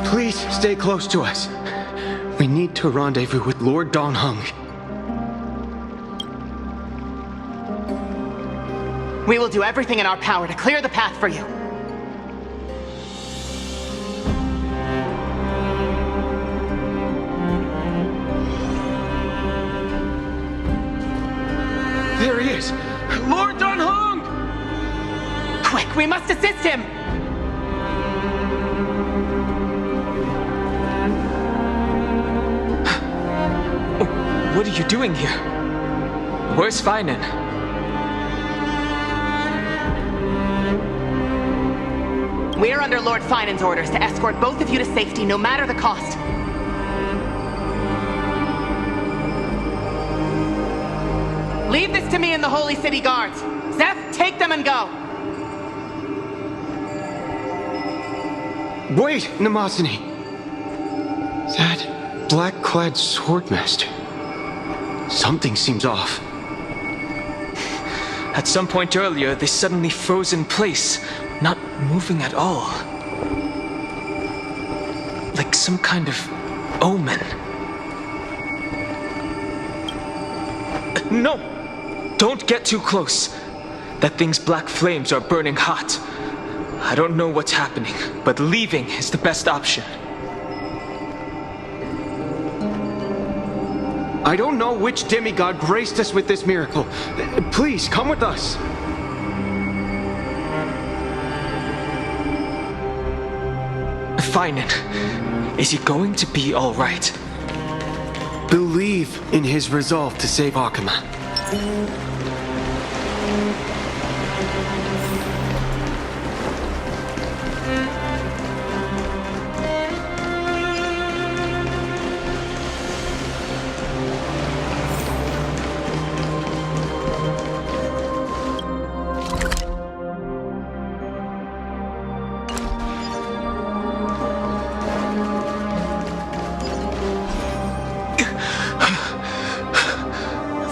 Please stay close to us. We need to rendezvous with Lord Dong Hung. We will do everything in our power to clear the path for you. There he is! Lord Dong Hung! Quick, we must assist him! What are you doing here? Where's Finan? We're under Lord Finan's orders to escort both of you to safety, no matter the cost. Leave this to me and the Holy City Guards. Zeph, take them and go. Wait, Namazani. That black-clad swordmaster. Something seems off. At some point earlier, they suddenly froze in place, not moving at all. Like some kind of omen. No! Don't get too close. That thing's black flames are burning hot. I don't know what's happening, but leaving is the best option. I don't know which demigod graced us with this miracle. Please, come with us. Finan, is he going to be all right? Believe in his resolve to save Akuma.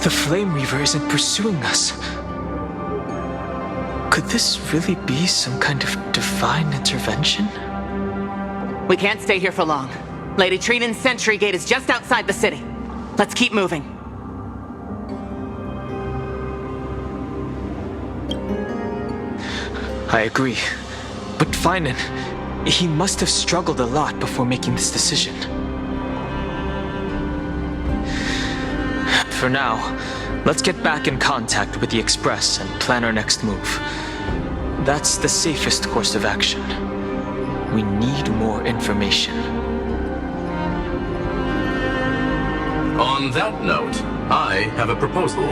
The Flame Reaver isn't pursuing us. Could this really be some kind of divine intervention? We can't stay here for long. Lady Trinan's sentry gate is just outside the city. Let's keep moving. I agree. But Finan, he must have struggled a lot before making this decision. For now, let's get back in contact with the Express and plan our next move. That's the safest course of action. We need more information. On that note, I have a proposal.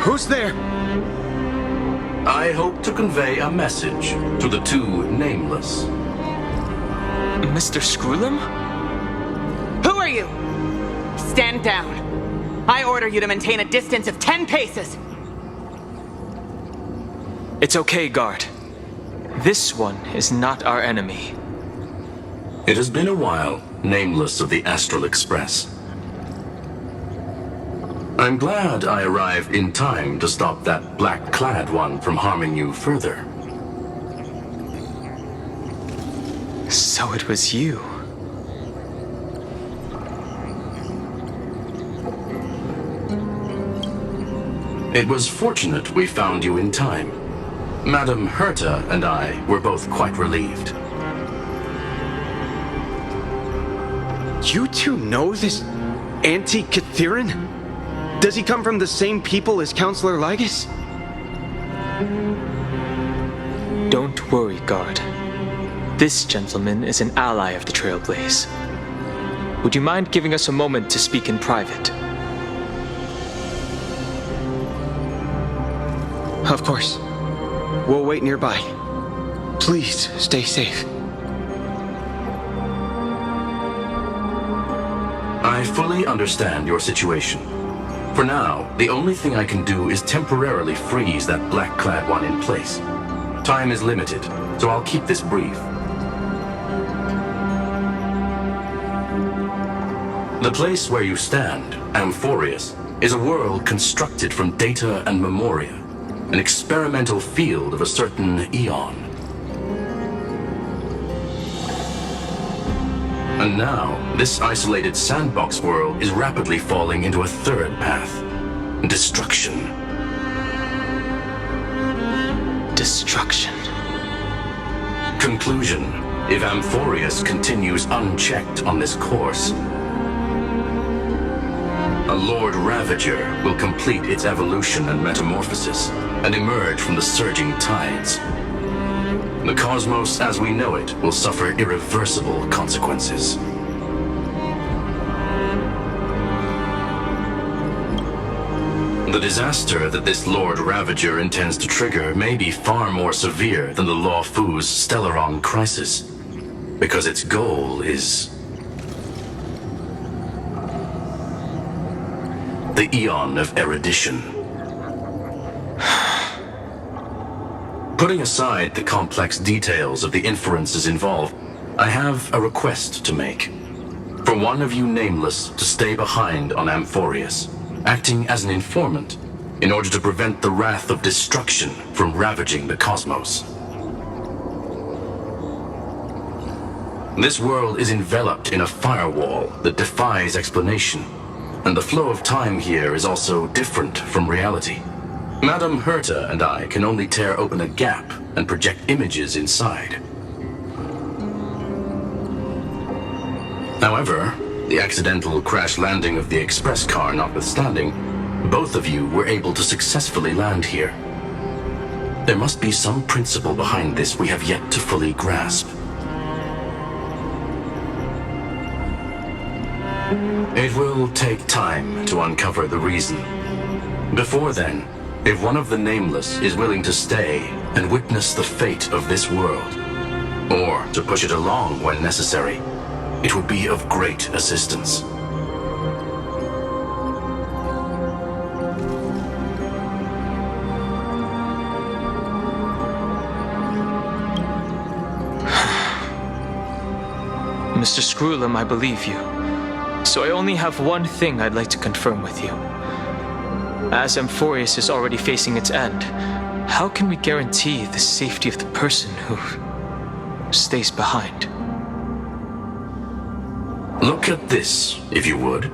Who's there? I hope to convey a message to the two nameless. Mr. Screwlim? Who are you? Stand down. I order you to maintain a distance of 10 paces. It's okay, guard. This one is not our enemy. It has been a while, nameless of the Astral Express. I'm glad I arrived in time to stop that black-clad one from harming you further. So it was you. It was fortunate we found you in time. Madame Herta and I were both quite relieved. You two know this anti-Catharin? Does he come from the same people as Counselor Lygus? Don't worry, guard. This gentleman is an ally of the Trailblaze. Would you mind giving us a moment to speak in private? Of course. We'll wait nearby. Please stay safe. I fully understand your situation. For now, the only thing I can do is temporarily freeze that black-clad one in place. Time is limited, so I'll keep this brief. The place where you stand, Amphoreus, is a world constructed from data and memoria, an experimental field of a certain eon. And now, this isolated sandbox world is rapidly falling into a third path. Destruction. Destruction. Conclusion. If amphoreus continues unchecked on this course, a Lord Ravager will complete its evolution and metamorphosis and emerge from the surging tides. The cosmos as we know it will suffer irreversible consequences. The disaster that this Lord Ravager intends to trigger may be far more severe than the Law Fu's Stellaron crisis, because its goal is the Eon of Erudition. Putting aside the complex details of the inferences involved, I have a request to make. For one of you nameless to stay behind on amphoreus, acting as an informant in order to prevent the wrath of destruction from ravaging the cosmos. This world is enveloped in a firewall that defies explanation, and the flow of time here is also different from reality. Madame Herta and I can only tear open a gap and project images inside. However, the accidental crash landing of the express car notwithstanding, both of you were able to successfully land here. There must be some principle behind this we have yet to fully grasp. It will take time to uncover the reason. Before then, if one of the Nameless is willing to stay and witness the fate of this world, or to push it along when necessary, it would be of great assistance. Mr. Screwlam, I believe you. So I only have one thing I'd like to confirm with you. As amphoreus is already facing its end, how can we guarantee the safety of the person who stays behind? Look at this, if you would.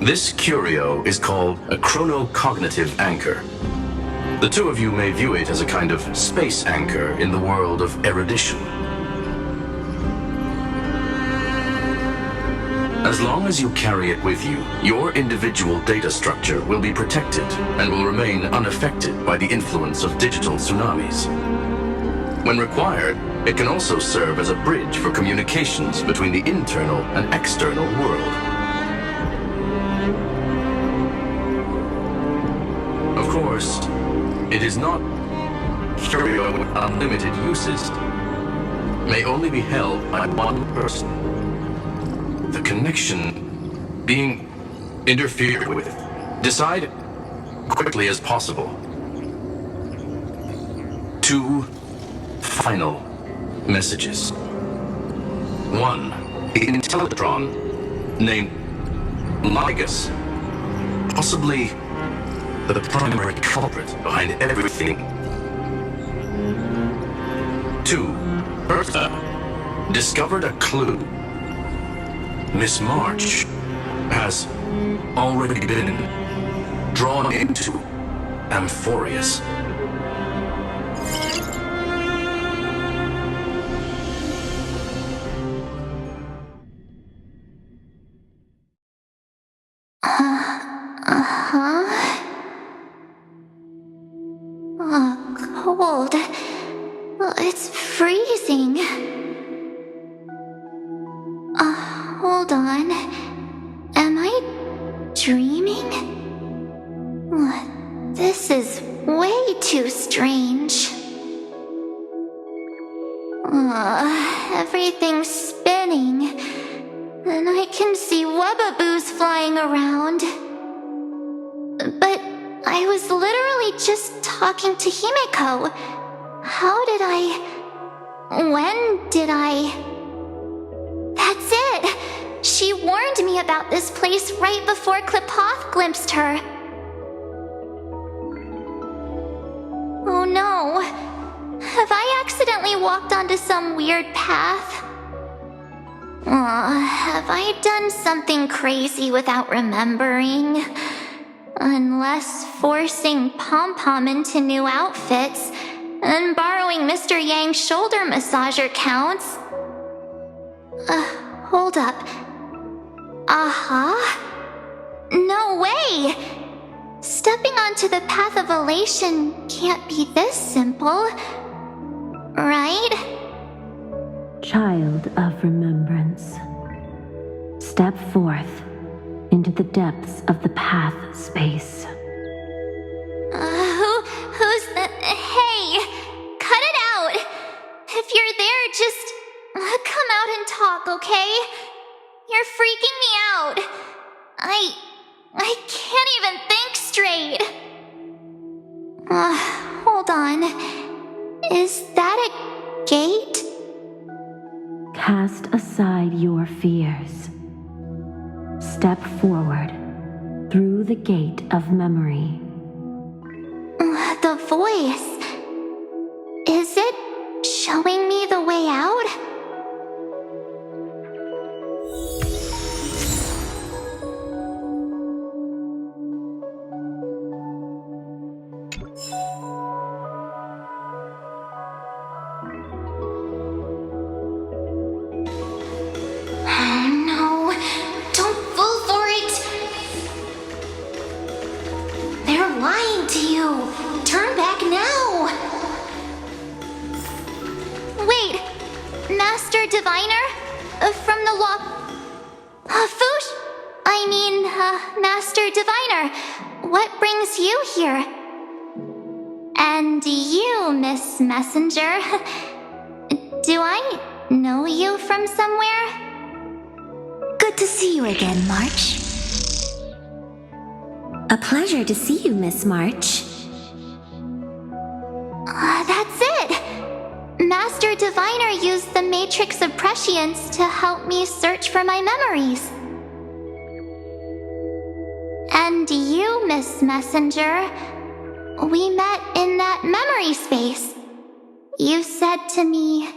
This curio is called a chronocognitive anchor. The two of you may view it as a kind of space anchor in the world of erudition. As long as you carry it with you, your individual data structure will be protected and will remain unaffected by the influence of digital tsunamis. When required, it can also serve as a bridge for communications between the internal and external world. Of course, it is not curio with unlimited uses. May only be held by one person. The connection being interfered with. Decide quickly as possible. 2 final messages. 1. The Intellitron named Ligus, possibly the primary culprit behind everything. 2. Bertha discovered a clue. Miss March has already been drawn into amphoreus. Cold. It's freezing. Hold on. Am I dreaming? This is way too strange. Everything's spinning, and I can see webbaboos flying around. But I was literally just talking to Himeko. How did I... When did I... That's it! She warned me about this place right before Klipoth glimpsed her. Oh no. Have I accidentally walked onto some weird path? Have I done something crazy without remembering? Unless forcing Pom-Pom into new outfits and borrowing Mr. Yang's shoulder massager counts. Hold up. No way! Stepping onto the path of elation can't be this simple, right? Child of remembrance, step forth into the depths of the path space. Who's the... Hey! Cut it out! If you're there, just come out and talk, okay? You're freaking me out. I can't even think straight. Hold on. Is that a gate? Cast aside your fears. Step forward through the gate of memory. The voice. Is it showing me the way out? Master Diviner, what brings you here? And you, Miss Messenger, do I know you from somewhere? Good to see you again, March. A pleasure to see you, Miss March. That's it! Master Diviner used the Matrix of Prescience to help me search for my memories. And you, Miss Messenger, we met in that memory space. You said to me,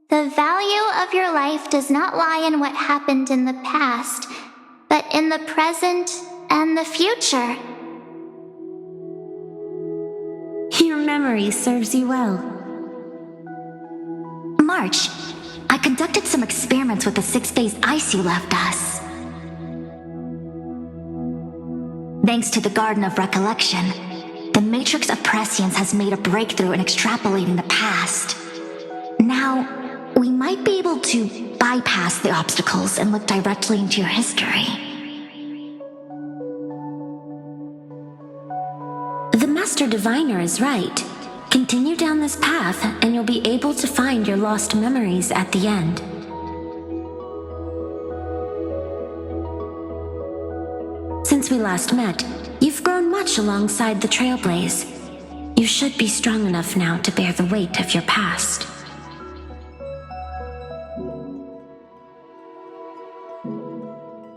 "The value of your life does not lie in what happened in the past, but in the present and the future." Your memory serves you well. March, I conducted some experiments with the 6-phase ice you left us. Thanks to the Garden of Recollection, the Matrix of Prescience has made a breakthrough in extrapolating the past. Now, we might be able to bypass the obstacles and look directly into your history. The Master Diviner is right. Continue down this path and you'll be able to find your lost memories at the end. Since we last met, you've grown much alongside the trailblaze. You should be strong enough now to bear the weight of your past.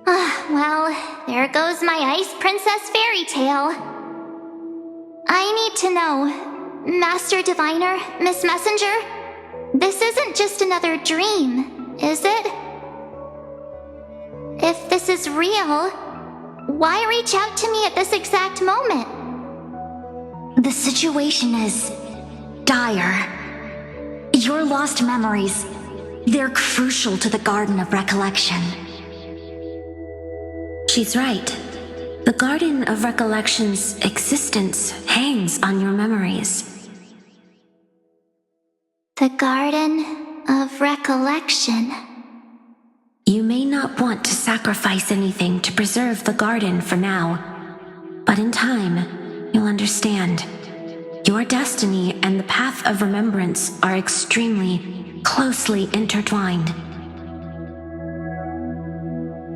Well, there goes my Ice Princess fairy tale. I need to know, Master Diviner, Miss Messenger, this isn't just another dream, is it? If this is real, why reach out to me at this exact moment? The situation is dire. Your lost memories, they're crucial to the Garden of Recollection. She's right. The Garden of Recollection's existence hangs on your memories. The Garden of Recollection. You may not want to sacrifice anything to preserve the garden for now, but in time, you'll understand. Your destiny and the path of remembrance are extremely, closely intertwined.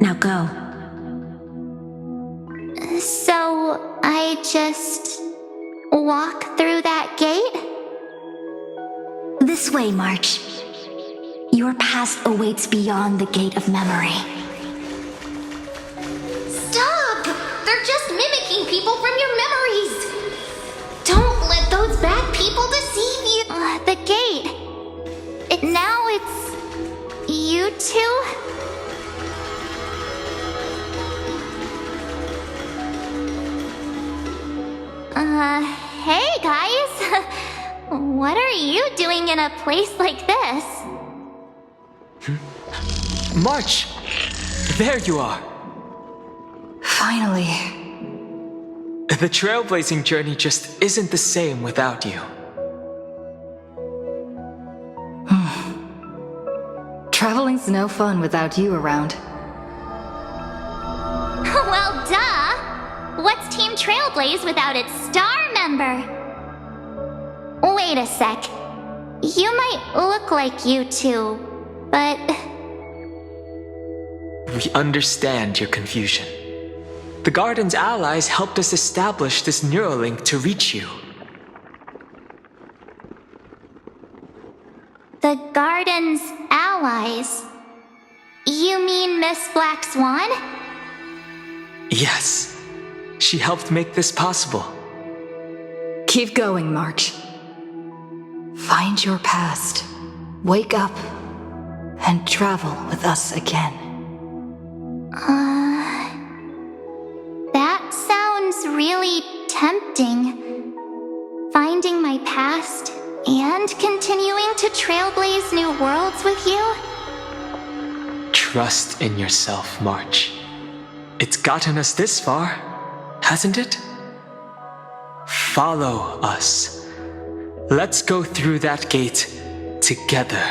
Now go. So, I just walk through that gate? This way, March. Your past awaits beyond the gate of memory. Stop! They're just mimicking people from your memories! Don't let those bad people deceive you! The gate. Now it's... you What are you doing in a place like this? March! There you are! Finally. The trailblazing journey just isn't the same without you. Traveling's no fun without you around. Well, duh! What's Team Trailblaze without its star member? Wait a sec. You might look like you two, but... We understand your confusion. The Garden's allies helped us establish this Neuralink to reach you. The Garden's allies? You mean Miss Black Swan? Yes, she helped make this possible. Keep going, March. Find your past, wake up, and travel with us again. That sounds really tempting. Finding my past and continuing to trailblaze new worlds with you? Trust in yourself, March. It's gotten us this far, hasn't it? Follow us. Let's go through that gate together.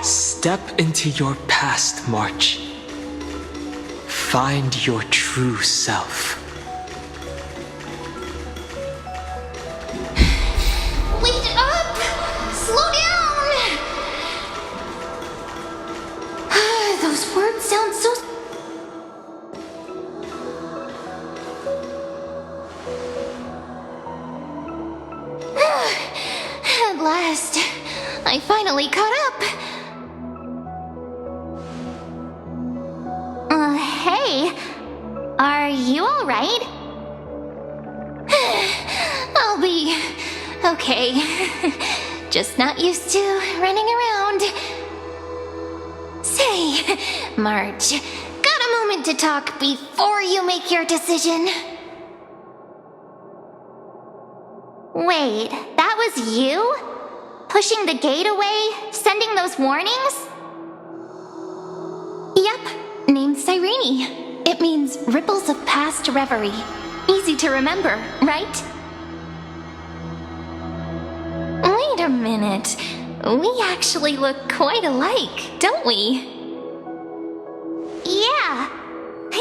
Step into your past, March. Find your true self. Wait up! Slow down! Those words sound so... At last, I finally caught up. Hey, are you alright? I'll be okay. Just not used to running around. Say, March, got a moment to talk before you make your decision? Wait, that was you? Pushing the gate away? Sending those warnings? Yep, named Cyrene. It means ripples of past reverie. Easy to remember, right? Wait a minute. We actually look quite alike, don't we? Yeah.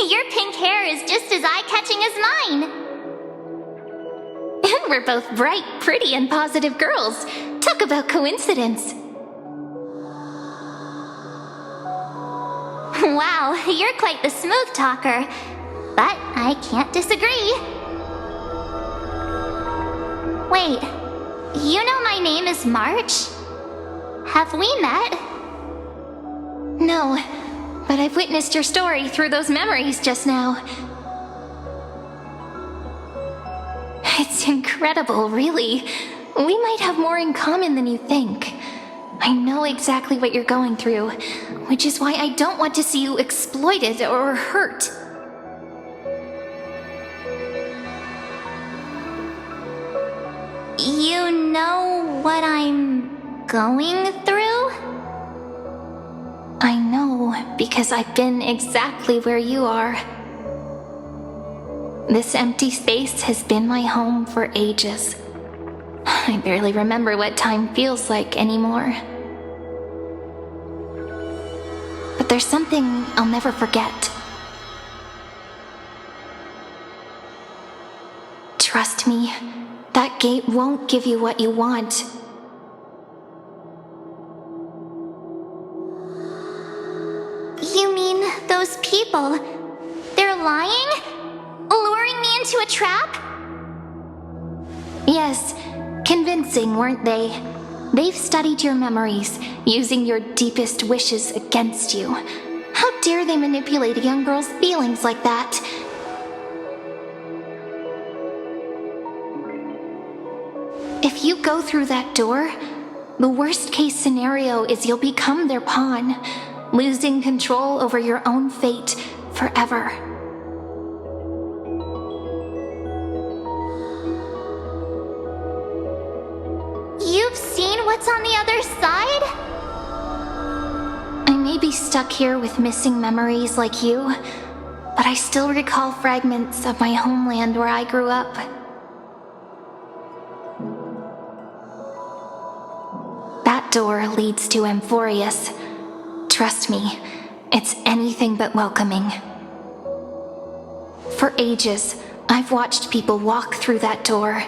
Your pink hair is just as eye-catching as mine. And we're both bright, pretty, and positive girls. Talk about coincidence. Wow, you're quite the smooth talker. But I can't disagree. Wait, you know my name is March? Have we met? No, but I've witnessed your story through those memories just now. It's incredible, really. We might have more in common than you think. I know exactly what you're going through, which is why I don't want to see you exploited or hurt. You know what I'm going through? I know, because I've been exactly where you are. This empty space has been my home for ages. I barely remember what time feels like anymore. But there's something I'll never forget. Trust me, that gate won't give you what you want. You mean those people? They're lying? Luring me into a trap? Yes, convincing, weren't they? They've studied your memories, using your deepest wishes against you. How dare they manipulate a young girl's feelings like that? If you go through that door, the worst case scenario is you'll become their pawn, losing control over your own fate forever. what's on the other side? I may be stuck here with missing memories like you, but I still recall fragments of my homeland where I grew up. That door leads to Amphoreus. Trust me, it's anything but welcoming. For ages, I've watched people walk through that door.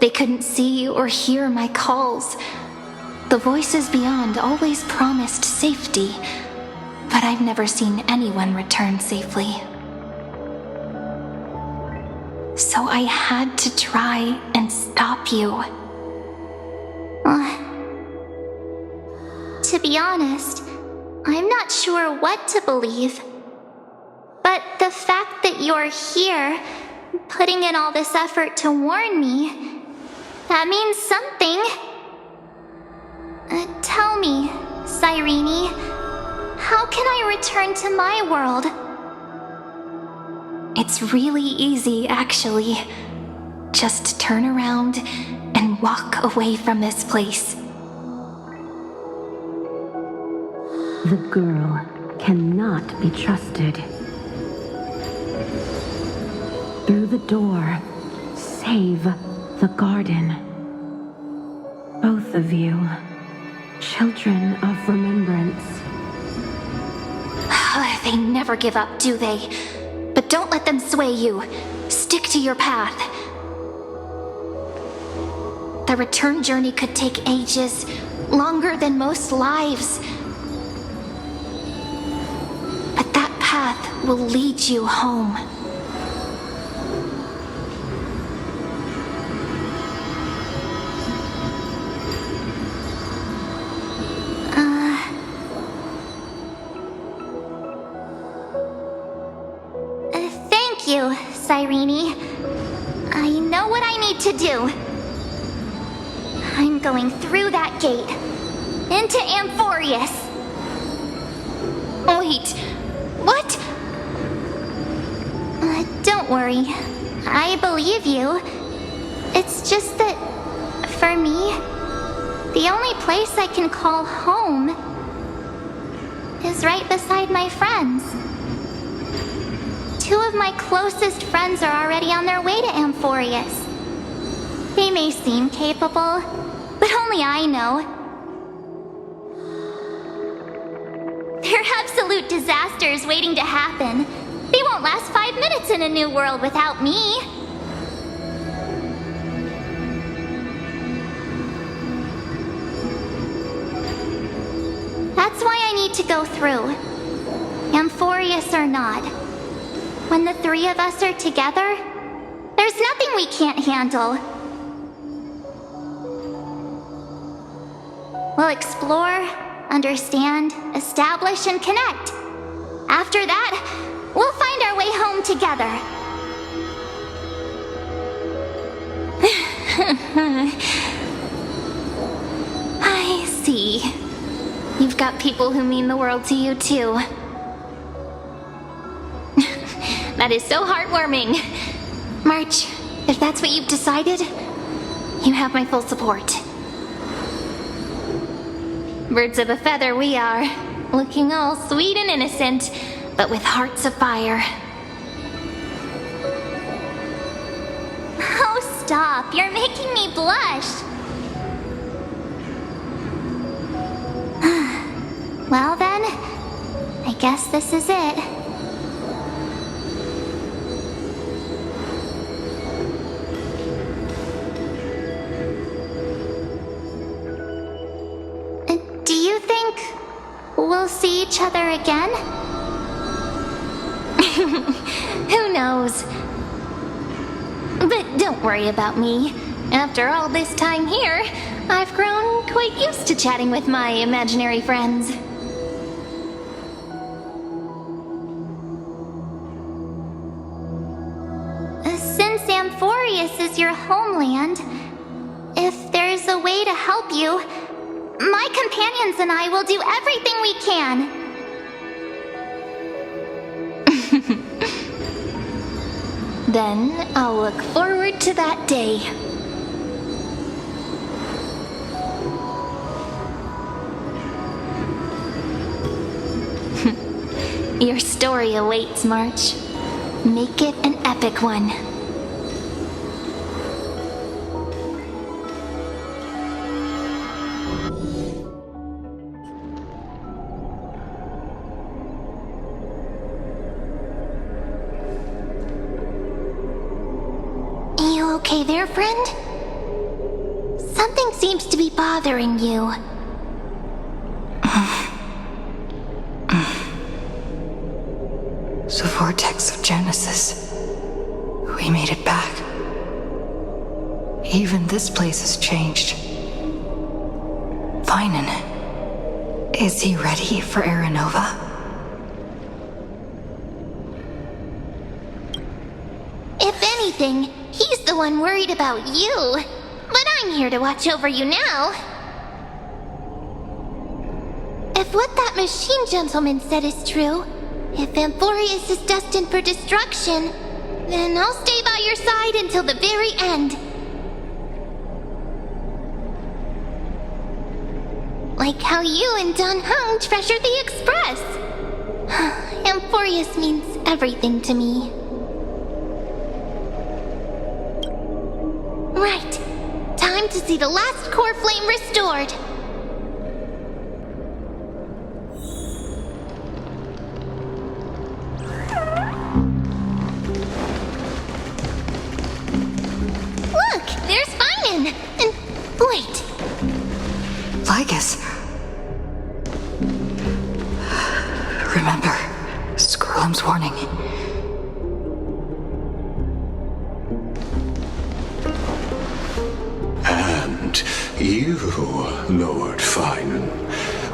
They couldn't see or hear my calls. The voices beyond always promised safety, but I've never seen anyone return safely. So I had to try and stop you. To be honest, I'm not sure what to believe. But the fact that you're here, putting in all this effort to warn me, that means something. Tell me, Cyrene, how can I return to my world? It's really easy, actually. Just turn around and walk away from this place. The girl cannot be trusted. Through the door, save the garden. Both of you, children of remembrance. They never give up, do they? But don't let them sway you. Stick to your path. The return journey could take ages, longer than most lives. But that path will lead you home. Thank you, Cyrene. I know what I need to do. I'm going through that gate, into Amphoreus. Wait, what? Don't worry, I believe you. It's just that, for me, the only place I can call home is right beside my friends. Two of my closest friends are already on their way to Amphoreus. They may seem capable, but only I know. They're absolute disasters waiting to happen. They won't last 5 minutes in a new world without me. That's why I need to go through. Amphoreus or not. When the three of us are together, there's nothing we can't handle. We'll explore, understand, establish, and connect. After that, we'll find our way home together. I see. You've got people who mean the world to you, too. That is so heartwarming. March, if that's what you've decided, you have my full support. Birds of a feather we are, looking all sweet and innocent, but with hearts of fire. Oh, stop. You're making me blush. Well then, I guess this is it. Do you think we'll see each other again? Who knows? But don't worry about me. After all this time here, I've grown quite used to chatting with my imaginary friends. Since Amphoreus is your homeland, if there's a way to help you, my companions and I will do everything we can. Then I'll look forward to that day. Your story awaits, March. Make it an epic one. You okay there, friend? Something seems to be bothering you. The vortex of Genesis. We made it back. Even this place has changed. Finan. Is he ready for Aranova? If anything, he's the one worried about you. But I'm here to watch over you now. If what that machine gentleman said is true, if amphoreus is destined for destruction, then I'll stay by your side until the very end. Like how you and Don Hung treasured the Express. Amphoreus means everything to me. Right. Time to see the last core flame restored. Look, there's Finan. And wait. Lycus. Remember, Skrullum's warning. And you, Lord Finan,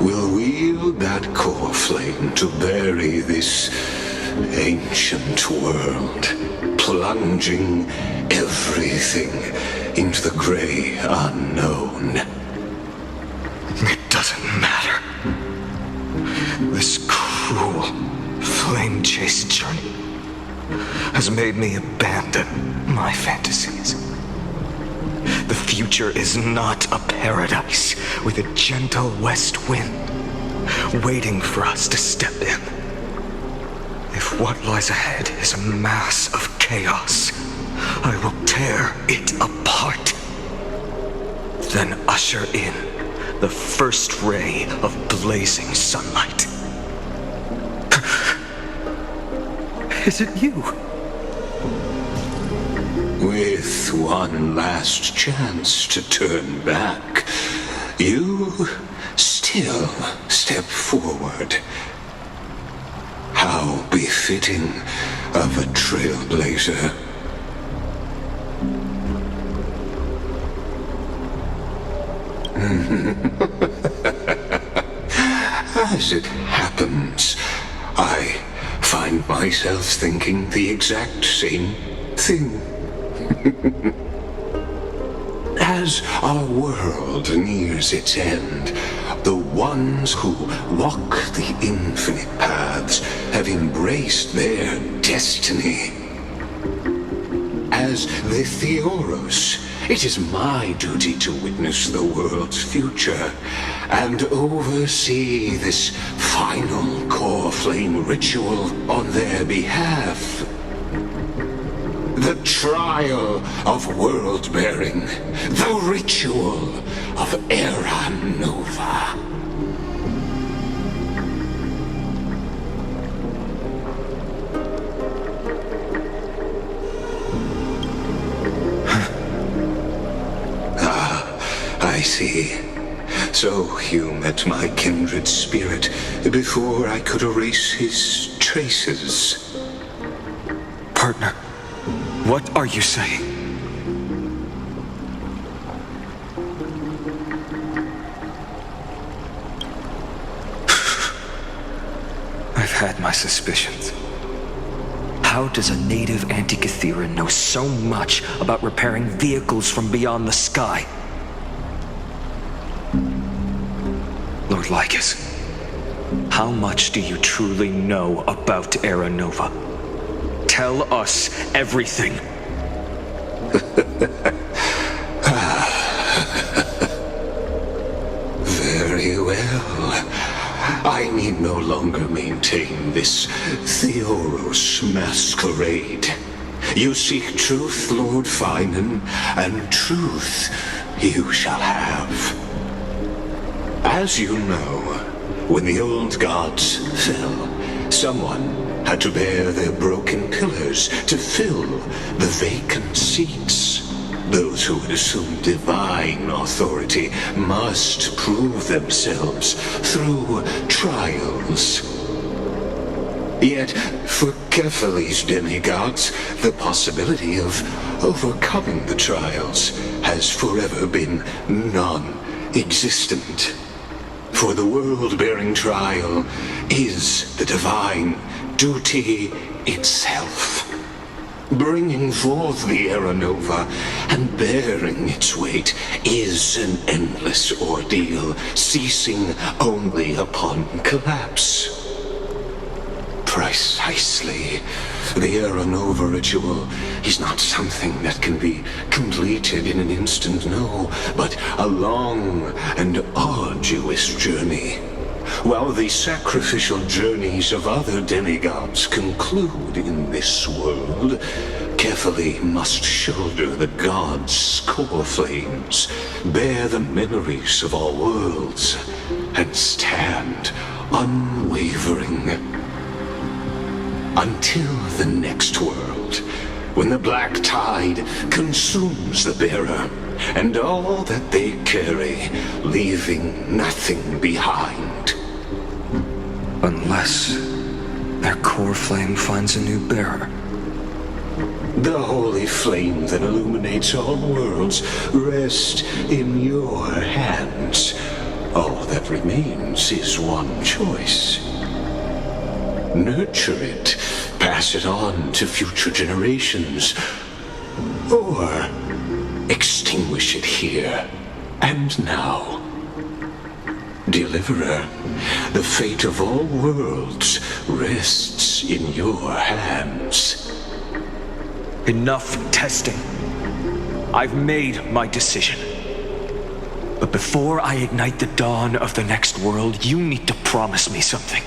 will wield that core flame to bury this ancient world, plunging everything into the gray unknown. It doesn't matter. This cruel, flame-chased journey has made me abandon my fantasies. The future is not a paradise with a gentle west wind waiting for us to step in. If what lies ahead is a mass of chaos, I will tear it apart. Then usher in the first ray of blazing sunlight. Is it you? With one last chance to turn back, you still step forward. How befitting of a trailblazer. As it happens, I find myself thinking the exact same thing. As our world nears its end, the ones who walk the infinite paths have embraced their destiny. As the Theoros, it is my duty to witness the world's future and oversee this final core flame ritual on their behalf. The trial of world-bearing, the ritual of Aranova. I see. So you met my kindred spirit before I could erase his traces. Partner, what are you saying? I've had my suspicions. How does a native Antikytheran know so much about repairing vehicles from beyond the sky? Lord Lycus, how much do you truly know about Aranova? Tell us everything. Very well. I need no longer maintain maintain this Theoros masquerade. You seek truth, Lord Finan, and truth you shall have. As you know, when the old gods fell, someone had to bear their broken pillars to fill the vacant seats. Those who would assume divine authority must prove themselves through trials. Yet, for Kephales's demigods, the possibility of overcoming the trials has forever been non-existent. For the world-bearing trial is the divine duty itself. Bringing forth the Era Nova and bearing its weight is an endless ordeal, ceasing only upon collapse. Precisely. The Era Nova ritual is not something that can be completed in an instant, no, but a long and arduous journey. While the sacrificial journeys of other demigods conclude in this world, Kephale must shoulder the gods' core flames, bear the memories of all worlds, and stand unwavering. Until the next world, when the black tide consumes the bearer, and all that they carry, leaving nothing behind. Unless their core flame finds a new bearer. The holy flame that illuminates all worlds rests in your hands. All that remains is one choice. Nurture it, pass it on to future generations, or extinguish it here and now. Deliverer, the fate of all worlds rests in your hands. Enough testing. I've made my decision. But before I ignite the dawn of the next world, you need to promise me something.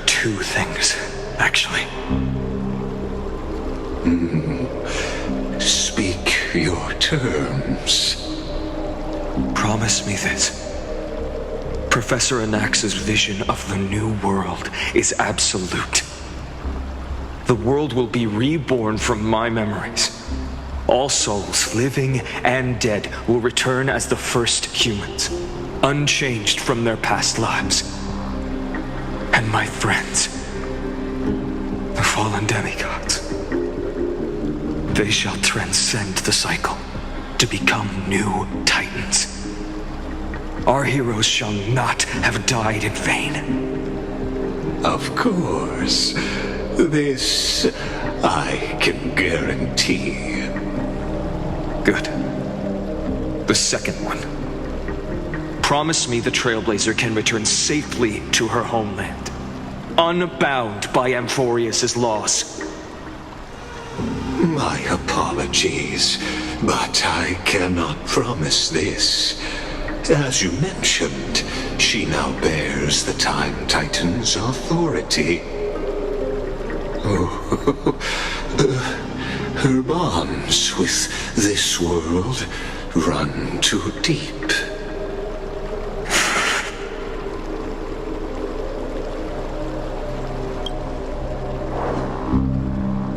Two things, actually. Speak your terms. Promise me this. Professor Anax's vision of the new world is absolute. The world will be reborn from my memories. All souls, living and dead, will return as the first humans, unchanged from their past lives. And my friends, the fallen demigods, they shall transcend the cycle to become new titans. Our heroes shall not have died in vain. Of course. This I can guarantee. Good. The second one. Promise me the Trailblazer can return safely to her homeland, unbound by amphoreus' laws. My apologies, but I cannot promise this. As you mentioned, she now bears the Time Titan's authority. Her bonds with this world run too deep.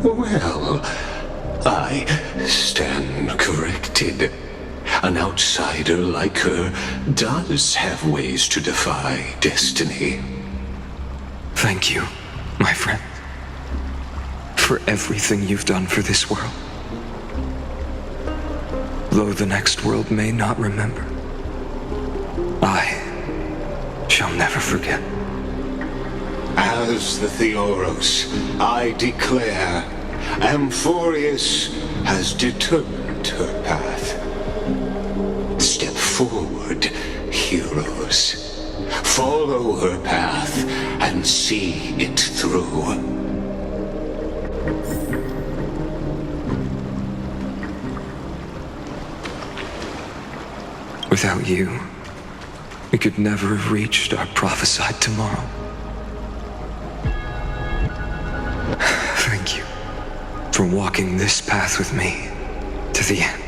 Well, I stand corrected. An outsider like her does have ways to defy destiny. Thank you, my friend, for everything you've done for this world. Though the next world may not remember, I shall never forget. As the Theoros, I declare, Amphoreus has determined her path. Step forward, heroes. Follow her path and see it through. Without you, we could never have reached our prophesied tomorrow. Thank you for walking this path with me to the end.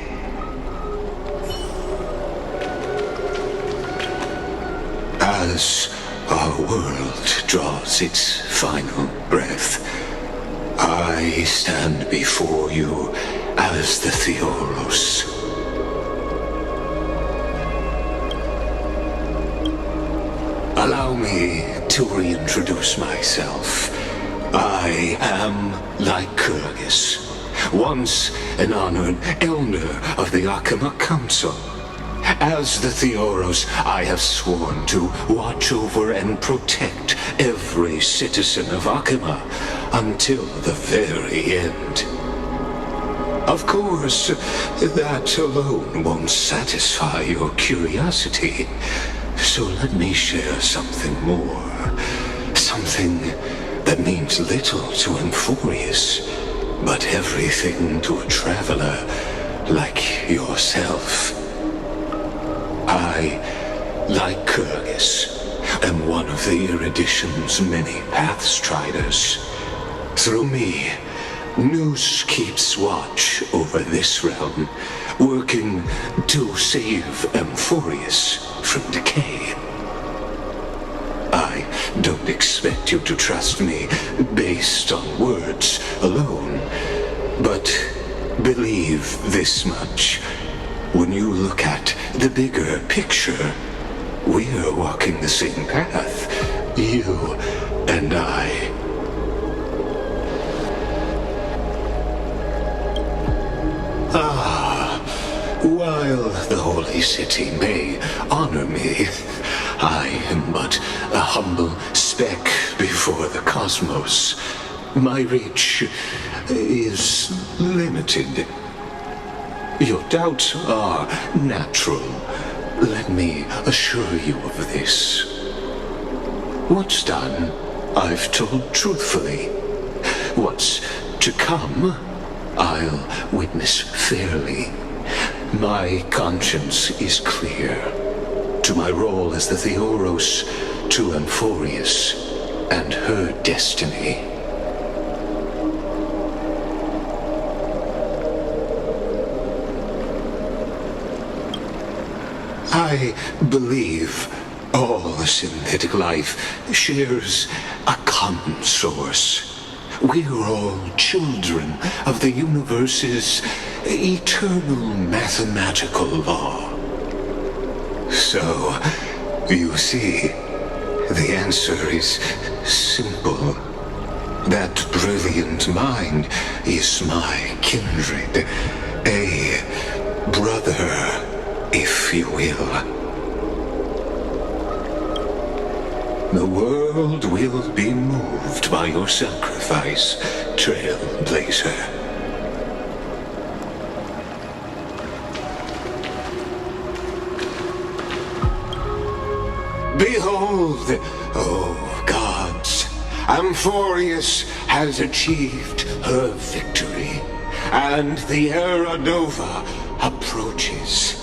As our world draws its final breath, I stand before you as the Theoros. Allow me to reintroduce myself. I am Lycurgus, once an honored elder of the Akama Council. As the Theoros, I have sworn to watch over and protect every citizen of Akama until the very end. Of course, that alone won't satisfy your curiosity, so let me share something more. Something that means little to amphoreus, but everything to a traveler like yourself. I, Lycurgus, am one of the Erudition's many Pathstriders. Through me, Nous keeps watch over this realm, working to save amphoreus from decay. I don't expect you to trust me based on words alone, but believe this much. When you look at the bigger picture, we're walking the same path, you and I. While the Holy City may honor me, I am but a humble speck before the cosmos. My reach is limited. Your doubts are natural. Let me assure you of this. What's done, I've told truthfully. What's to come, I'll witness fairly. My conscience is clear. To my role as the Theoros, to amphoreus and her destiny. I believe all synthetic life shares a common source. We're all children of the universe's eternal mathematical law. So, you see, the answer is simple. That brilliant mind is my kindred, a brother, if you will. The world will be moved by your sacrifice, trailblazer. Behold, oh gods, amphoreus has achieved her victory, and the Era Nova approaches.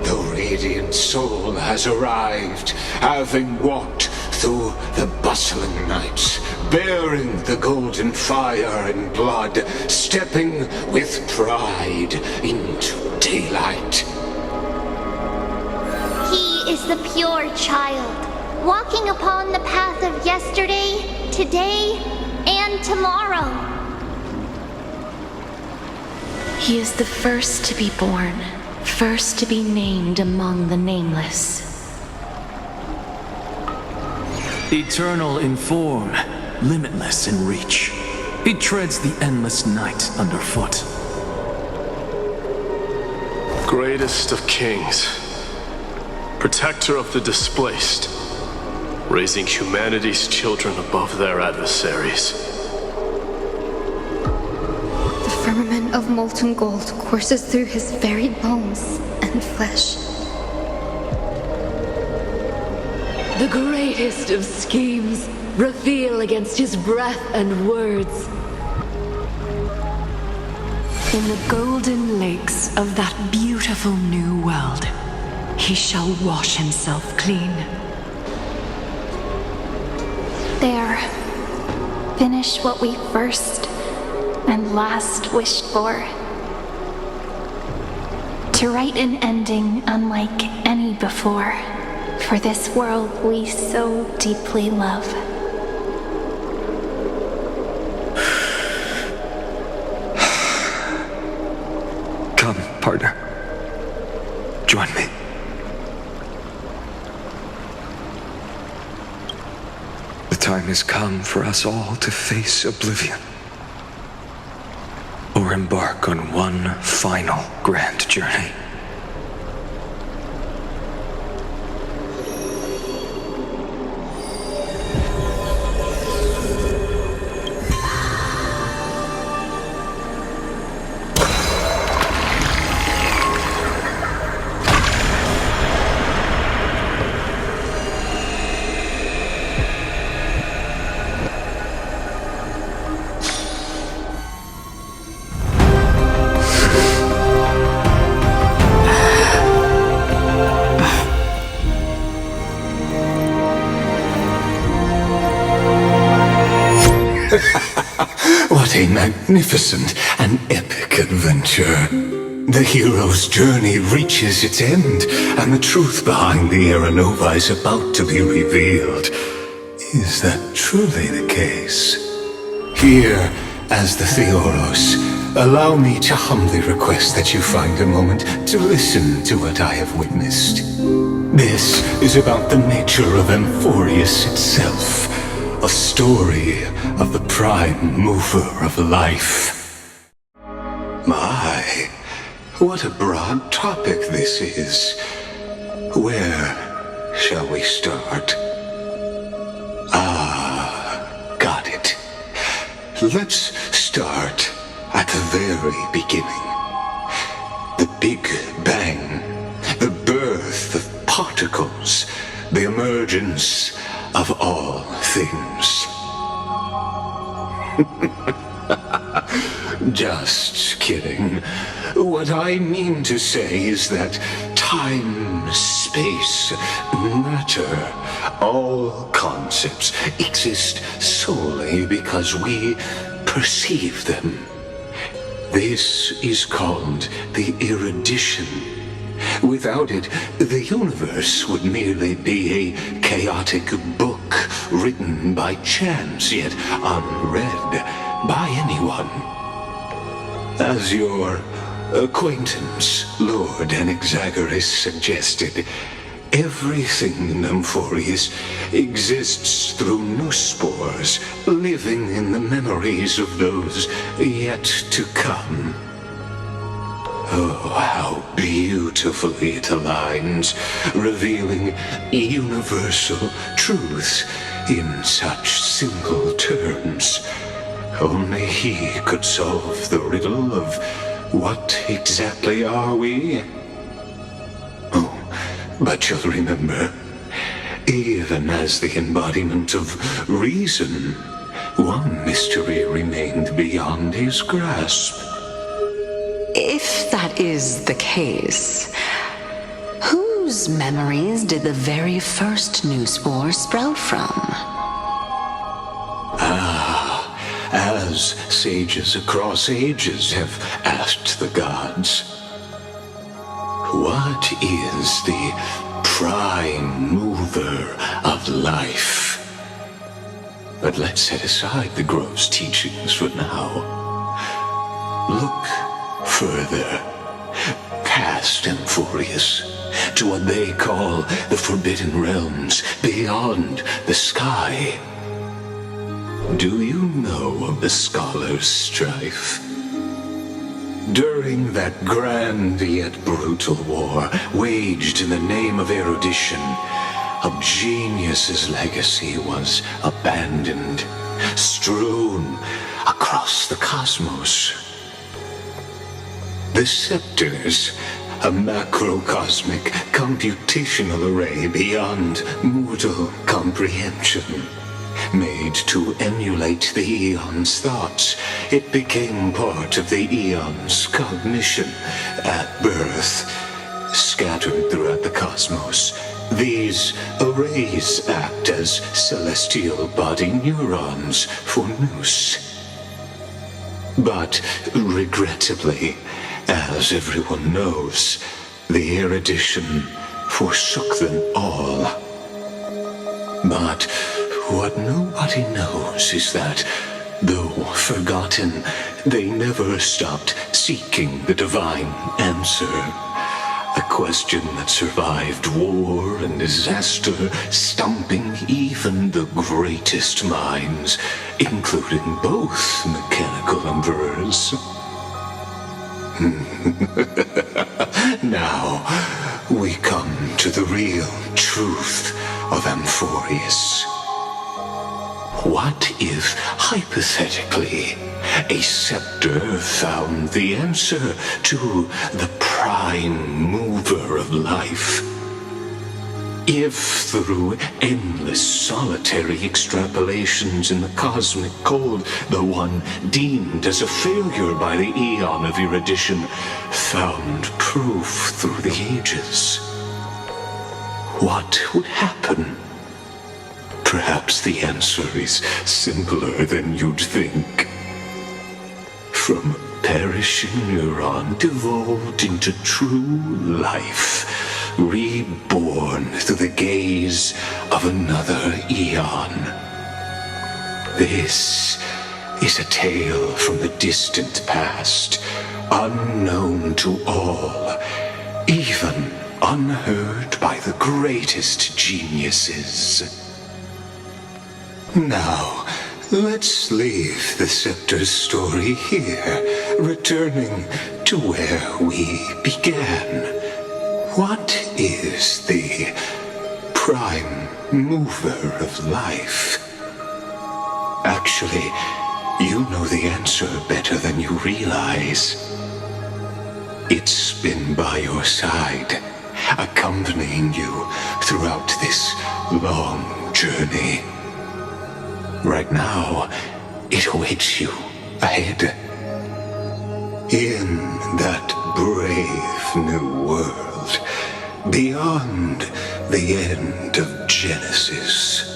The radiant soul has arrived, having walked through the bustling nights, bearing the golden fire and blood, stepping with pride into daylight. He is the pure child, walking upon the path of yesterday, today, and tomorrow. He is the first to be born, first to be named among the nameless. Eternal in form, limitless in reach. He treads the endless night underfoot. Greatest of kings, protector of the displaced, raising humanity's children above their adversaries. The firmament of molten gold courses through his very bones and flesh. The greatest of schemes reveal against his breath and words. In the golden lakes of that beautiful new world, he shall wash himself clean. There. Finish what we first and last wished for. To write an ending unlike any before, for this world we so deeply love. Come, partner. Join me. The time has come for us all to face oblivion, or embark on one final grand journey. What a magnificent and epic adventure. The hero's journey reaches its end, and the truth behind the Aeronova is about to be revealed. Is that truly the case? Here, as the Theoros, allow me to humbly request that you find a moment to listen to what I have witnessed. This is about the nature of amphoreus itself. A story of the prime mover of life. My, what a broad topic this is. Where shall we start? Got it. Let's start at the very beginning. The Big Bang, the birth of particles, the emergence of all things. Just kidding. What I mean to say is that time, space, matter, all concepts exist solely because we perceive them. This is called the erudition. Without it, the universe would merely be a chaotic book written by chance, yet unread by anyone. As your acquaintance, Lord Anaxagoras, suggested, everything in amphoreus exists through noospores, living in the memories of those yet to come. Oh, how beautifully it aligns, revealing universal truths in such simple terms. Only he could solve the riddle of what exactly are we? Oh, but you'll remember, even as the embodiment of reason, one mystery remained beyond his grasp. If that is the case, whose memories did the very first new spore sprout from? As sages across ages have asked the gods, what is the prime mover of life? But let's set aside the grove's teachings for now. Look further, past amphoreus, to what they call the Forbidden Realms, beyond the sky. Do you know of the Scholar's strife? During that grand yet brutal war, waged in the name of erudition, a genius's legacy was abandoned, strewn across the cosmos. The scepters, a macrocosmic computational array beyond mortal comprehension. Made to emulate the Eon's thoughts, it became part of the Eon's cognition at birth. scattered throughout the cosmos. These arrays act as celestial body neurons for Nous. But regrettably, as everyone knows, the erudition forsook them all. But what nobody knows is that, though forgotten, they never stopped seeking the divine answer. A question that survived war and disaster, stumping even the greatest minds, including both mechanical emperors. Now, we come to the real truth of amphoreus. What if, hypothetically, a scepter found the answer to the prime mover of life? If through endless solitary extrapolations in the cosmic code, the one deemed as a failure by the eon of erudition found proof through the ages, what would happen? Perhaps the answer is simpler than you'd think. From perishing neuron devolved into true life, reborn through the gaze of another eon. This is a tale from the distant past, unknown to all, even unheard by the greatest geniuses. Now, let's leave the scepter's story here, returning to where we began. What is the prime mover of life? Actually, you know the answer better than you realize. It's been by your side, accompanying you throughout this long journey. Right now, it awaits you ahead. In that brave new world, beyond the end of Genesis.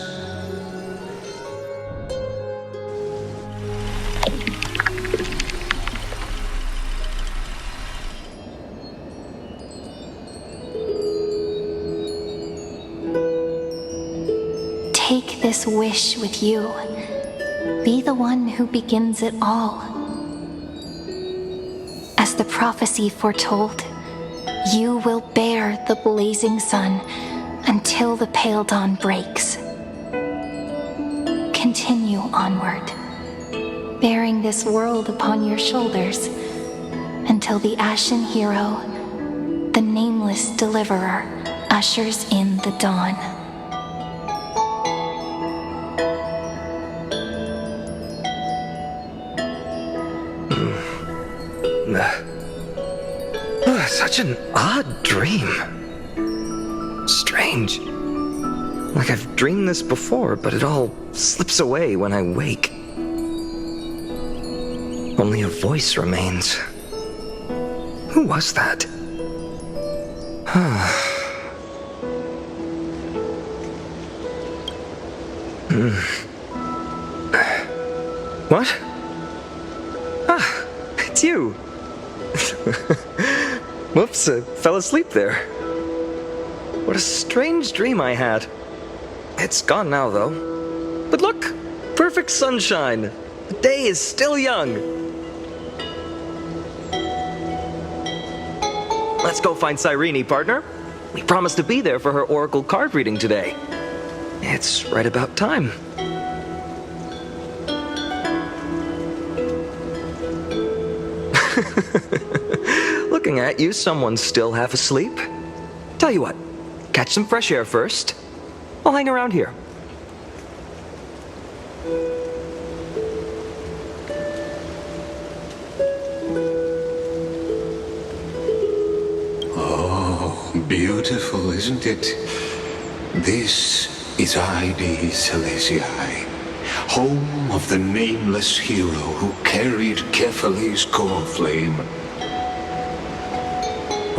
Take this wish with you. Be the one who begins it all. As the prophecy foretold, you will bear the blazing sun until the pale dawn breaks. Continue onward, bearing this world upon your shoulders until the ashen hero, the nameless deliverer, ushers in the dawn. Such an odd dream. Strange. Like I've dreamed this before, but it all slips away when I wake. Only a voice remains. Who was that? What? Ah, it's you. Whoops, I fell asleep there. What a strange dream I had. It's gone now, though. But look, perfect sunshine. The day is still young. Let's go find Cyrene, partner. We promised to be there for her oracle card reading today. It's right about time. Looking at you, someone's still half asleep. Tell you what, catch some fresh air first. I'll hang around here. Oh, beautiful, isn't it? This is Ide Silesiae, home of the nameless hero who carried Kephales's core flame.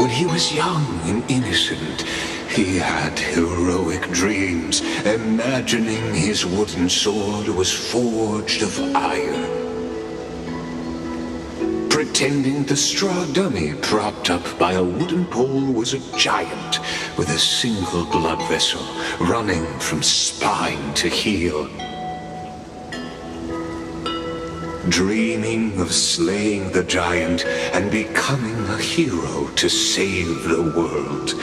when he was young and innocent, he had heroic dreams, imagining his wooden sword was forged of iron. Pretending the straw dummy propped up by a wooden pole was a giant with a single blood vessel running from spine to heel. Dreaming of slaying the giant and becoming a hero to save the world,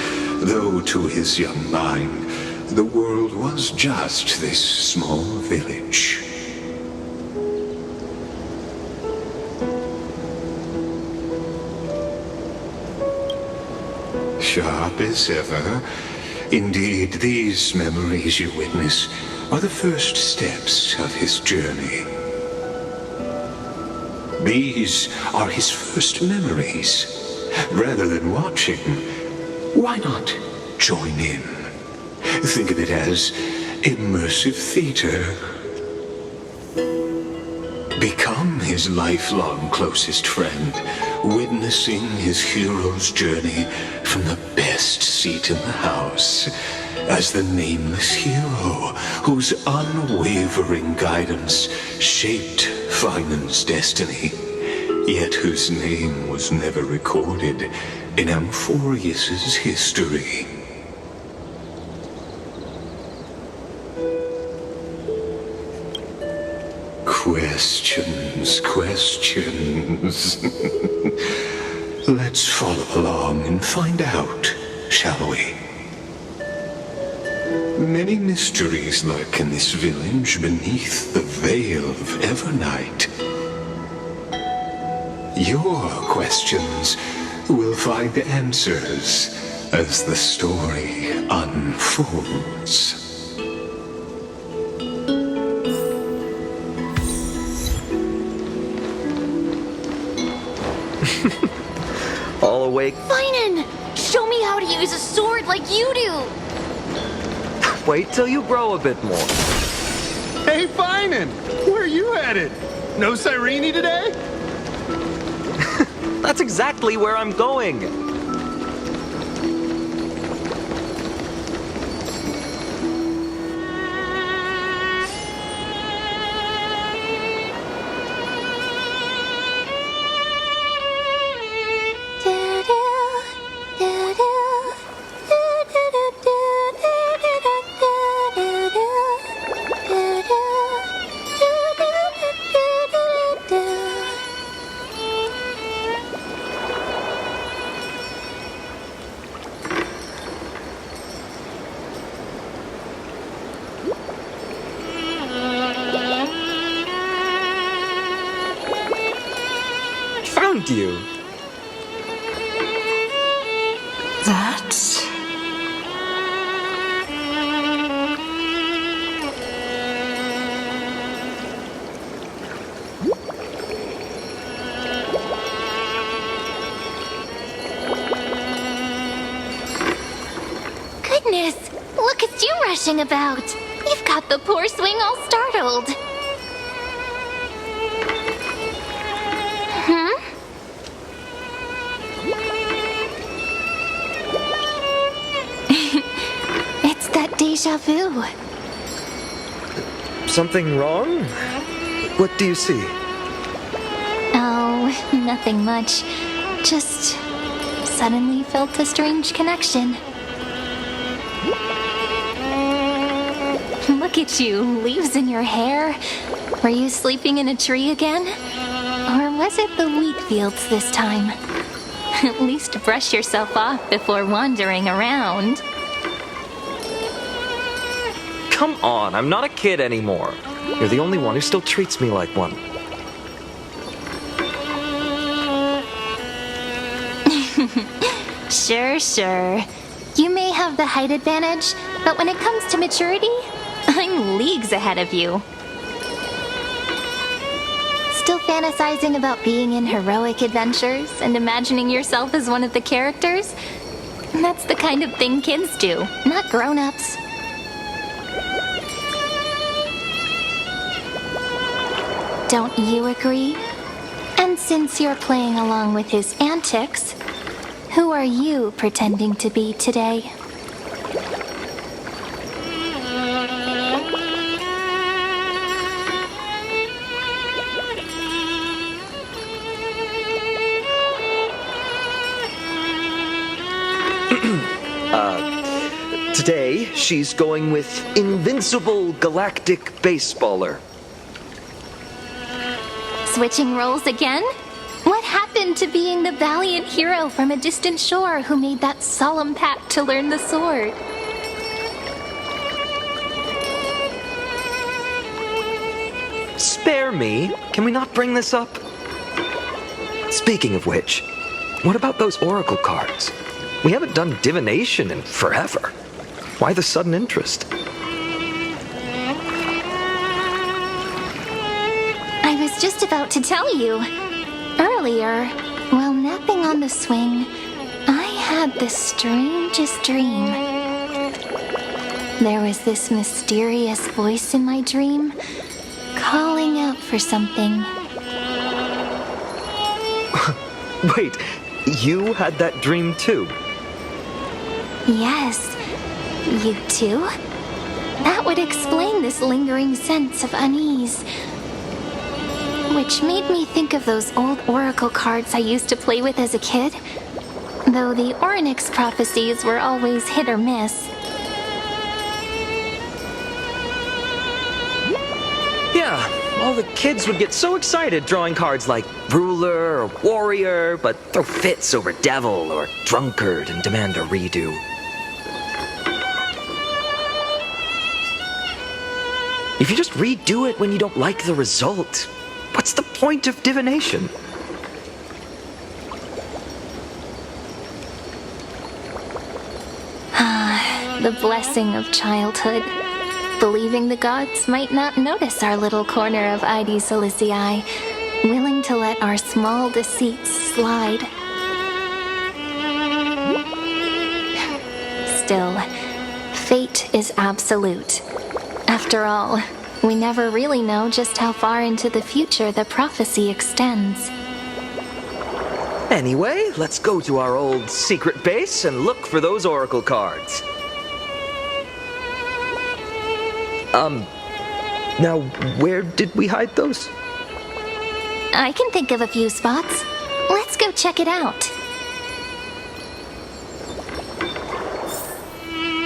though to his young mind, the world was just this small village. Sharp as ever. Indeed, these memories you witness are the first steps of his journey. These are his first memories. Rather than watching, why not join in? Think of it as immersive theater. Become his lifelong closest friend, witnessing his hero's journey from the best seat in the house, as the nameless hero whose unwavering guidance shaped Finen's destiny, yet whose name was never recorded in Amphoreus's history. Questions. Let's follow along and find out, shall we? Many mysteries lurk in this village beneath the veil of Evernight. Your questions will find answers as the story unfolds. All awake? Finen! Show me how to use a sword like you do! Wait till you grow a bit more. Hey, Finen! Where are you headed? No Cyrene today? That's exactly where I'm going. Found you. That's... Goodness! Look at you rushing about! You've got the poor swing all startled! It's that deja vu. Something wrong? What do you see? Oh, nothing much. Just suddenly felt a strange connection. Look at you, leaves in your hair. Were you sleeping in a tree again? Or was it the wheat fields this time? At least brush yourself off before wandering around. Come on, I'm not a kid anymore. You're the only one who still treats me like one. Sure. You may have the height advantage, but when it comes to maturity, I'm leagues ahead of you. Still fantasizing about being in heroic adventures and imagining yourself as one of the characters? That's the kind of thing kids do, not grown-ups. Don't you agree? And since you're playing along with his antics, Who are you pretending to be today? Today, she's going with Invincible Galactic Baseballer. Switching roles again? What happened to being the valiant hero from a distant shore who made that solemn pact to learn the sword? Spare me. Can we not bring this up? Speaking of which, what about those oracle cards? We haven't done divination in forever. Why the sudden interest? I was just about to tell you. Earlier, while napping on the swing, I had the strangest dream. There was this mysterious voice in my dream, calling out for something. Wait, you had that dream too? Yes, you too? That would explain this lingering sense of unease. Which made me think of those old oracle cards I used to play with as a kid. Though the Ornyx prophecies were always hit or miss. Yeah, all the kids would get so excited drawing cards like ruler or warrior, but throw fits over devil or drunkard and demand a redo. If you just redo it when you don't like the result, what's the point of divination? The blessing of childhood. Believing the gods might not notice our little corner of ID Silicii, willing to let our small deceits slide. Still, fate is absolute. After all, we never really know just how far into the future the prophecy extends. Anyway, let's go to our old secret base and look for those oracle cards. Now, where did we hide those? I can think of a few spots. Let's go check it out.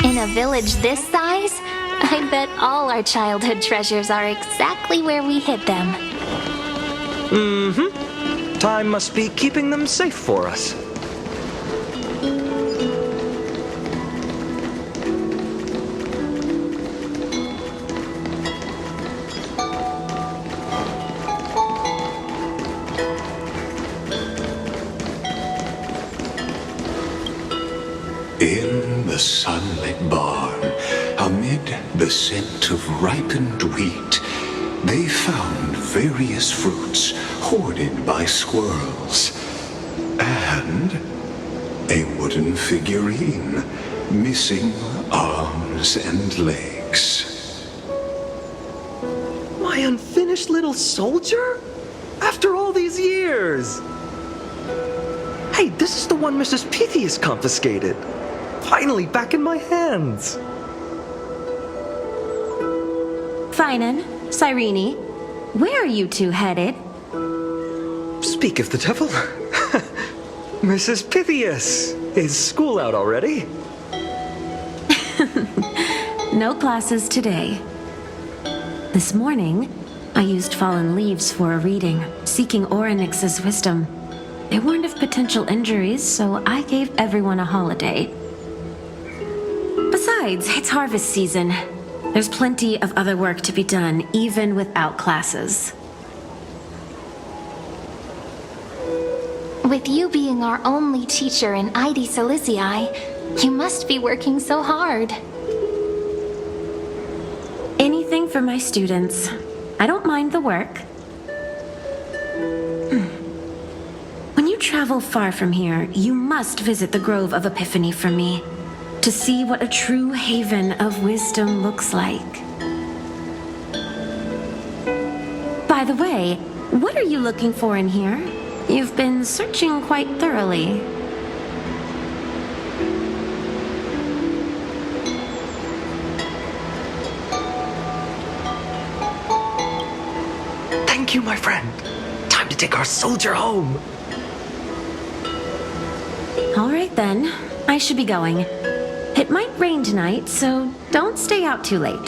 In a village this size, I bet all our childhood treasures are exactly where we hid them. Mm-hmm. Time must be keeping them safe for us. In the sunlit barn, amid the scent of ripened wheat, they found various fruits hoarded by squirrels, and a wooden figurine missing arms and legs. My unfinished little soldier? After all these years! Hey, this is the one Mrs. Pythias confiscated. Finally back in my hands. Finan, Cyrene, where are you two headed? Speak of the devil. Mrs. Pythias, is school out already? No classes today. This morning, I used fallen leaves for a reading, seeking Ornyx's wisdom. They warned of potential injuries, so I gave everyone a holiday. Besides, it's harvest season. There's plenty of other work to be done, even without classes. With you being our only teacher in ID Silicii, you must be working so hard. Anything for my students. I don't mind the work. When you travel far from here, you must visit the Grove of Epiphany for me, to see what a true haven of wisdom looks like. By the way, what are you looking for in here? You've been searching quite thoroughly. Thank you, my friend. Time to take our soldier home. All right then, I should be going. It might rain tonight, so don't stay out too late.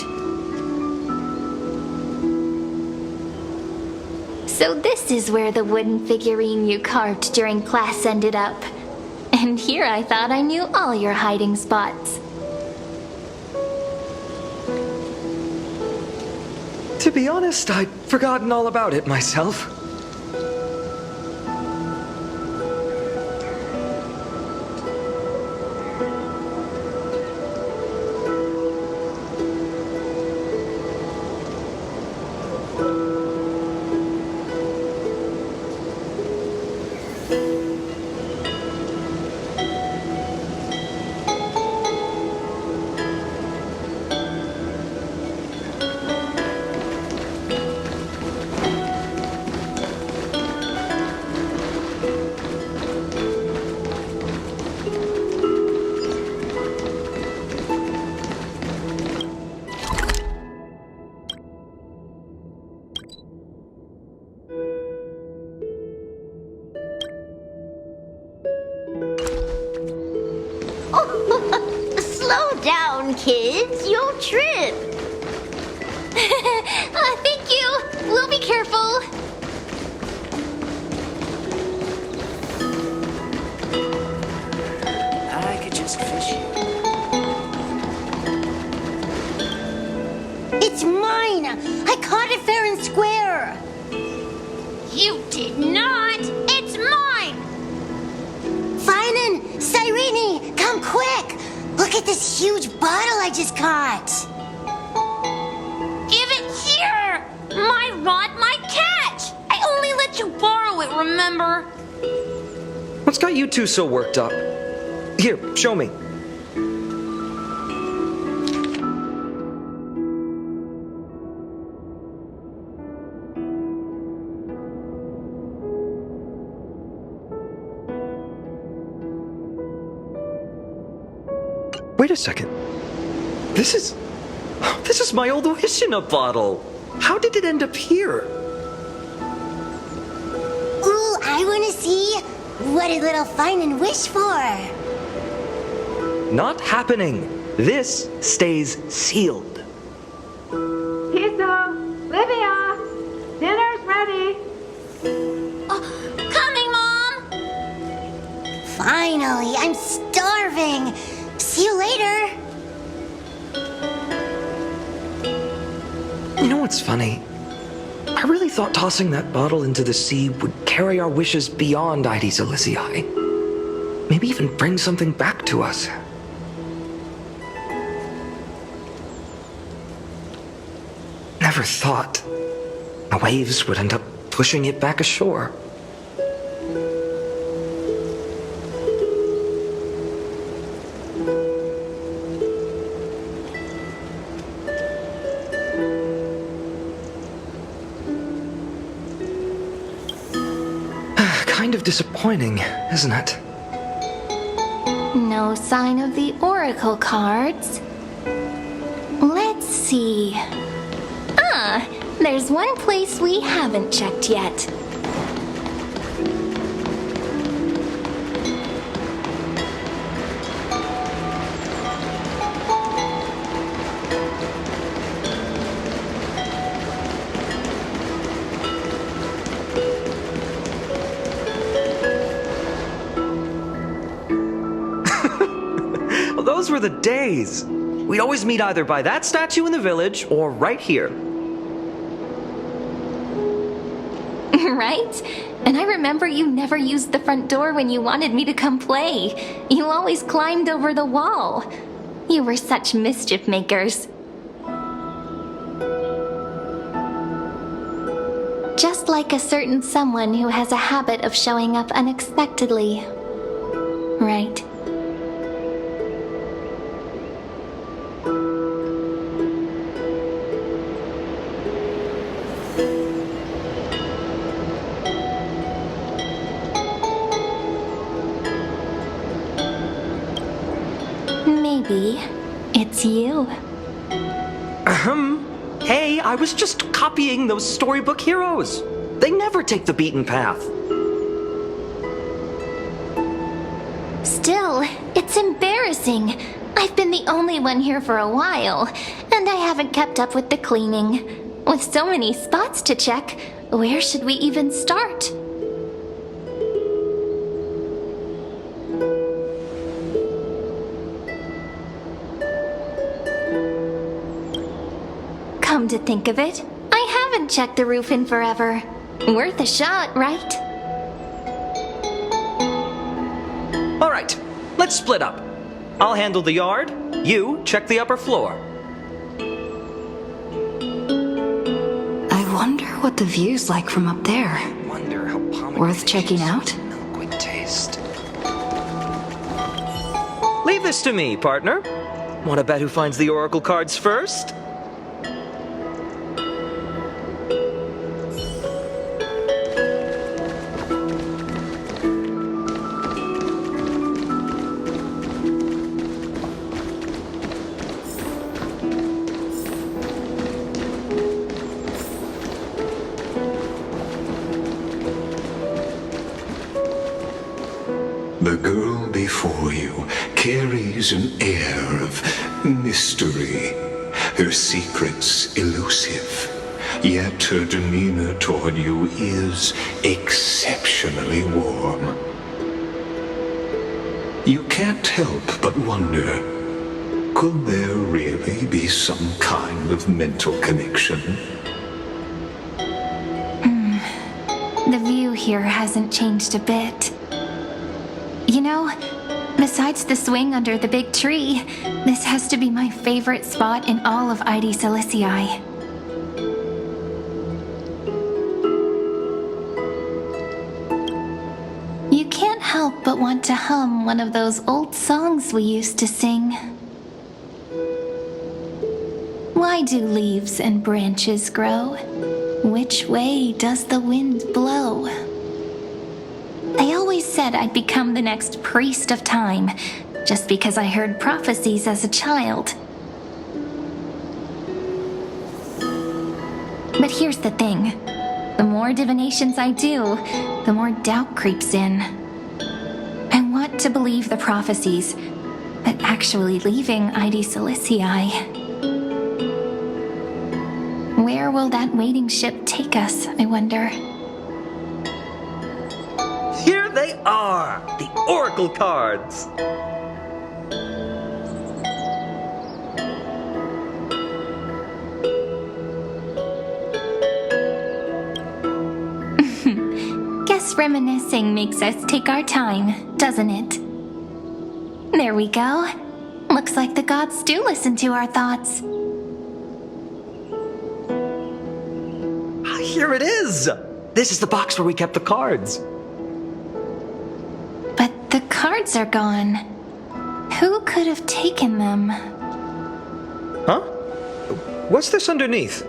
So this is where the wooden figurine you carved during class ended up. And here I thought I knew all your hiding spots. To be honest, I'd forgotten all about it myself. Slow down, kids. You'll trip. Thank you. We'll be careful. I could just fish you. It's mine! I caught it fair and square! You did not. It's mine. Finan! Cyrene! Come quick! Look at this huge bottle I just caught! Give it here. My rod, my catch. I only let you borrow it, remember? What's got you two so worked up? Here, show me. Wait a second. This is my old wish in a bottle. How did it end up here? Ooh, I wanna see what did little Finan wish for? Not happening. This stays sealed. Pizza! Livia! Dinner's ready! Coming, Mom! Finally, I'm starving! See you later! You know what's funny? I really thought tossing that bottle into the sea would carry our wishes beyond Ides Elysiae. Maybe even bring something back to us. Never thought the waves would end up pushing it back ashore. Kind of disappointing, isn't it? No sign of the oracle cards. Let's see. There's one place we haven't checked yet. Well, those were the days. We'd always meet either by that statue in the village or right here. Right? And I remember you never used the front door when you wanted me to come play. You always climbed over the wall. You were such mischief makers. Just like a certain someone who has a habit of showing up unexpectedly. Right? Maybe it's you. Hey, I was just copying those storybook heroes. They never take the beaten path. Still, it's embarrassing. I've been the only one here for a while, and I haven't kept up with the cleaning. With so many spots to check, where should we even start? Come to think of it, I haven't checked the roof in forever. Worth a shot, right? All right, let's split up. I'll handle the yard. You check the upper floor. I wonder what the view's like from up there. Wonder how Worth checking out? milk would taste. Leave this to me, partner. Want to bet who finds the oracle cards first? The girl before you carries an air of mystery, her secrets elusive, yet her demeanor toward you is exceptionally warm. You can't help but wonder, could there really be some kind of mental connection? The view here hasn't changed a bit. You know, besides the swing under the big tree, this has to be my favorite spot in all of ID Silicii. You can't help but want to hum one of those old songs we used to sing. Why do leaves and branches grow? Which way does the wind blow? They always said I'd become the next priest of time, just because I heard prophecies as a child. But here's the thing. The more divinations I do, the more doubt creeps in. I want to believe the prophecies, but actually leaving ID Silicii. Where will that waiting ship take us, I wonder? Here they are, the oracle cards. Guess reminiscing makes us take our time, doesn't it? There we go. Looks like the gods do listen to our thoughts. Here it is. This is the box where we kept the cards. But the cards are gone. Who could have taken them? Huh? What's this underneath?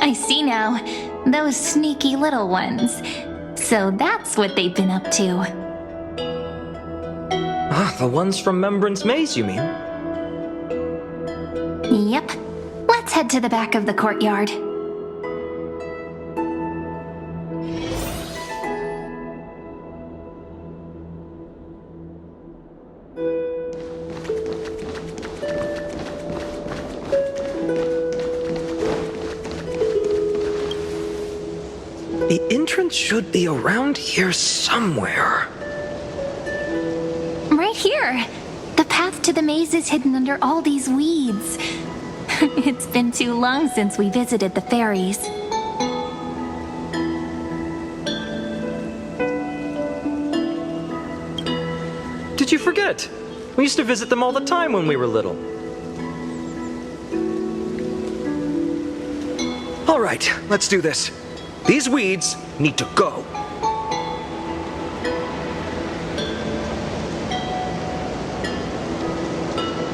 I see now. Those sneaky little ones. So that's what they've been up to. Ah, the ones from Membrance Maze, you mean? Yep. Let's head to the back of the courtyard. The entrance should be around here somewhere. Right here. The path to the maze is hidden under all these weeds. It's been too long since we visited the fairies. Did you forget? We used to visit them all the time when we were little. All right, let's do this. These weeds need to go.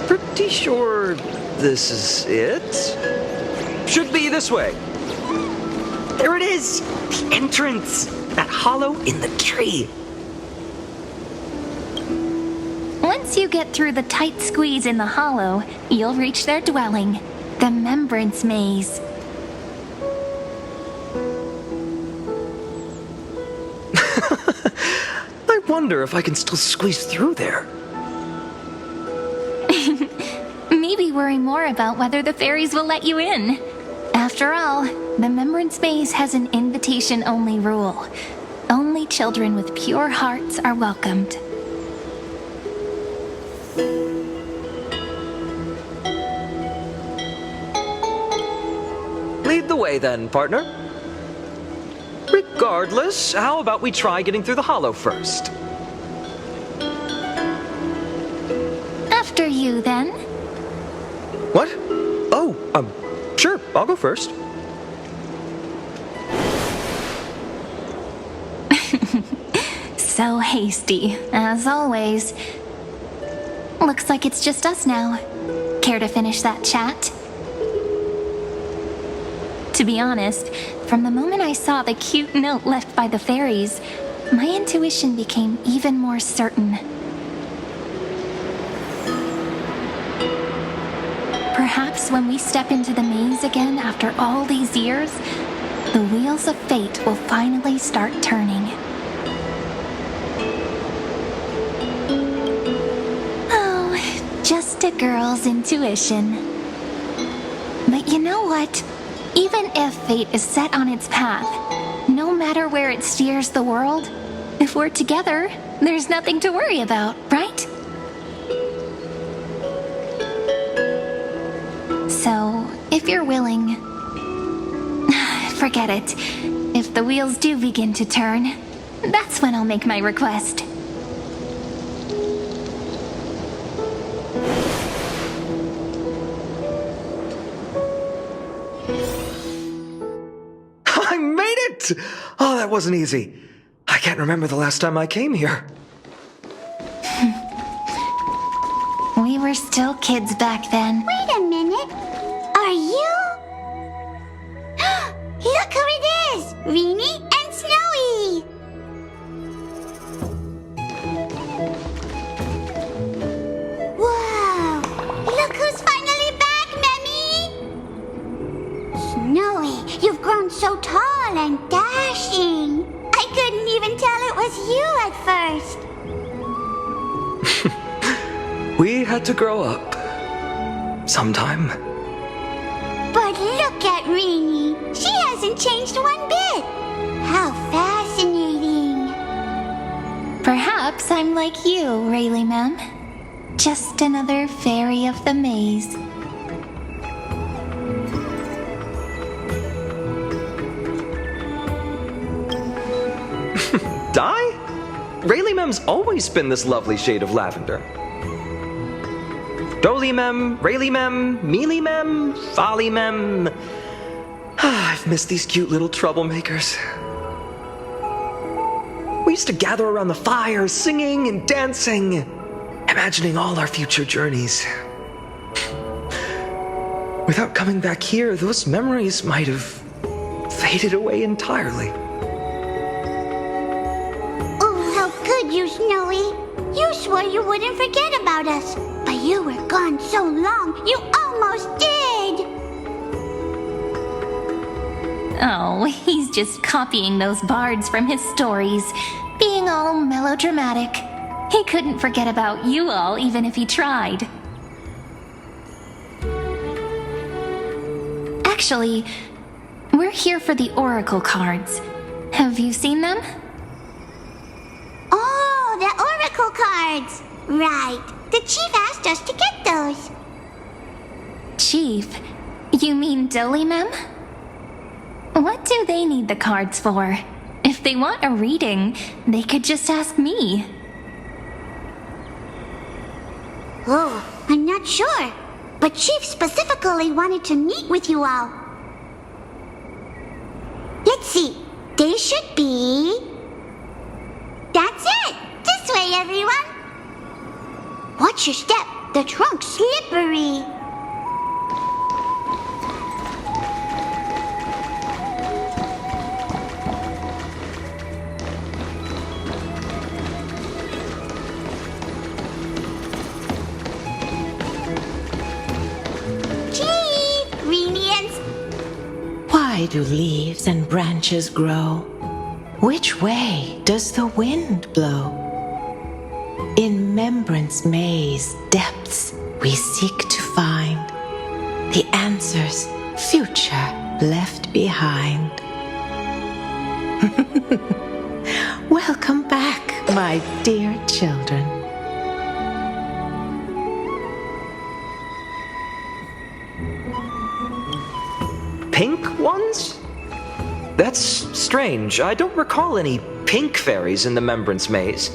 Pretty sure this is it? Should be this way. There it is! The entrance! That hollow in the tree. Once you get through the tight squeeze in the hollow, you'll reach their dwelling, the Remembrance Maze. I wonder if I can still squeeze through there. Maybe worry more about whether the fairies will let you in. After all, the Remembrance Maze has an invitation-only rule. Only children with pure hearts are welcomed. Lead the way then, partner. Regardless, how about we try getting through the hollow first? After you, then. What? Oh, sure, I'll go first. So hasty, as always. Looks like it's just us now. Care to finish that chat? To be honest, from the moment I saw the cute note left by the fairies, my intuition became even more certain. Perhaps when we step into the maze again after all these years, the wheels of fate will finally start turning. Oh, just a girl's intuition. But you know what? Even if fate is set on its path, no matter where it steers the world, if we're together, there's nothing to worry about, right? So, if you're willing, forget it. If the wheels do begin to turn, that's when I'll make my request. Oh, that wasn't easy. I can't remember the last time I came here. We were still kids back then. Wait a minute. Are you? Look who it is! Rini and Snowy! Whoa! Look who's finally back, Memmy! Snowy, you've grown so tall and dashing. I couldn't even tell it was you at first. We had to grow up. Sometime. But look at Rini. She hasn't changed one bit. How fascinating. Perhaps I'm like you, Rayleigh Mem. Just another fairy of the maze. Di? Rayleigh Mem's always been this lovely shade of lavender. Doly Mem, Rayleigh Mem, Mealy Mem, Folly Mem. I've missed these cute little troublemakers. We used to gather around the fire, singing and dancing, imagining all our future journeys. Without coming back here, those memories might have faded away entirely. Oh, how could you, Snowy? You swore you wouldn't forget about us, but you were gone so long, you almost did! Oh, he's just copying those bards from his stories, being all melodramatic. He couldn't forget about you all, even if he tried. Actually, we're here for the oracle cards. Have you seen them? Oh, the oracle cards! Right. The chief asked us to get those. Chief? You mean Doly Mem? What do they need the cards for? If they want a reading, they could just ask me. Oh, I'm not sure. But Chief specifically wanted to meet with you all. Let's see. They should be... That's it! This way, everyone! Watch your step. The trunk's slippery. Why do leaves and branches grow? Which way does the wind blow? In Remembrance Maze depths we seek to find the answers future left behind. Welcome back, my dear children. Pink ones? That's strange. I don't recall any pink fairies in the Remembrance Maze.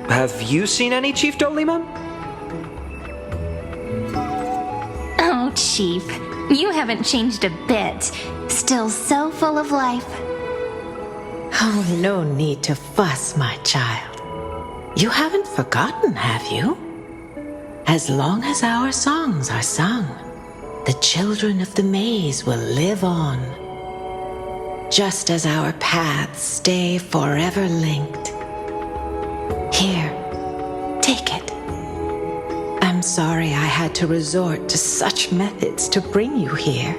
Have you seen any, Chief Dolima? Oh, Chief, you haven't changed a bit. Still so full of life. Oh, no need to fuss, my child. You haven't forgotten, have you? As long as our songs are sung, the children of the maze will live on. Just as our paths stay forever linked. Here, take it. I'm sorry I had to resort to such methods to bring you here.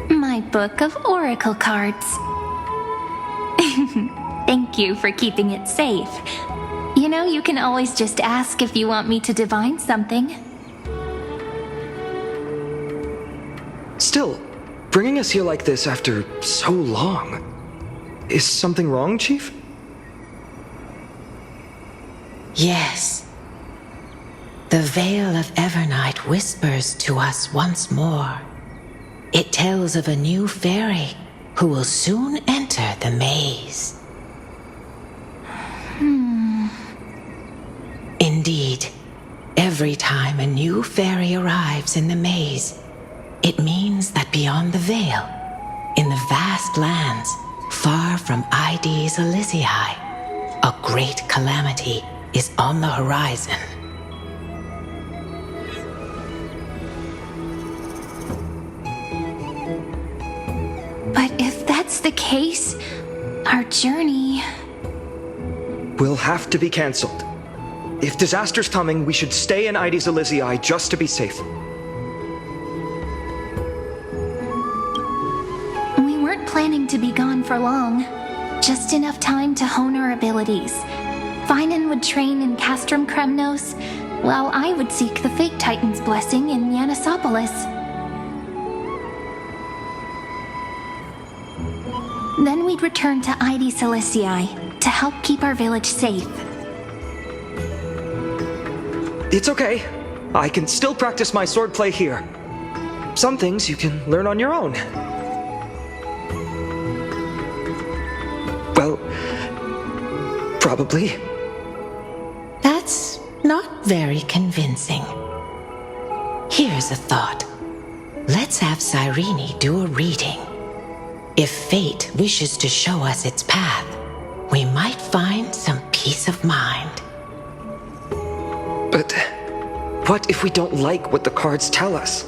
My book of oracle cards. Thank you for keeping it safe. You know, you can always just ask if you want me to divine something. Still, bringing us here like this after so long. Is something wrong, Chief? Yes. The Veil of Evernight whispers to us once more. It tells of a new fairy who will soon enter the maze. Indeed, every time a new fairy arrives in the maze, it means that beyond the veil, in the vast lands far from Ides Elysiae, a great calamity is on the horizon. But if that's the case, our journey... Will have to be cancelled. If disaster's coming, we should stay in Ides Elysiae just to be safe. We weren't planning to be gone for long. Just enough time to hone our abilities. Finan would train in Castrum Kremnos, while I would seek the Fate Titan's blessing in Yanisopolis. Then we'd return to Ides Elysiae to help keep our village safe. It's okay. I can still practice my swordplay here. Some things you can learn on your own. Well, probably. That's not very convincing. Here's a thought. Let's have Cyrene do a reading. If fate wishes to show us its path, we might find some peace of mind. But what if we don't like what the cards tell us?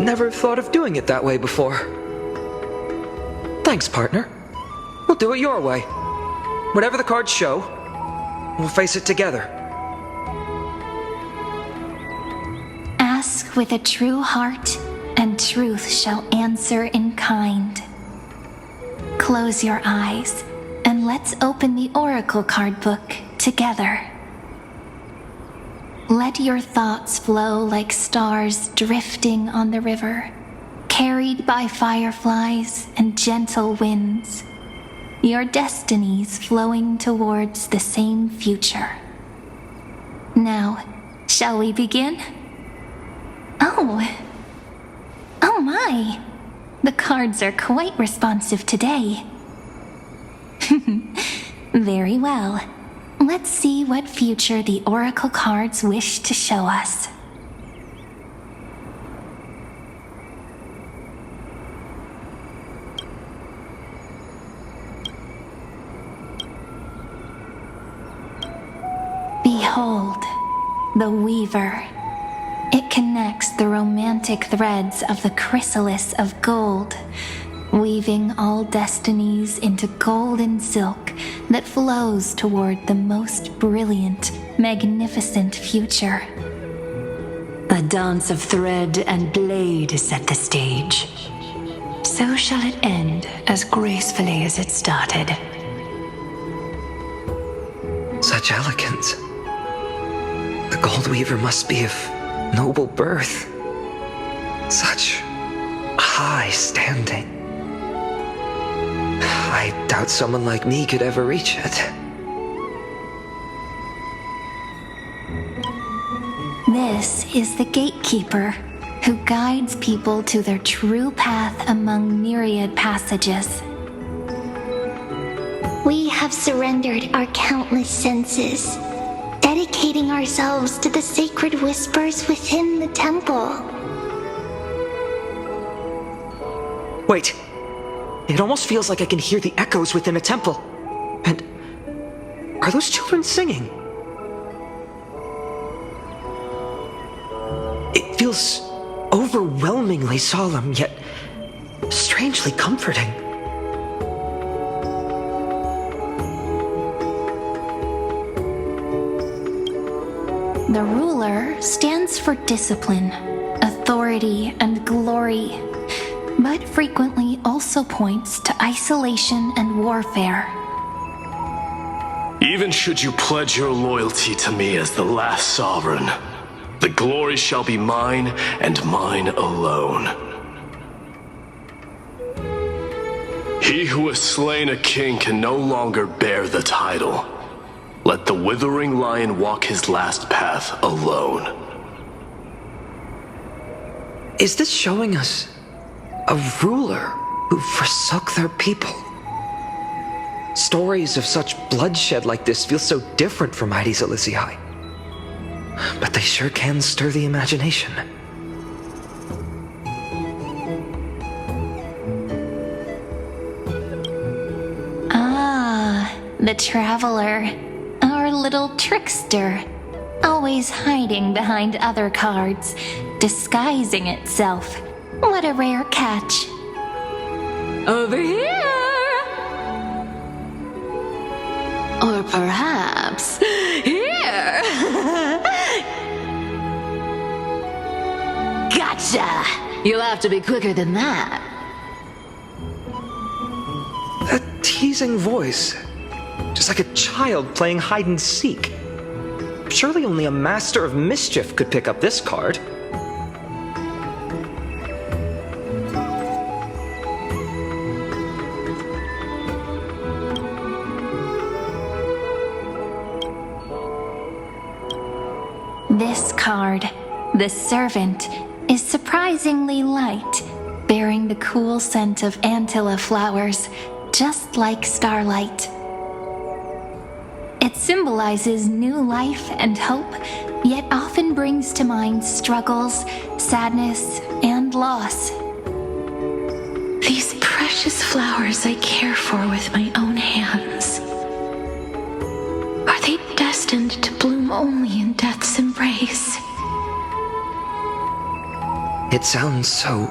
Never thought of doing it that way before. Thanks, partner. We'll do it your way. Whatever the cards show, we'll face it together. Ask with a true heart, and truth shall answer in kind. Close your eyes, and let's open the Oracle card book together. Let your thoughts flow like stars drifting on the river, carried by fireflies and gentle winds. Your destinies flowing towards the same future. Now, shall we begin? Oh my! The cards are quite responsive today. Very well. Let's see what future the Oracle cards wish to show us. Behold, the Weaver. It connects the romantic threads of the chrysalis of gold, weaving all destinies into golden silk that flows toward the most brilliant, magnificent future. A dance of thread and blade set the stage. So shall it end as gracefully as it started. Such elegance. The Gold Weaver must be of noble birth. Such high standing. I doubt someone like me could ever reach it. This is the gatekeeper who guides people to their true path among myriad passages. We have surrendered our countless senses, dedicating ourselves to the sacred whispers within the temple. Wait. It almost feels like I can hear the echoes within a temple. And are those children singing? It feels overwhelmingly solemn, yet strangely comforting. The ruler stands for discipline, authority, and glory, but frequently also points to isolation and warfare. Even should you pledge your loyalty to me as the last sovereign, the glory shall be mine and mine alone. He who has slain a king can no longer bear the title. Let the withering lion walk his last path alone. Is this showing us a ruler who forsook their people? Stories of such bloodshed like this feel so different from Mighty Zelizii. But they sure can stir the imagination. Ah, the traveler. Our little trickster. Always hiding behind other cards, disguising itself. What a rare catch. Over here! Or perhaps here! Gotcha! You'll have to be quicker than that. A teasing voice. Just like a child playing hide and seek. Surely only a master of mischief could pick up this card. This card, the Servant, is surprisingly light, bearing the cool scent of Antilla flowers, just like starlight. It symbolizes new life and hope, yet often brings to mind struggles, sadness, and loss. These precious flowers I care for with my own hands. Are they destined to bloom only in death's embrace? It sounds so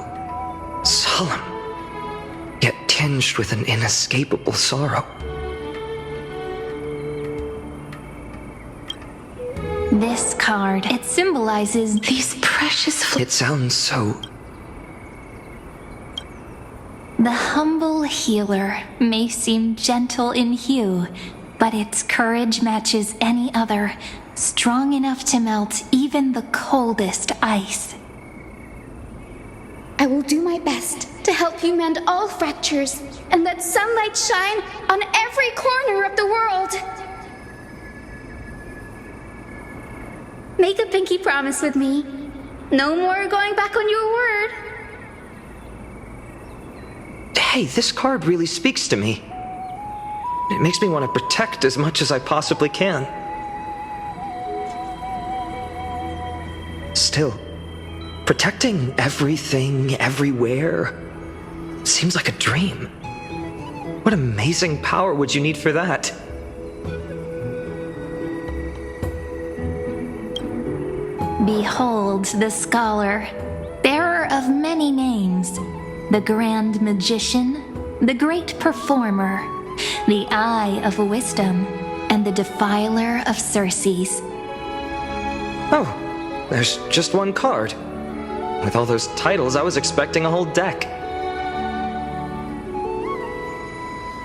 solemn, yet tinged with an inescapable sorrow. This card, it symbolizes these precious It sounds so... The humble healer may seem gentle in hue, but its courage matches any other, strong enough to melt even the coldest ice. I will do my best to help you mend all fractures and let sunlight shine on every corner of the world. Make a pinky promise with me. No more going back on your word. Hey, this card really speaks to me. It makes me want to protect as much as I possibly can. Still, protecting everything, everywhere, seems like a dream. What amazing power would you need for that? Behold the scholar, bearer of many names, the grand magician, the great performer, The Eye of Wisdom and the Defiler of Circes. Oh, there's just one card. With all those titles, I was expecting a whole deck.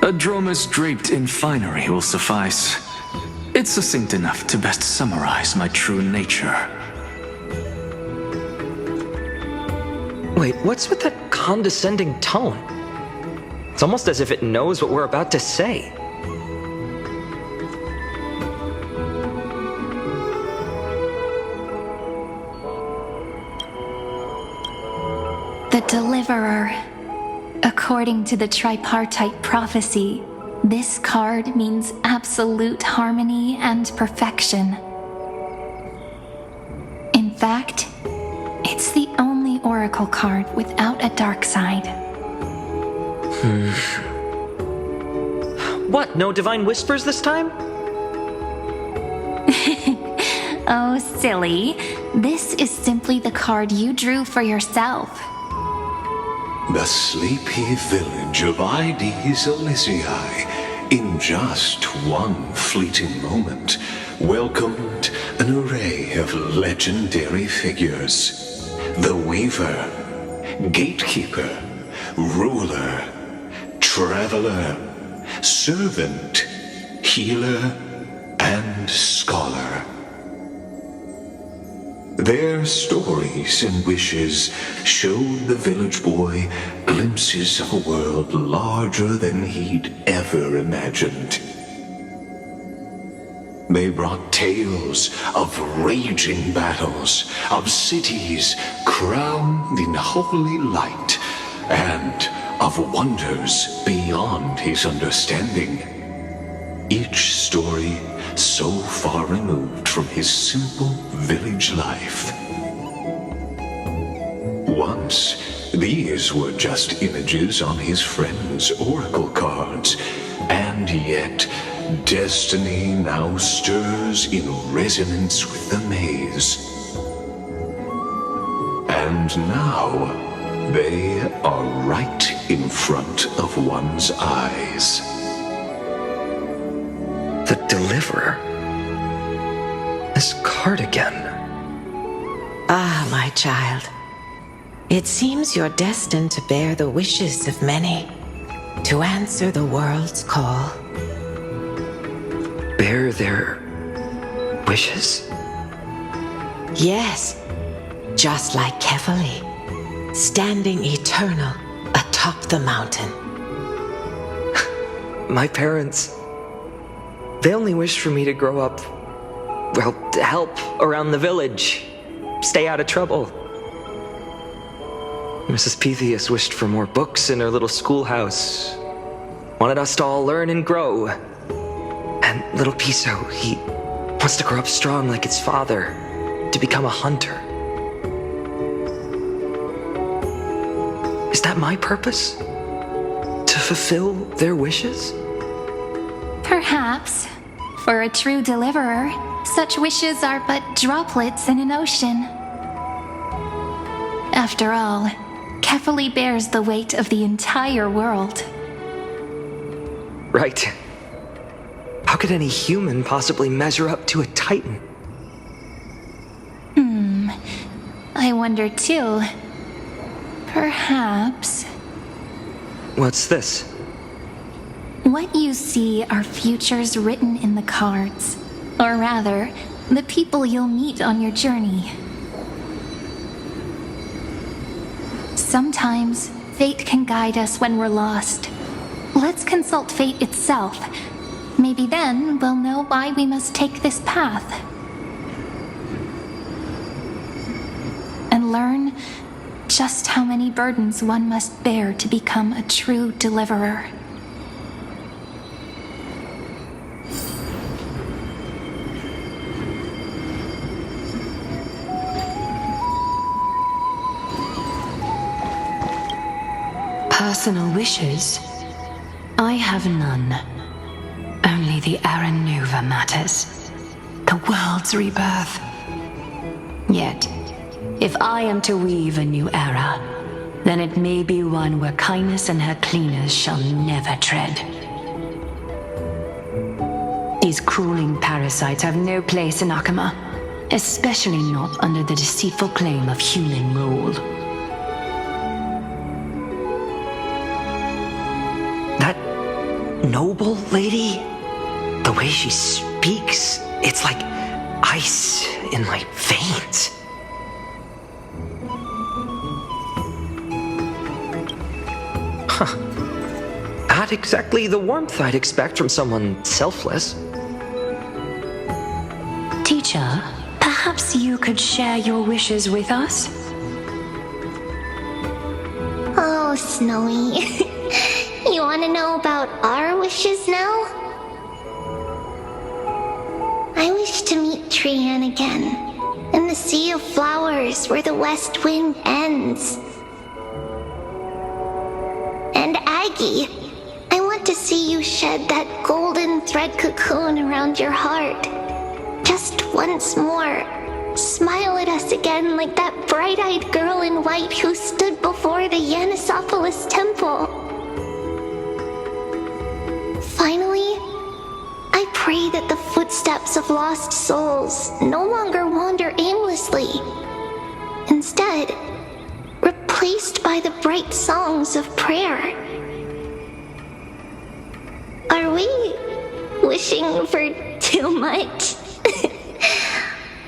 A dromus draped in finery will suffice. It's succinct enough to best summarize my true nature. Wait, what's with that condescending tone? It's almost as if it knows what we're about to say. The Deliverer. According to the tripartite prophecy, this card means absolute harmony and perfection. In fact, it's the only oracle card without a dark side. What, no divine whispers this time? Oh, silly. This is simply the card you drew for yourself. The sleepy village of Ides Elysiae, in just one fleeting moment, welcomed an array of legendary figures. The Weaver, Gatekeeper, Ruler, Traveler, Servant, Healer, and Scholar. Their stories and wishes showed the village boy glimpses of a world larger than he'd ever imagined. They brought tales of raging battles, of cities crowned in holy light, and of wonders beyond his understanding. Each story so far removed from his simple village life. Once, these were just images on his friend's oracle cards, and yet destiny now stirs in resonance with the maze. And now, they are right in front of one's eyes. The Deliverer? This card again. Ah, my child. It seems you're destined to bear the wishes of many, to answer the world's call. Bear their wishes? Yes, just like Kefali, standing eternal atop the mountain. My parents, they only wished for me to grow up, well, to help around the village, stay out of trouble. Mrs. Pythias wished for more books in her little schoolhouse, wanted us to all learn and grow. And little Piso, he wants to grow up strong like his father, to become a hunter. Is that my purpose? To fulfill their wishes? Perhaps. For a true deliverer, such wishes are but droplets in an ocean. After all, Kefali bears the weight of the entire world. Right. How could any human possibly measure up to a Titan? I wonder too. Perhaps. What's this? What you see are futures written in the cards. Or rather, the people you'll meet on your journey. Sometimes, fate can guide us when we're lost. Let's consult fate itself. Maybe then we'll know why we must take this path. And learn just how many burdens one must bear to become a true deliverer. Personal wishes? I have none. Only the Aranuva matters. The world's rebirth. Yet, if I am to weave a new era, then it may be one where kindness and her cleaners shall never tread. These crawling parasites have no place in Akama, especially not under the deceitful claim of human rule. That noble lady, the way she speaks, it's like ice in my veins. Huh. Not exactly the warmth I'd expect from someone selfless. Teacher, perhaps you could share your wishes with us? Oh, Snowy. You want to know about our wishes now? I wish to meet Trian again, in the sea of flowers where the west wind ends. And Aggie, I want to see you shed that golden thread cocoon around your heart. Just once more. Smile at us again like that bright-eyed girl in white who stood before the Yanisopolis temple. Finally, I pray that the footsteps of lost souls no longer wander aimlessly. Instead, replaced by the bright songs of prayer. Are we wishing for too much?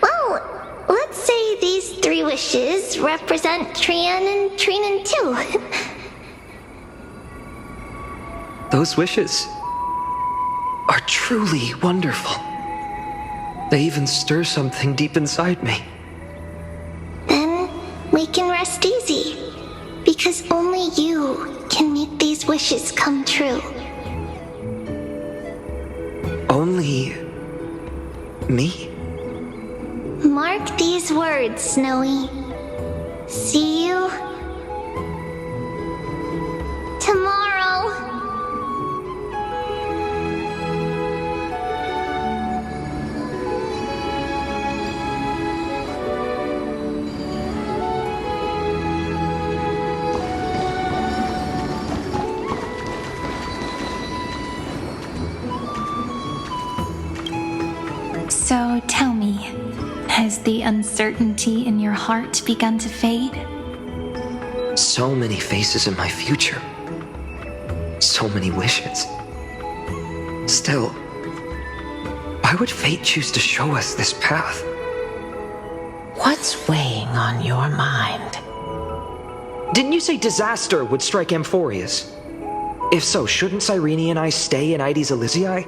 Well, let's say these 3 wishes represent Trian and Trinan too. Those wishes are truly wonderful. They even stir something deep inside me. Then we can rest easy, because only you can make these wishes come true. Only me? Mark these words, Snowy. See you tomorrow. So tell me, has the uncertainty in your heart begun to fade? So many faces in my future. So many wishes. Still, why would fate choose to show us this path? What's weighing on your mind? Didn't you say disaster would strike amphoreus? If so, shouldn't Cyrene and I stay in Ides Elysiae?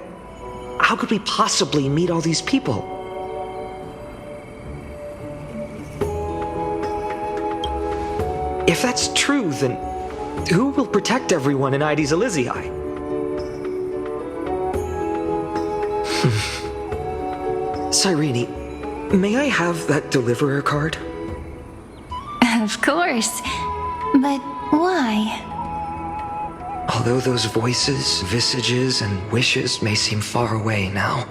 How could we possibly meet all these people? If that's true, then who will protect everyone in Ides Elysiae? Cyrene, may I have that deliverer card? Of course. But why? Although those voices, visages, and wishes may seem far away now,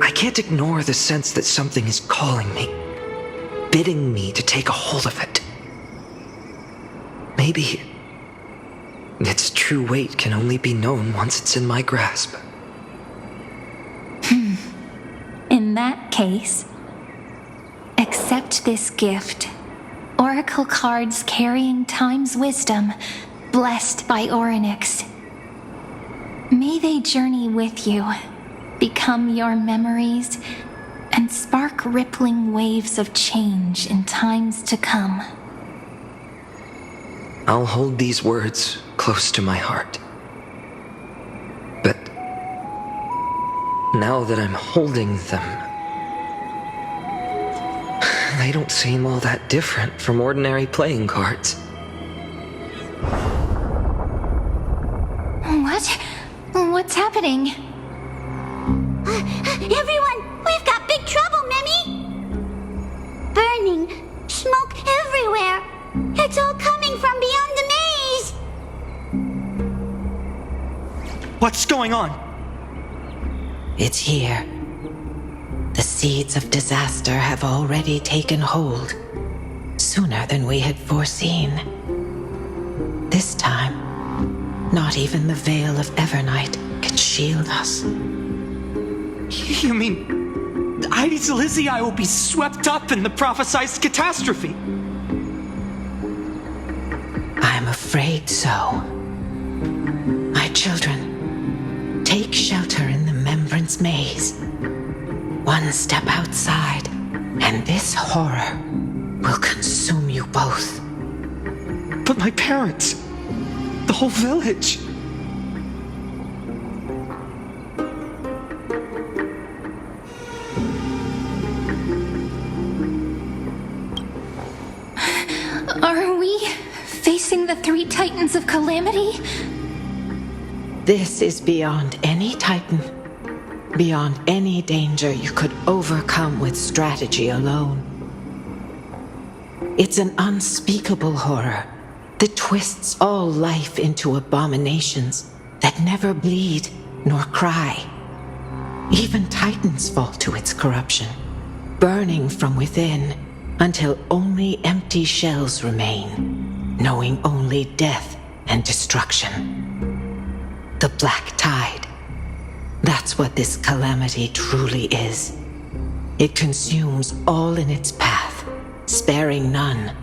I can't ignore the sense that something is calling me, bidding me to take a hold of it. Maybe its true weight can only be known once it's in my grasp. In that case, accept this gift. Oracle cards carrying time's wisdom, blessed by Orynyx. May they journey with you, become your memories, and spark rippling waves of change in times to come. I'll hold these words close to my heart. But now that I'm holding them, they don't seem all that different from ordinary playing cards. What? What's happening? Everyone, we've got big trouble, Mimi! Burning, smoke everywhere. It's all coming from beyond the maze. What's going on? It's here. The seeds of disaster have already taken hold, sooner than we had foreseen. This time, not even the veil of Evernight can shield us. You mean Aides Elysiae will be swept up in the prophesized catastrophe? I'm afraid so. My children, take shelter in the Membrance Maze. One step outside, and this horror will consume you both. But my parents, the whole village. Are we facing the three titans of calamity? This is beyond any titan, beyond any danger you could overcome with strategy alone. It's an unspeakable horror that twists all life into abominations that never bleed nor cry. Even titans fall to its corruption, burning from within until only empty shells remain, knowing only death and destruction. The Black Tide. That's what this calamity truly is. It consumes all in its path, sparing none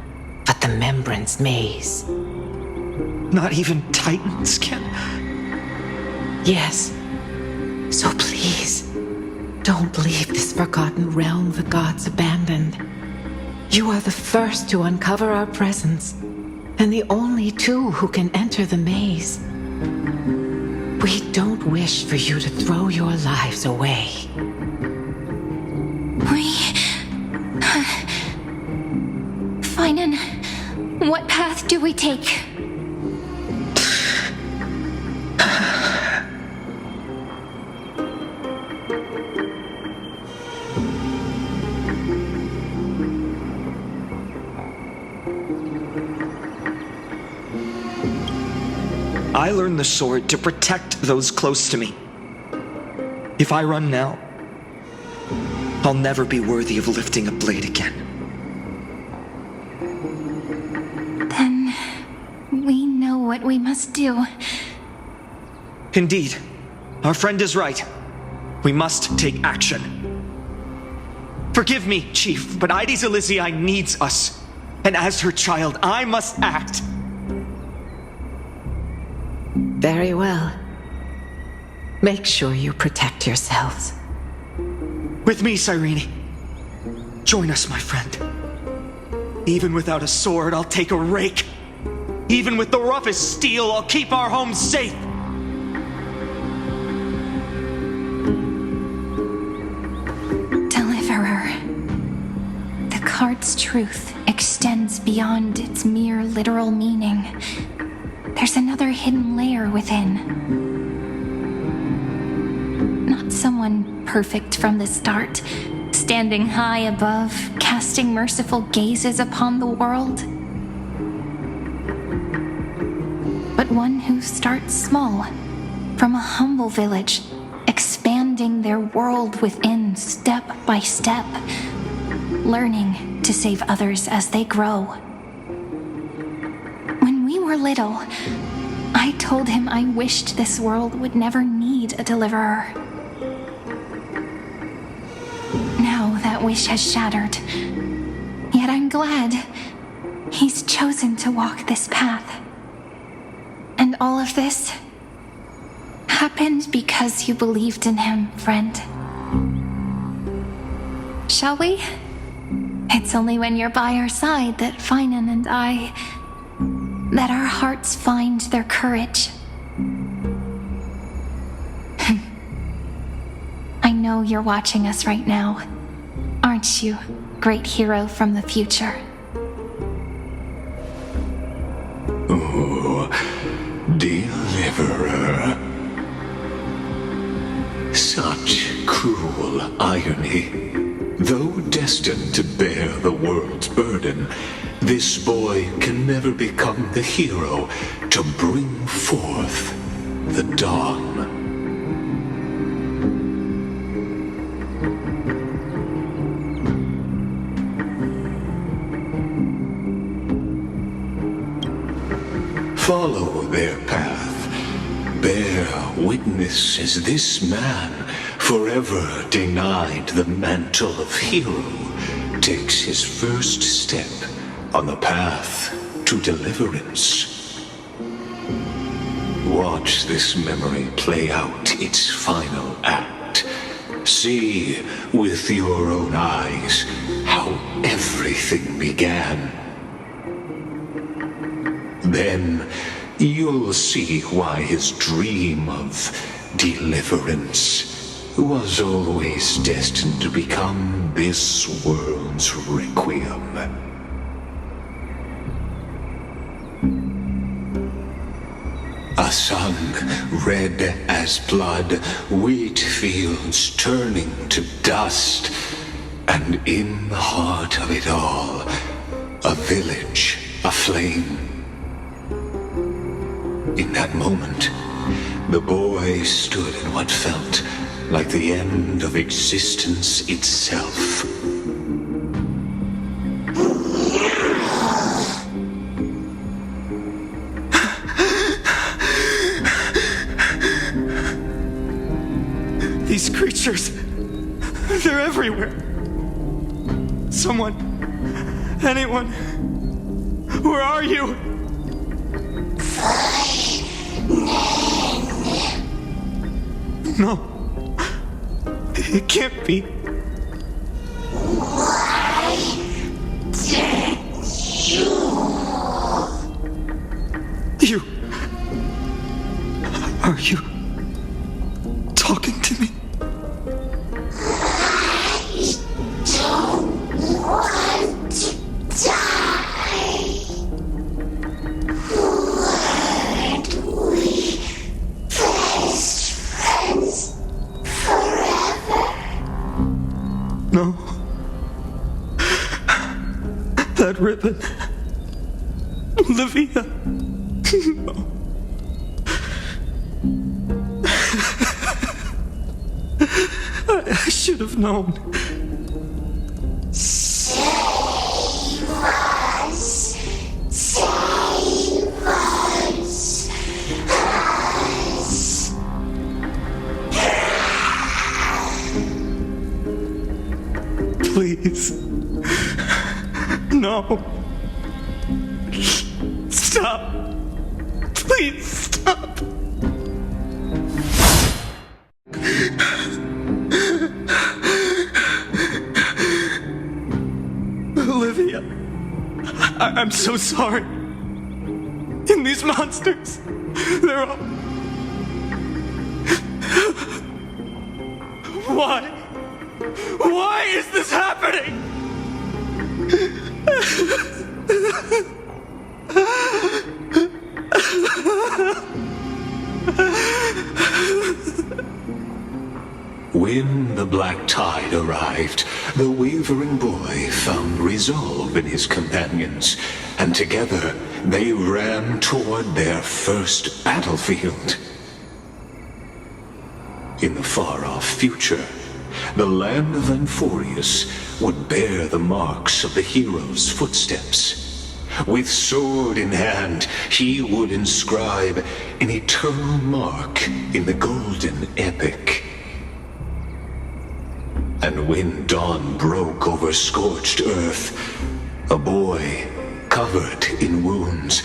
but the Membrance Maze. Not even titans can... Yes. So please, don't leave this forgotten realm the gods abandoned. You are the first to uncover our presence, and the only two who can enter the maze. We don't wish for you to throw your lives away. Finan, what path do we take? I learned the sword to protect those close to me. If I run now, I'll never be worthy of lifting a blade again. Then we know what we must do. Indeed, our friend is right. We must take action. Forgive me, Chief, but Aides Elysiae needs us. And as her child, I must act. Very well. Make sure you protect yourselves. With me, Cyrene. Join us, my friend. Even without a sword, I'll take a rake. Even with the roughest steel, I'll keep our home safe. Deliverer. The card's truth extends beyond its mere literal meaning. There's another hidden layer within. Not someone perfect from the start, standing high above, casting merciful gazes upon the world. But one who starts small, from a humble village, expanding their world within step by step, learning to save others as they grow. When we were little, I told him I wished this world would never need a deliverer. Now that wish has shattered. Yet I'm glad he's chosen to walk this path. And all of this happened because you believed in him, friend. Shall we? It's only when you're by our side that Finan and I... that our hearts find their courage. I know you're watching us right now. Aren't you, great hero from the future? Oh, deliverer. Such cruel irony. Though destined to bear the world's burden, this boy can never become the hero to bring forth the dawn. Follow their path. bear witness as this man, forever denied the mantle of hero, takes his first step on the path to deliverance. Watch this memory play out its final act. See with your own eyes how everything began. Then you'll see why his dream of deliverance was always destined to become this world's requiem. A sun red as blood, wheat fields turning to dust, and in the heart of it all, a village aflame. In that moment, the boy stood in what felt like the end of existence itself. These creatures, they're everywhere. Someone, anyone, where are you? No, it can't be. You, are you talking to me? No. That ribbon. Olivia. No. I should have known. Save us. Save us. Please. No. Stop. Please stop. Olivia, I'm so sorry. And these monsters, they're all... Why? Why is this happening? When the black tide arrived, the wavering boy found resolve in his companions, and together they ran toward their first battlefield. In the far-off future, the land of Amphoreus would bear the marks of the hero's footsteps. With sword in hand, he would inscribe an eternal mark in the golden epic. And when dawn broke over scorched earth, a boy, covered in wounds,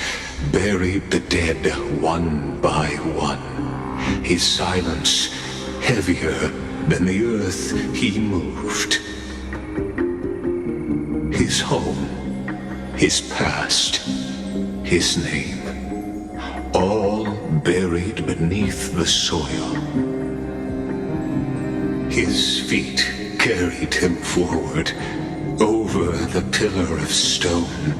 buried the dead one by one, his silence heavier than the earth he moved. His home, his past, his name, all buried beneath the soil. His feet carried him forward, over the pillar of stone,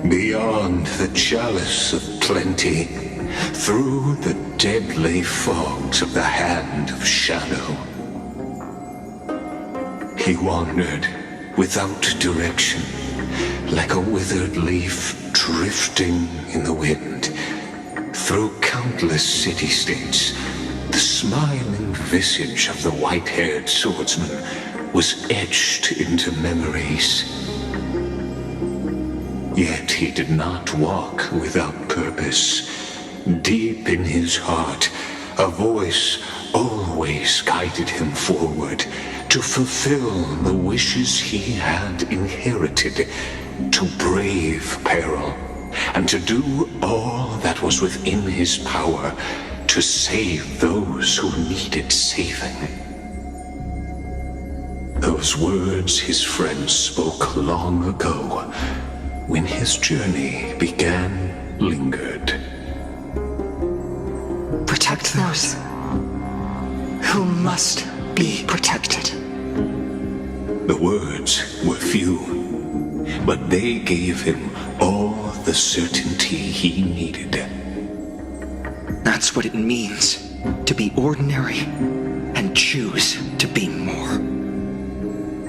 beyond the chalice of plenty, through the deadly fogs of the hand of shadow. He wandered without direction, like a withered leaf drifting in the wind, through countless city-states. The smiling visage of the white-haired swordsman was etched into memories. Yet he did not walk without purpose. Deep in his heart, a voice always guided him forward to fulfill the wishes he had inherited, to brave peril, and to do all that was within his power to save those who needed saving. Those words his friend spoke long ago, when his journey began, lingered. Protect those who must be protected. The words were few, but they gave him all the certainty he needed. That's what it means to be ordinary and choose to be more.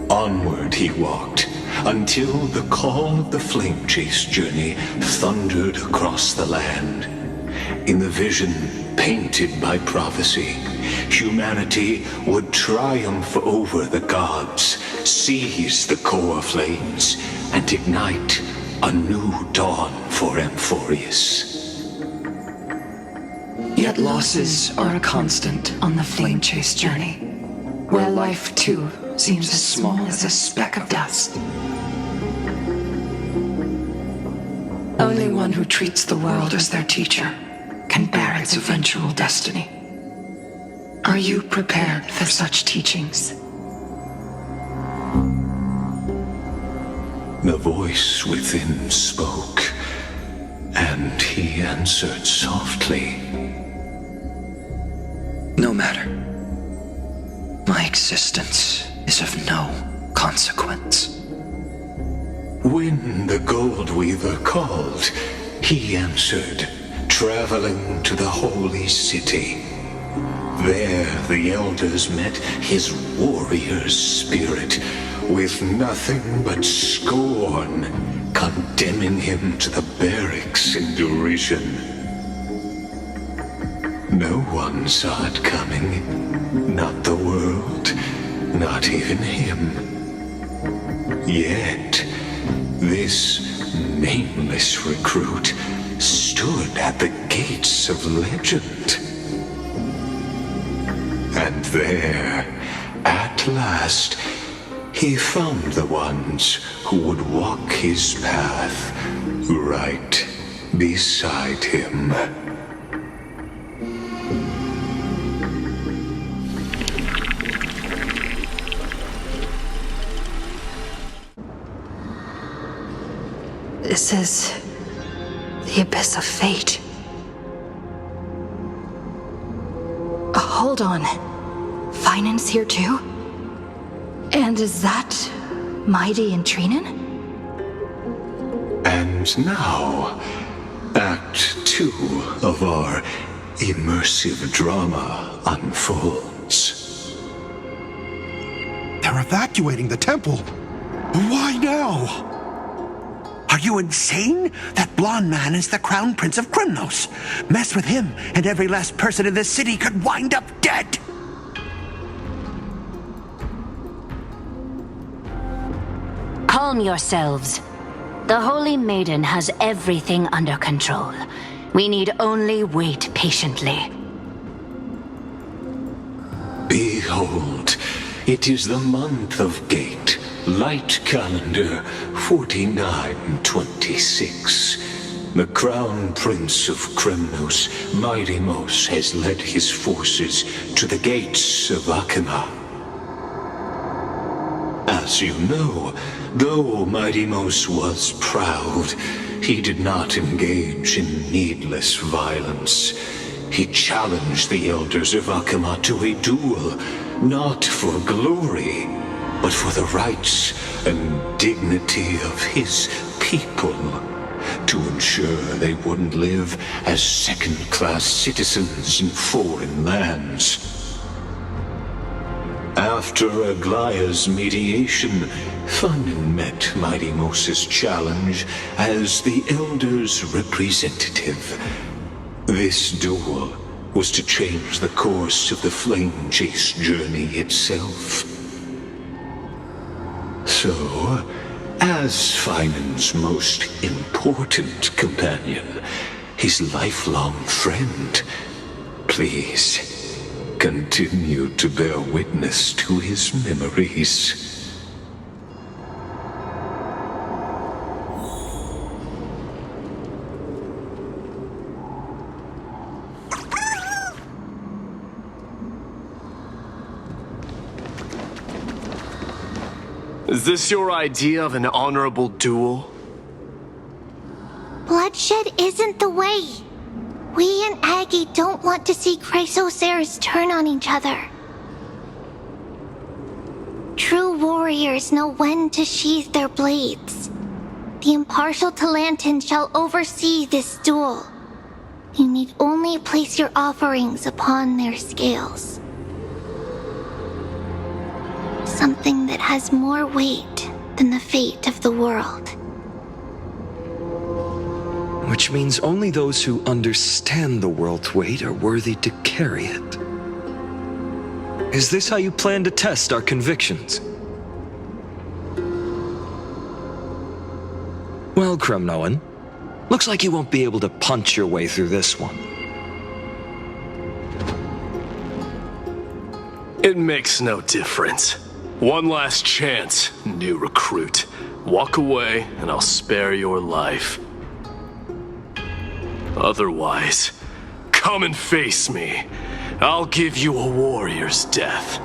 Onward he walked, until the call of the flame-chase journey thundered across the land. In the vision painted by prophecy, humanity would triumph over the gods, seize the core flames, and ignite a new dawn for Amphoreus. Yet losses are a constant on the flame chase journey, where life too seems as small as a speck of dust. Only one who treats the world as their teacher can bear its eventual destiny. Are you prepared for such teachings? The voice within spoke, and he answered softly. No matter. My existence is of no consequence. When the Gold Weaver called, he answered, traveling to the holy city. There the elders met his warrior's spirit, with nothing but scorn, condemning him to the barracks in derision. No one saw it coming, not the world, not even him. Yet, this nameless recruit stood at the gates of legend. And there, at last, he found the ones who would walk his path right beside him. This is the abyss of fate. Hold on. Finance here too? And is that Mighty and Trinen? And now, Act 2 of our immersive drama unfolds. They're evacuating the temple. Why now? Are you insane? That blonde man is the Crown Prince of Krymnos. Mess with him, and every last person in this city could wind up dead. Calm yourselves. The Holy Maiden has everything under control. We need only wait patiently. Behold, it is the month of Gate, Light Calendar 4926. The Crown Prince of Krymnos, Midimos, has led his forces to the gates of Akima. As you know, though Midimos was proud, he did not engage in needless violence. He challenged the elders of Akima to a duel, not for glory, but for the rights and dignity of his people, to ensure they wouldn't live as second-class citizens in foreign lands. After Aglaya's mediation, Funin met Midimos' challenge as the Elder's representative. This duel was to change the course of the flame chase journey itself. So, as Finan's most important companion, his lifelong friend, Please, continue to bear witness to his memories. Is this your idea of an honorable duel? Bloodshed isn't the way. We and Aggie don't want to see Chrysoceres turn on each other. True warriors know when to sheathe their blades. The impartial Talantan shall oversee this duel. You need only place your offerings upon their scales. Something that has more weight than the fate of the world. Which means only those who understand the world's weight are worthy to carry it. Is this how you plan to test our convictions? Well, Kremnoan, looks like you won't be able to punch your way through this one. It makes no difference. One last chance, new recruit. Walk away, and I'll spare your life. Otherwise, come and face me. I'll give you a warrior's death.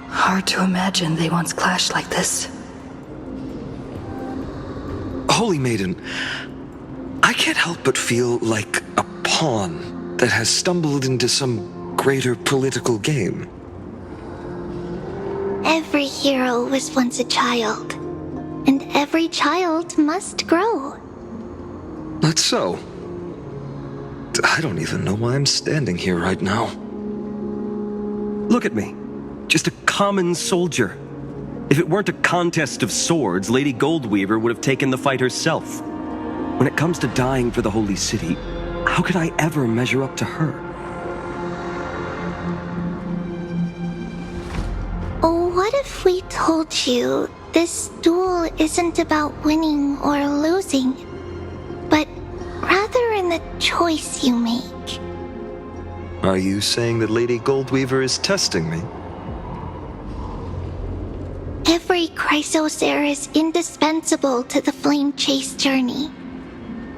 Hard to imagine they once clashed like this. Holy Maiden, I can't help but feel like a pawn that has stumbled into some greater political game. Every hero was once a child, and every child must grow. That's so. I don't even know why I'm standing here right now. Look at me. Just a common soldier. If it weren't a contest of swords, Lady Goldweaver would have taken the fight herself. When it comes to dying for the Holy City, how could I ever measure up to her? What if we told you this duel isn't about winning or losing, but rather in the choice you make? Are you saying that Lady Goldweaver is testing me? Every Chrysocer is indispensable to the Flame Chase journey.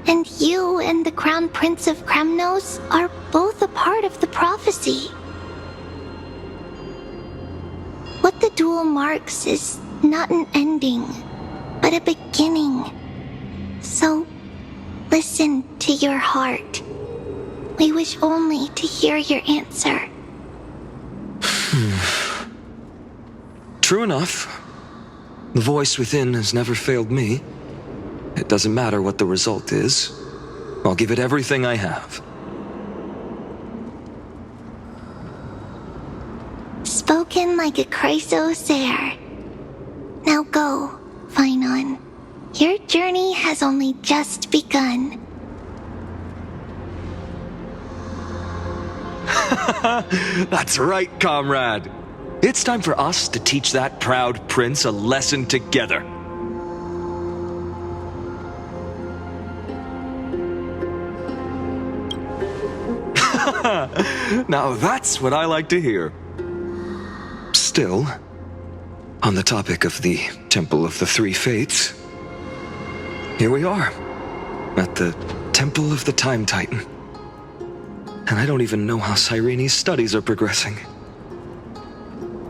And you and the Crown Prince of Kremnos are both a part of the prophecy. What the duel marks is not an ending, but a beginning. So, listen to your heart. We wish only to hear your answer. True enough. The voice within has never failed me. It doesn't matter what the result is. I'll give it everything I have. Spoken like a Chrysocer. Now go, Finon. Your journey has only just begun. That's right, comrade. It's time for us to teach that proud prince a lesson together. Now that's what I like to hear. Still, on the topic of the Temple of the Three Fates, here we are, at the Temple of the Time Titan. And I don't even know how Cyrene's studies are progressing.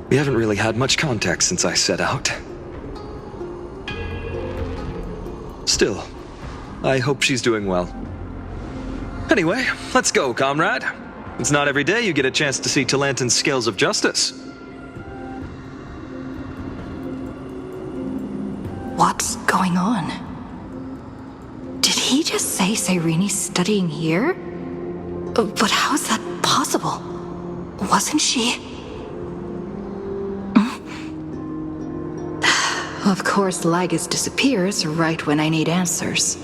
We haven't really had much contact since I set out. Still, I hope she's doing well. Anyway, let's go, comrade. It's not every day you get a chance to see Talantan's scales of justice. What's going on? Did he just say Cyrene's studying here? But how is that possible? Wasn't she? Of course, Lygus disappears right when I need answers.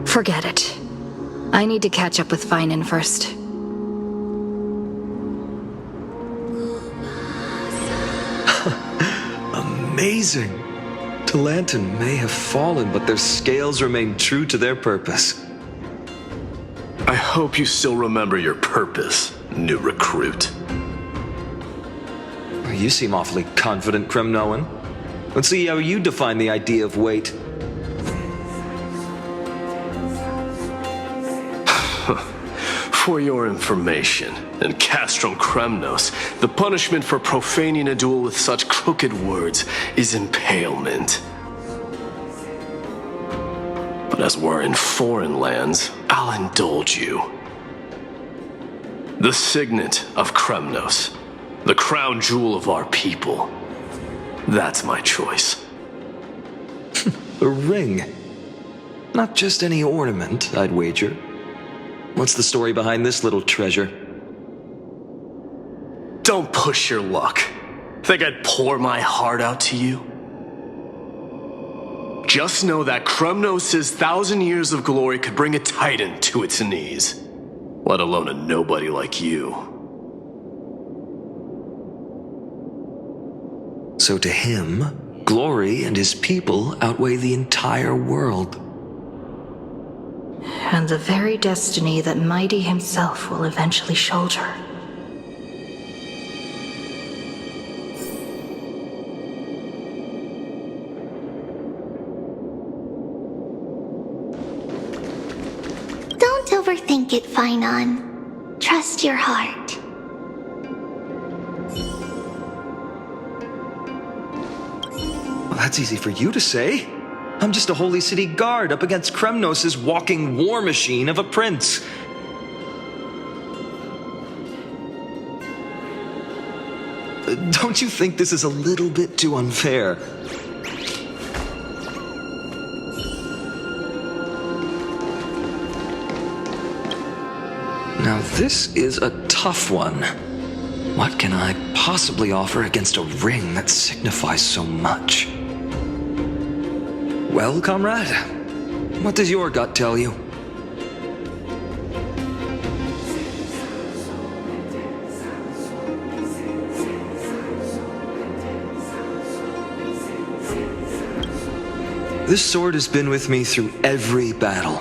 Forget it. I need to catch up with Finon first. Amazing. The lantern may have fallen, but their scales remain true to their purpose. I hope you still remember your purpose, new recruit. You seem awfully confident, Kremnoan. Let's see how you define the idea of weight. For your information, in Castrum Kremnos, the punishment for profaning a duel with such crooked words is impalement. But as we're in foreign lands, I'll indulge you. The signet of Kremnos, the crown jewel of our people. That's my choice. A ring. Not just any ornament, I'd wager. What's the story behind this little treasure? Don't push your luck. Think I'd pour my heart out to you? Just know that Kremnos' 1,000 years of glory could bring a titan to its knees, let alone a nobody like you. So to him, glory and his people outweigh the entire world. And the very destiny that Mighty himself will eventually shoulder. Don't overthink it, Finon. Trust your heart. Well, that's easy for you to say. I'm just a holy city guard up against Kremnos' walking war machine of a prince. Don't you think this is a little bit too unfair? Now this is a tough one. What can I possibly offer against a ring that signifies so much? Well, comrade, what does your gut tell you? This sword has been with me through every battle.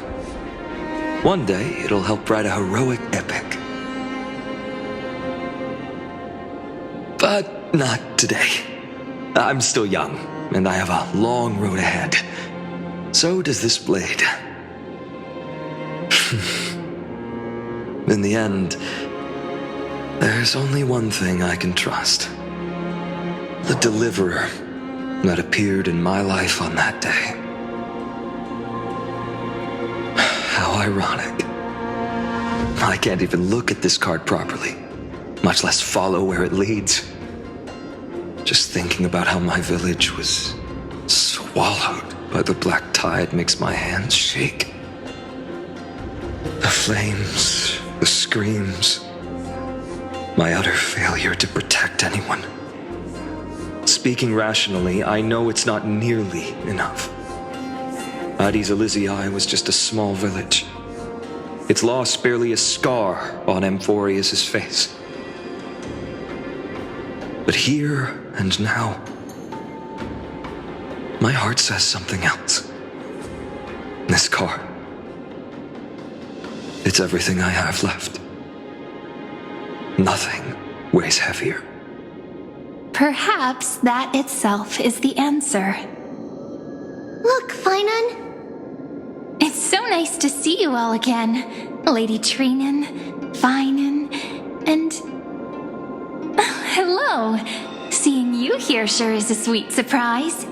One day, it'll help write a heroic epic. But not today. I'm still young, and I have a long road ahead. So does this blade. In the end, there's only one thing I can trust. The deliverer that appeared in my life on that day. How ironic. I can't even look at this card properly, much less follow where it leads. Just thinking about how my village was swallowed by the black tide makes my hands shake. The flames, the screams, my utter failure to protect anyone. Speaking rationally, I know it's not nearly enough. Addis Elysiae was just a small village. Its loss barely a scar on Amphoreus' face. But here and now, my heart says something else. This card. It's everything I have left. Nothing weighs heavier. Perhaps that itself is the answer. Look, Finon. It's so nice to see you all again. Lady Treenan, Finon, and... hello. Seeing you here sure is a sweet surprise.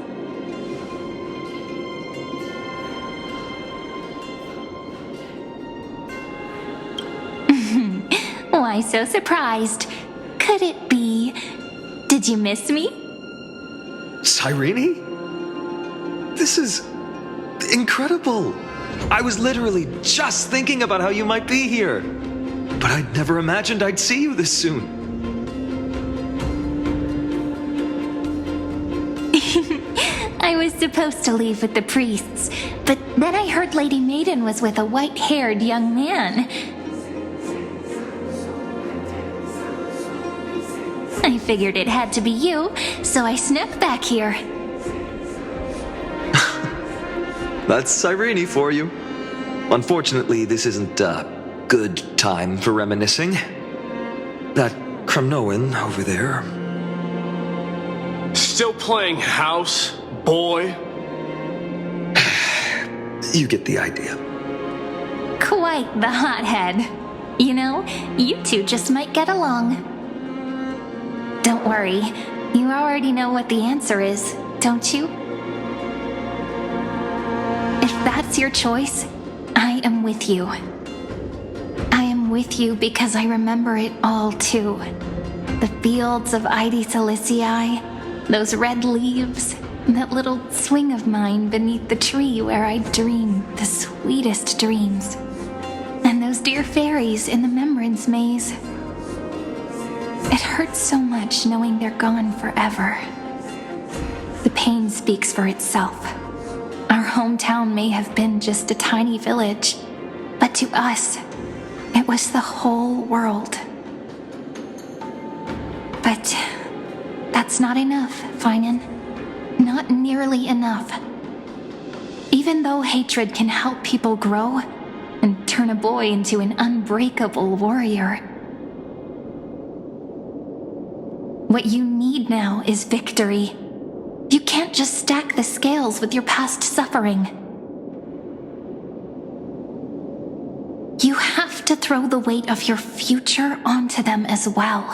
Why so surprised? Could it be... Did you miss me? Cyrene? This is... incredible. I was literally just thinking about how you might be here. But I'd never imagined I'd see you this soon. I was supposed to leave with the priests, but then I heard Lady Maiden was with a white-haired young man. I figured it had to be you, so I snuck back here. That's Irene for you. Unfortunately, this isn't a good time for reminiscing. That Kremnoan over there. Still playing house, boy? You get the idea. Quite the hothead. You know, you two just might get along. Don't worry, you already know what the answer is, don't you? If that's your choice, I am with you. I am with you because I remember it all too. The fields of Ide Silicii, those red leaves, that little swing of mine beneath the tree where I dreamed the sweetest dreams. And those dear fairies in the Membrance Maze. It hurts so much knowing they're gone forever. The pain speaks for itself. Our hometown may have been just a tiny village, but to us, it was the whole world. But that's not enough, Finan. Not nearly enough. Even though hatred can help people grow and turn a boy into an unbreakable warrior, what you need now is victory. You can't just stack the scales with your past suffering. You have to throw the weight of your future onto them as well.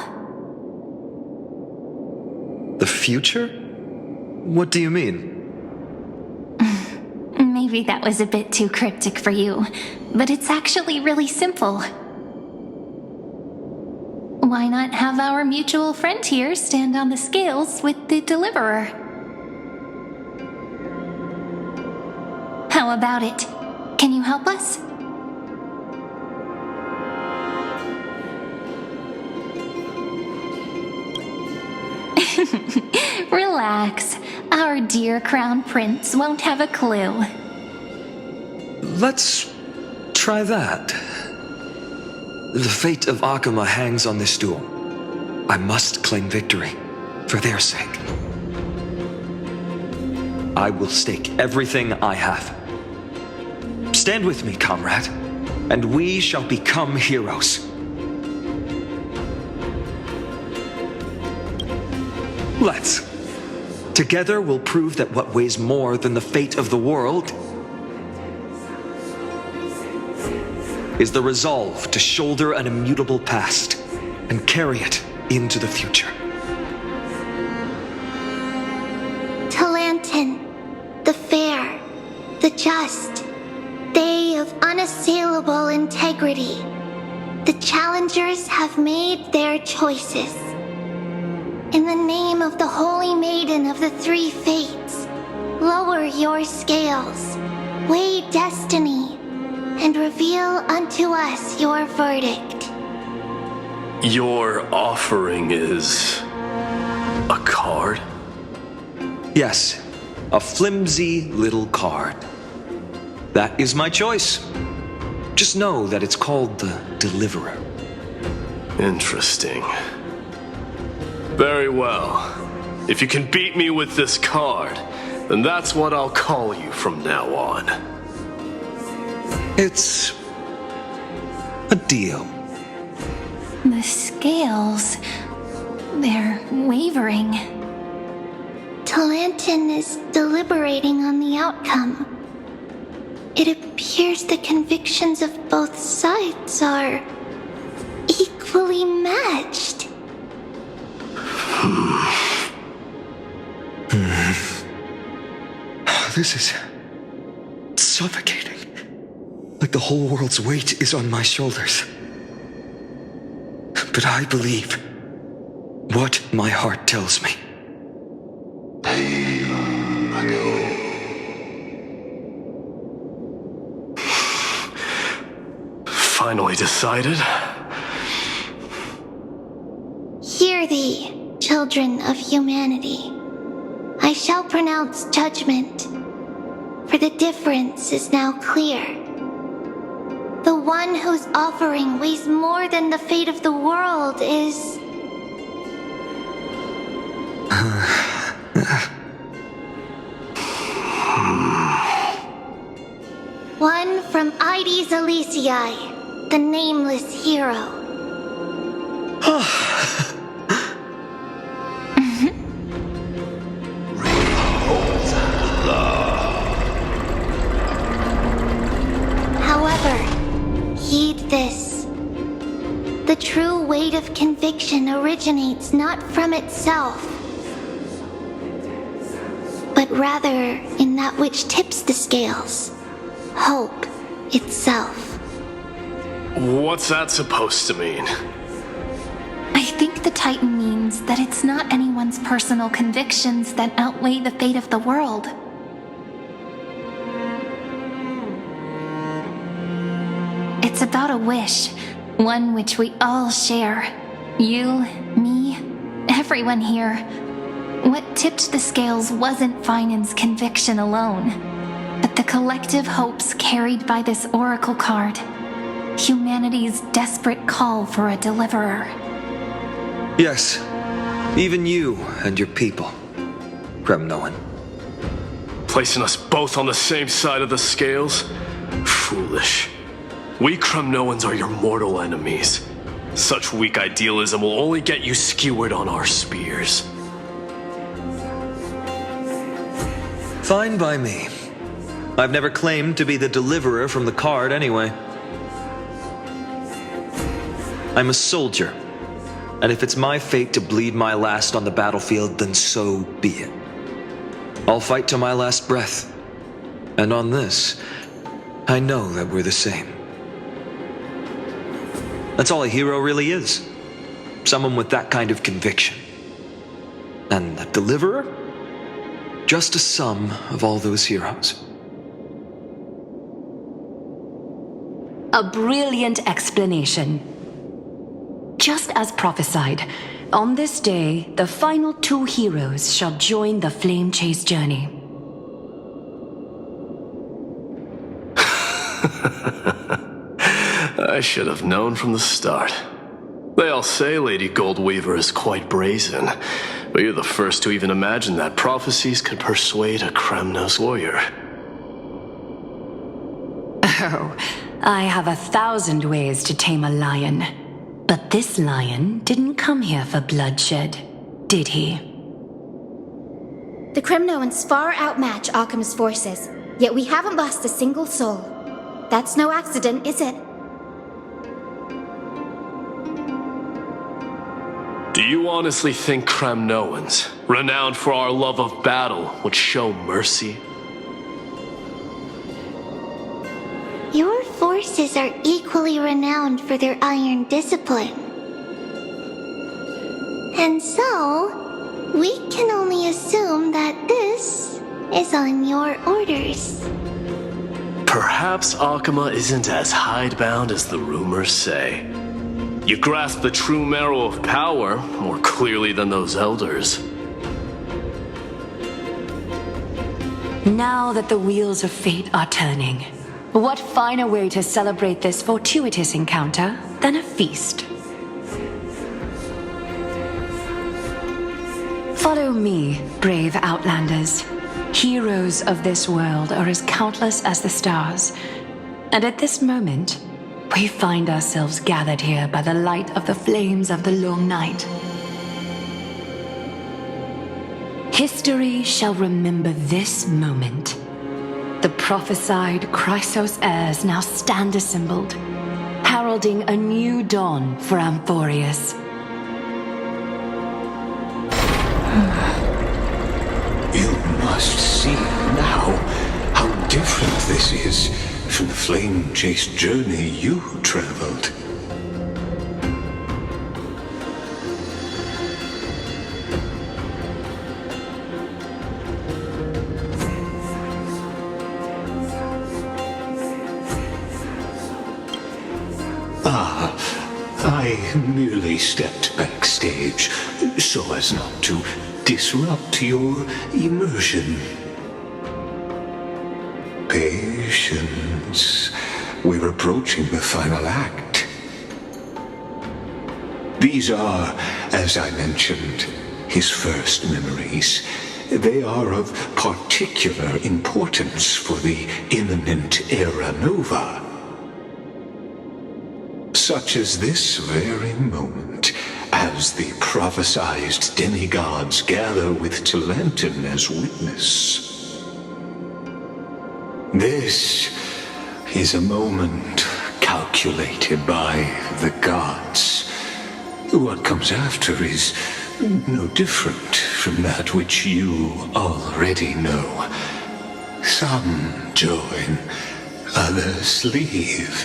The future? What do you mean? Maybe that was a bit too cryptic for you, but it's actually really simple. Why not have our mutual friend here stand on the scales with the deliverer? How about it? Can you help us? Relax. Our dear Crown Prince won't have a clue. Let's try that. The fate of Akuma hangs on this duel. I must claim victory, for their sake. I will stake everything I have. Stand with me, comrade, and we shall become heroes. Let's. Together we'll prove that what weighs more than the fate of the world is the resolve to shoulder an immutable past and carry it into the future. Talantin, the fair, the just, they of unassailable integrity. The challengers have made their choices. In the name of the Holy Maiden of the Three Fates, lower your scales, weigh destiny, and reveal unto us your verdict. Your offering is a card? Yes, a flimsy little card. That is my choice. Just know that it's called the Deliverer. Interesting. Very well. If you can beat me with this card, then that's what I'll call you from now on. It's a deal. The scales, they're wavering. Talantin is deliberating on the outcome. It appears the convictions of both sides are equally matched. This is suffocating. Like the whole world's weight is on my shoulders. But I believe what my heart tells me. Finally decided? Hear thee, children of humanity. I shall pronounce judgment, for the difference is now clear. The one whose offering weighs more than the fate of the world is... from Ides Elysiae, the nameless hero. However, heed this. The true weight of conviction originates not from itself, but rather in that which tips the scales, hope itself. What's that supposed to mean? I think the Titan means that it's not anyone's personal convictions that outweigh the fate of the world. It's about a wish, one which we all share. You, me, everyone here. What tipped the scales wasn't Finan's conviction alone, but the collective hopes carried by this oracle card. Humanity's desperate call for a deliverer. Yes, even you and your people, Kremnoan. Placing us both on the same side of the scales? Foolish. We Kremnoans are your mortal enemies. Such weak idealism will only get you skewered on our spears. Fine by me. I've never claimed to be the deliverer from the card anyway. I'm a soldier, and if it's my fate to bleed my last on the battlefield, then so be it. I'll fight to my last breath, and on this, I know that we're the same. That's all a hero really is. Someone with that kind of conviction. And the deliverer? Just a sum of all those heroes. A brilliant explanation. Just as prophesied, on this day, the final two heroes shall join the flame chase journey. I should have known from the start. They all say Lady Goldweaver is quite brazen, but you're the first to even imagine that prophecies could persuade a Kremnos warrior. Oh, I have 1,000 ways to tame a lion. But this lion didn't come here for bloodshed, did he? The Kremnoans far outmatch Occam's forces, yet we haven't lost a single soul. That's no accident, is it? Do you honestly think Kremnoans, renowned for our love of battle, would show mercy? Your forces are equally renowned for their iron discipline. And so, we can only assume that this is on your orders. Perhaps Akama isn't as hidebound as the rumors say. You grasp the true marrow of power more clearly than those elders. Now that the wheels of fate are turning, what finer way to celebrate this fortuitous encounter than a feast? Follow me, brave outlanders. Heroes of this world are as countless as the stars, and at this moment, we find ourselves gathered here by the light of the flames of the long night. History shall remember this moment. The prophesied Chrysos heirs now stand assembled, heralding a new dawn for Amphoreus. You must see now how different this is from the flame-chased journey you traveled. I merely stepped backstage so as not to disrupt your immersion. Patience. We're approaching the final act. These are, as I mentioned, his first memories, they are of particular importance for the imminent era nova. Such as this very moment, as the prophesized demigods gather with Talantin as witness. This is a moment calculated by the gods. What comes after is no different from that which you already know. Some join, others leave,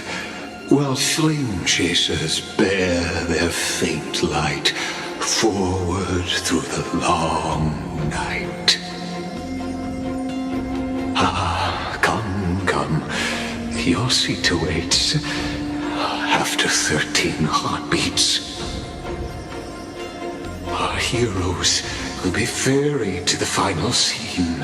while flame chasers bear their faint light forward through the long night. Ah, come. Your seat awaits after 13 heartbeats. Our heroes will be ferried to the final scene.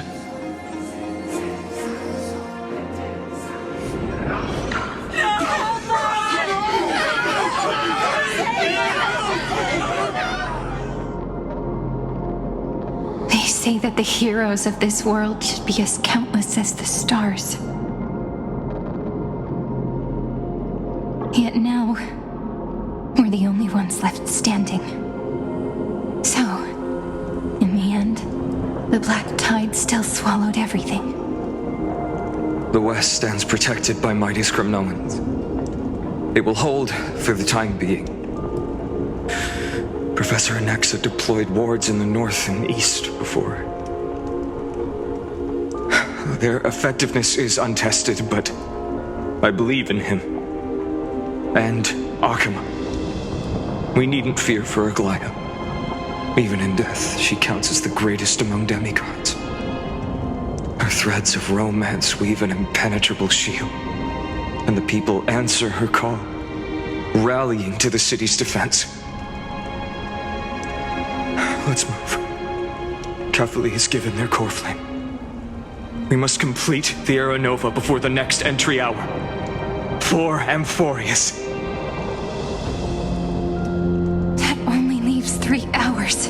They say that the heroes of this world should be as countless as the stars. Yet now, we're the only ones left standing. So, in the end, the black tide still swallowed everything. The West stands protected by mighty Skrymnoans. It will hold for the time being. Professor Anexa deployed wards in the north and east before. Their effectiveness is untested, but I believe in him. And Akama. We needn't fear for Aglaya. Even in death, she counts as the greatest among demigods. Her threads of romance weave an impenetrable shield, and the people answer her call, rallying to the city's defense. Let's move. Kefali has given their core flame. We must complete the Era Nova before the next entry hour. For amphoreus. That only leaves 3 hours.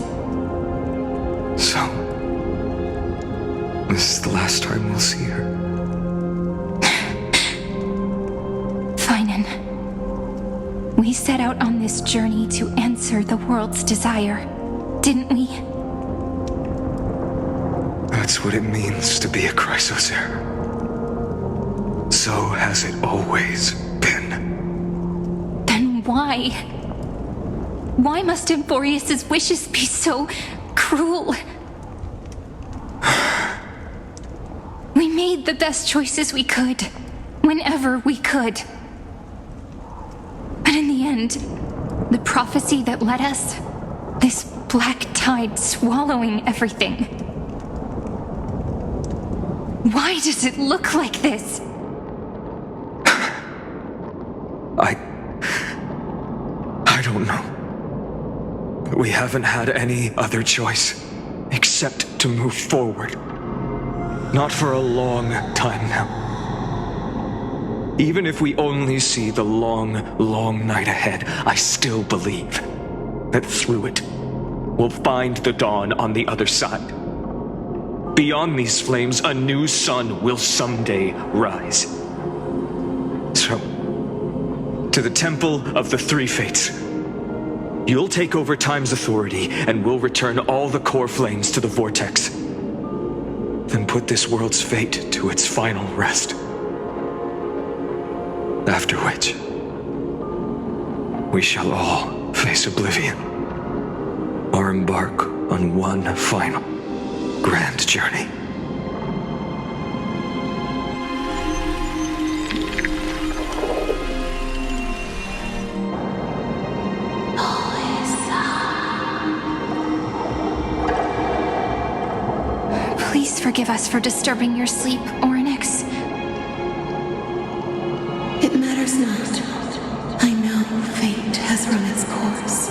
So, this is the last time we'll see her. Finan. We set out on this journey to answer the world's desire, didn't we? That's what it means to be a Chrysosaur. So has it always been. Then why? Why must Amphoreus' wishes be so cruel? We made the best choices we could, whenever we could. But in the end, the prophecy that led us, this black tide swallowing everything. Why does it look like this? I don't know. But we haven't had any other choice except to move forward. Not for a long time now. Even if we only see the long, long night ahead, I still believe that through it, we'll find the dawn on the other side. Beyond these flames, a new sun will someday rise. So, to the Temple of the Three Fates. You'll take over Time's authority, and we'll return all the core flames to the Vortex. Then put this world's fate to its final rest. After which, we shall all face oblivion, or embark on one final grand journey. Please forgive us for disturbing your sleep, Orynyx. It matters not. I know fate has run its course.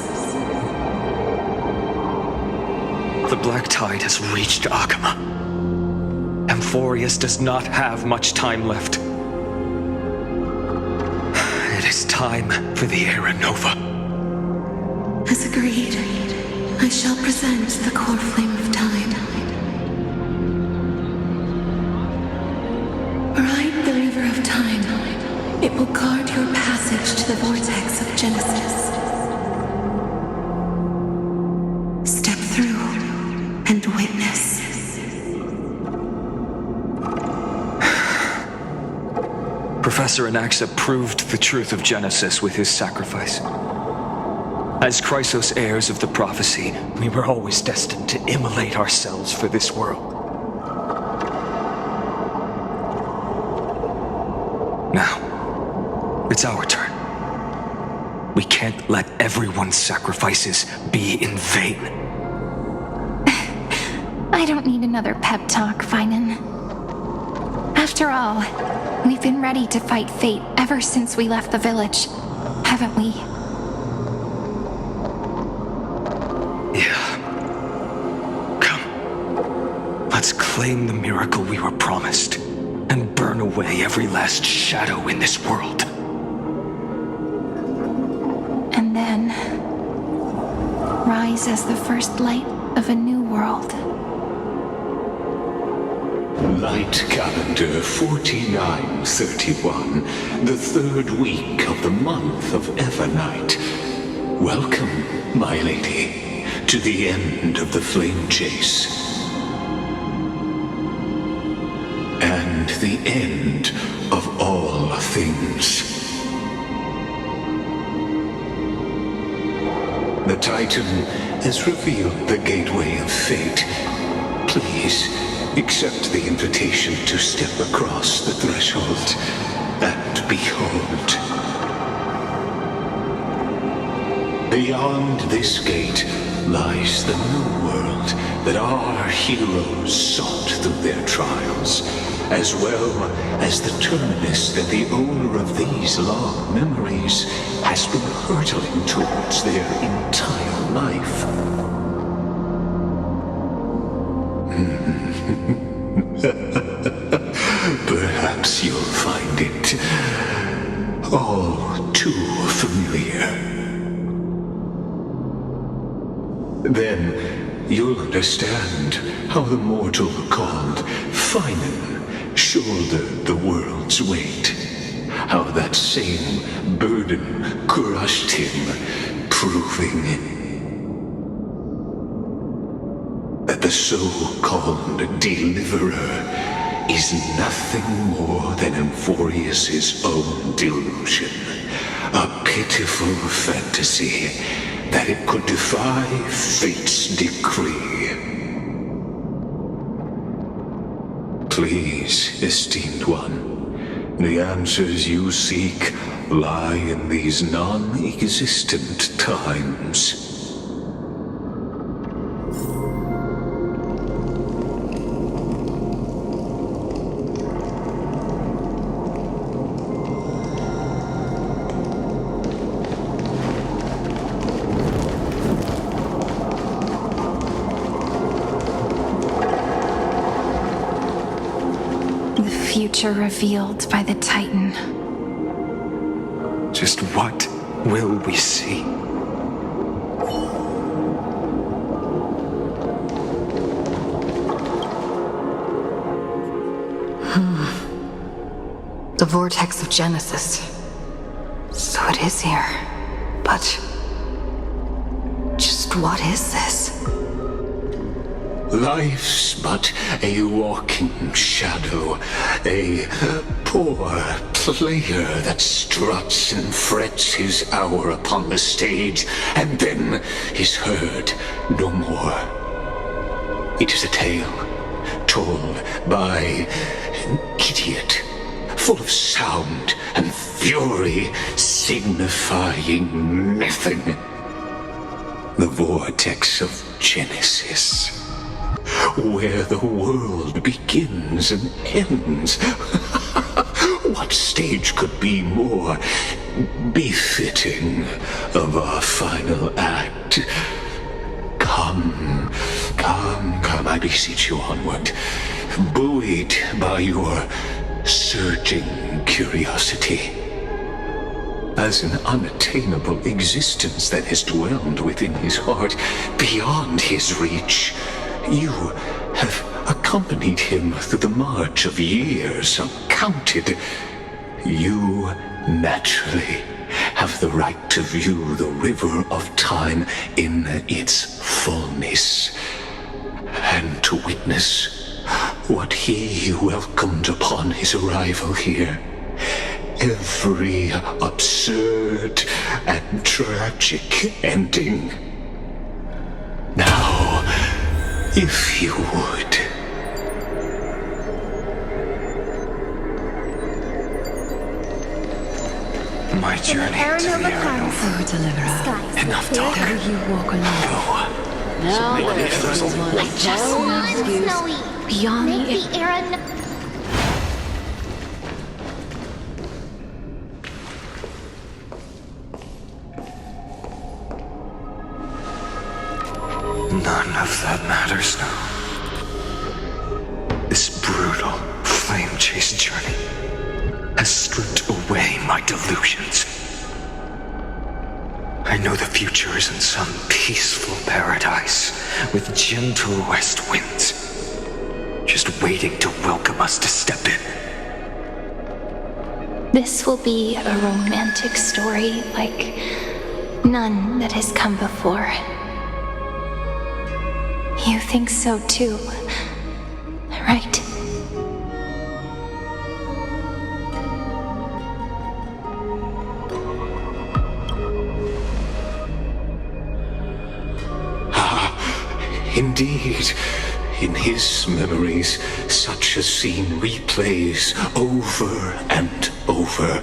The black tide has reached Akama. Amphoreus does not have much time left. It is time for the Era Nova. As agreed, I shall present the core flame of time. vortex of Genesis. Step through and witness. Professor Anaxa proved the truth of Genesis with his sacrifice. As Chrysos heirs of the prophecy, we were always destined to immolate ourselves for this world. Now, it's our turn. We can't let everyone's sacrifices be in vain. I don't need another pep talk, Finan. After all, we've been ready to fight fate ever since we left the village, haven't we? Yeah. Come. Let's claim the miracle we were promised and burn away every last shadow in this world. And then rise as the first light of a new world. Light calendar 4931, the third week of the month of Evernight. Welcome, my lady, to the end of the flame chase. And the end of all things. The Titan has revealed the gateway of fate. Please, accept the invitation to step across the threshold and behold. Beyond this gate lies the new world that our heroes sought through their trials, as well as the terminus that the owner of these long memories has been hurtling towards their entire life. Perhaps you'll find it all too familiar. Then you'll understand how the mortal called Finan shouldered the world's weight. How that same burden crushed him, proving that the so-called deliverer is nothing more than amphoreus' own delusion. A pitiful fantasy that it could defy fate's decree. Please, esteemed one, the answers you seek lie in these non-existent times. Future revealed by the Titan. Just what will we see? The vortex of Genesis. So it is here. But just what is this? Life's but a walking shadow, a poor player that struts and frets his hour upon the stage, and then is heard no more. It is a tale told by an idiot, full of sound and fury, signifying nothing. The vortex of Genesis, where the world begins and ends. What stage could be more befitting of our final act? Come, I beseech you onward, buoyed by your surging curiosity. As an unattainable existence that has dwelled within his heart, beyond his reach, you have accompanied him through the march of years uncounted. You naturally have the right to view the river of time in its fullness, and to witness what he welcomed upon his arrival here. Every absurd and tragic ending. Now, if you would. My journey to the Oh, deliverer. Enough talk. Ever you walk alone. Now there's one. I just want Snowy. Beyond Make the era None of that matters now. This brutal, flame-chased journey has stripped away my delusions. I know the future is in some peaceful paradise with gentle west winds, just waiting to welcome us to step in. This will be a romantic story like none that has come before. You think so too, right? Indeed, in his memories, such a scene replays over and over.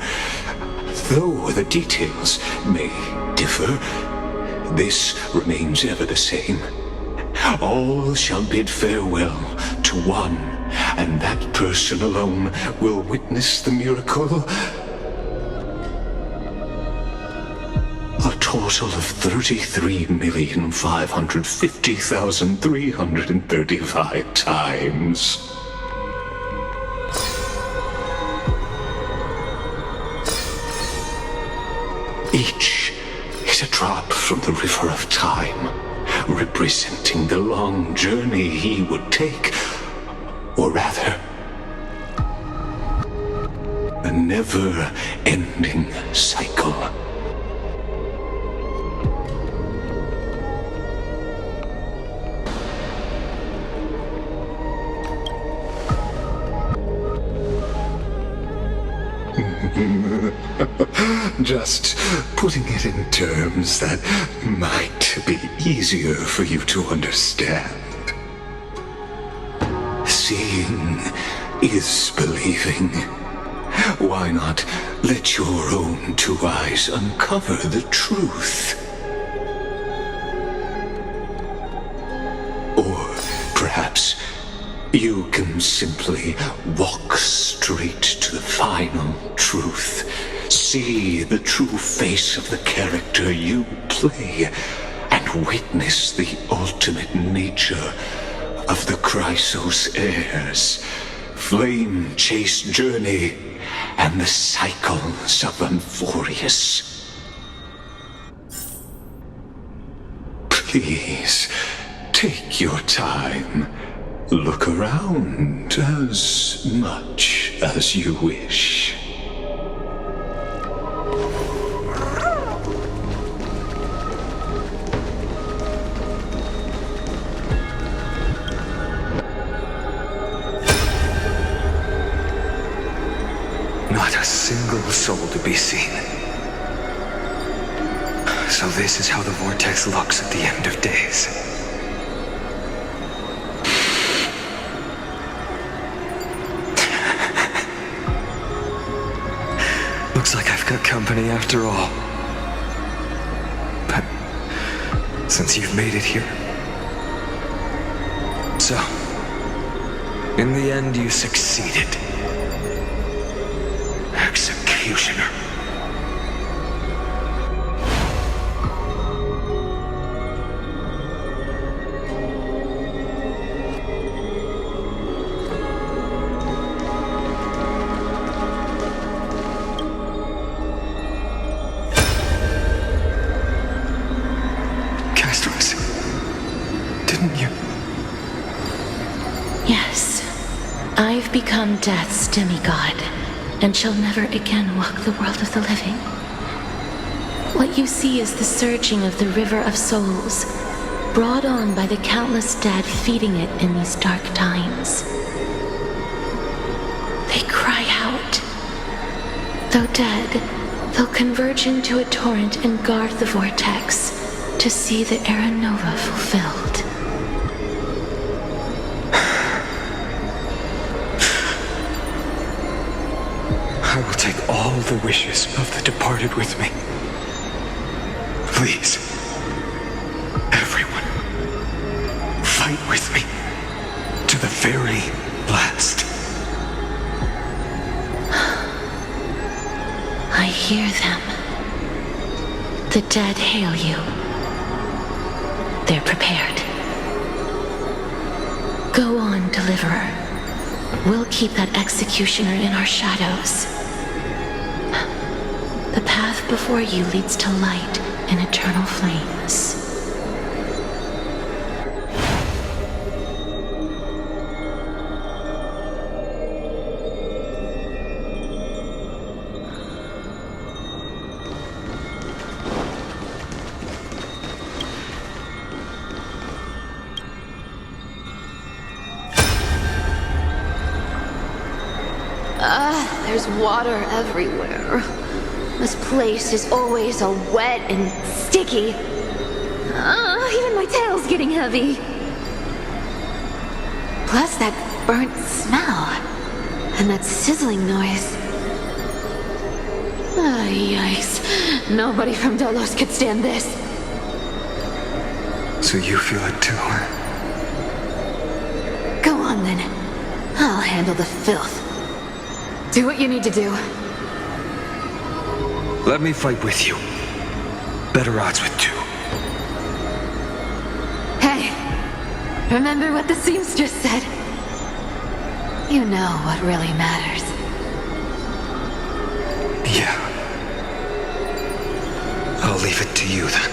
Though the details may differ, this remains ever the same. All shall bid farewell to one, and that person alone will witness the miracle. A total of 33,550,335 times. Each is a drop from the river of time, representing the long journey he would take, or rather, a never-ending cycle. Just putting it in terms that might be easier for you to understand. Seeing is believing. Why not let your own two eyes uncover the truth? Or perhaps you can simply walk straight to the final truth. See the true face of the character you play, and witness the ultimate nature of the Chrysos heirs, flame-chased journey, and the cycles of Amphoreus. Please, take your time. Look around as much as you wish. Not a single soul to be seen. So this is how the vortex looks at the end of days. Looks like I've got company after all. But since you've made it here. So, in the end you succeeded. Executioner. Castrus, didn't you? Yes. I've become Death's demigod, and shall never again walk the world of the living. What you see is the surging of the river of souls, brought on by the countless dead feeding it in these dark times. They cry out. Though dead, they'll converge into a torrent and guard the vortex to see the Era Nova fulfilled. I will take all the wishes of the departed with me. Please, everyone, fight with me to the very last. I hear them. The dead hail you. They're prepared. Go on, Deliverer. We'll keep that executioner in our shadows. The path before you leads to light and eternal flames. There's water everywhere. This place is always so wet and sticky. Even my tail's getting heavy. Plus that burnt smell. And that sizzling noise. Yikes. Nobody from Dolos could stand this. So you feel it too, huh? Go on then. I'll handle the filth. Do what you need to do. Let me fight with you. Better odds with two. Hey, remember what the seamstress said? You know what really matters. Yeah. I'll leave it to you then.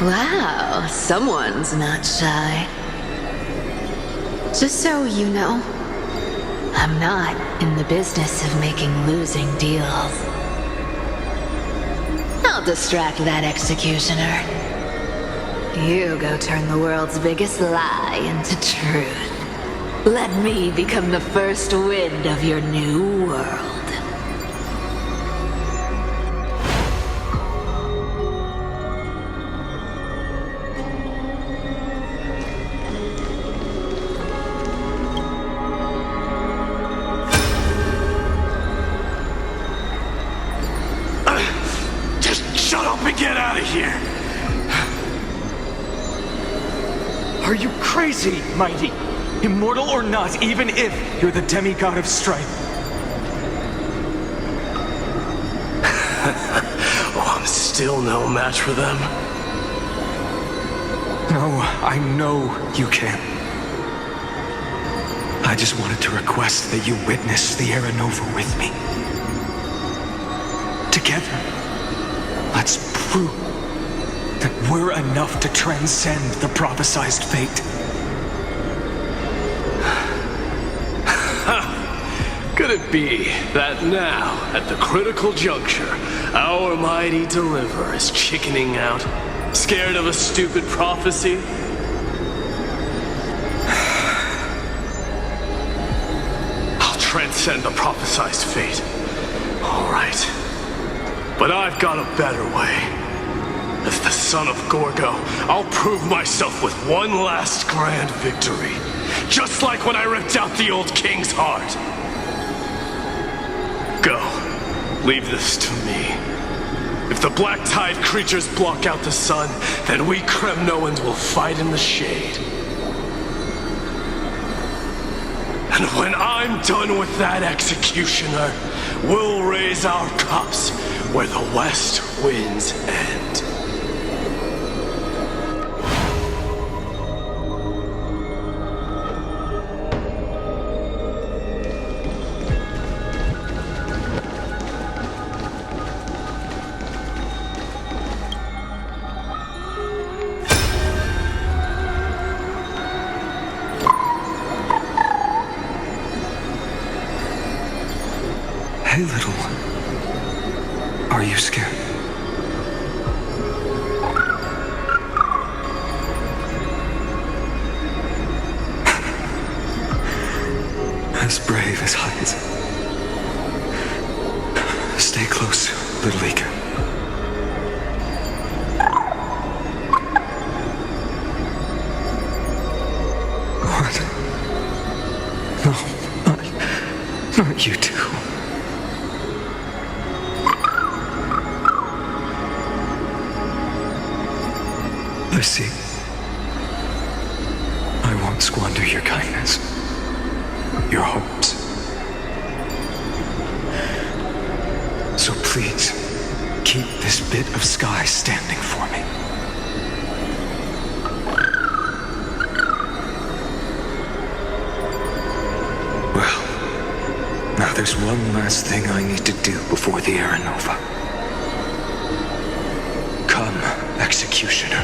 Wow, someone's not shy. Just so you know, I'm not in the business of making losing deals. I'll distract that executioner. You go turn the world's biggest lie into truth. Let me become the first wind of your new world. Get out of here! Are you crazy, Mighty? Immortal or not, even if you're the demigod of strife. Oh, I'm still no match for them. No, I know you can. I just wanted to request that you witness the Era Nova with me. Together, let's prove that we're enough to transcend the prophesized fate. Could it be that now, at the critical juncture, our mighty deliverer is chickening out, scared of a stupid prophecy? I'll transcend the prophesized fate. All right. But I've got a better way. As the son of Gorgo, I'll prove myself with one last grand victory. Just like when I ripped out the old king's heart. Go. Leave this to me. If the black tide creatures block out the sun, then we Kremnoans will fight in the shade. And when I'm done with that executioner, we'll raise our cups where the west winds end. Hey, little one. Are you scared? As brave as I is. Stay close, little eagle. What? No, not you two. I see. I won't squander your kindness. Your hopes. So please, keep this bit of sky standing for me. Well, now there's one last thing I need to do before the Era Nova. Come, Executioner.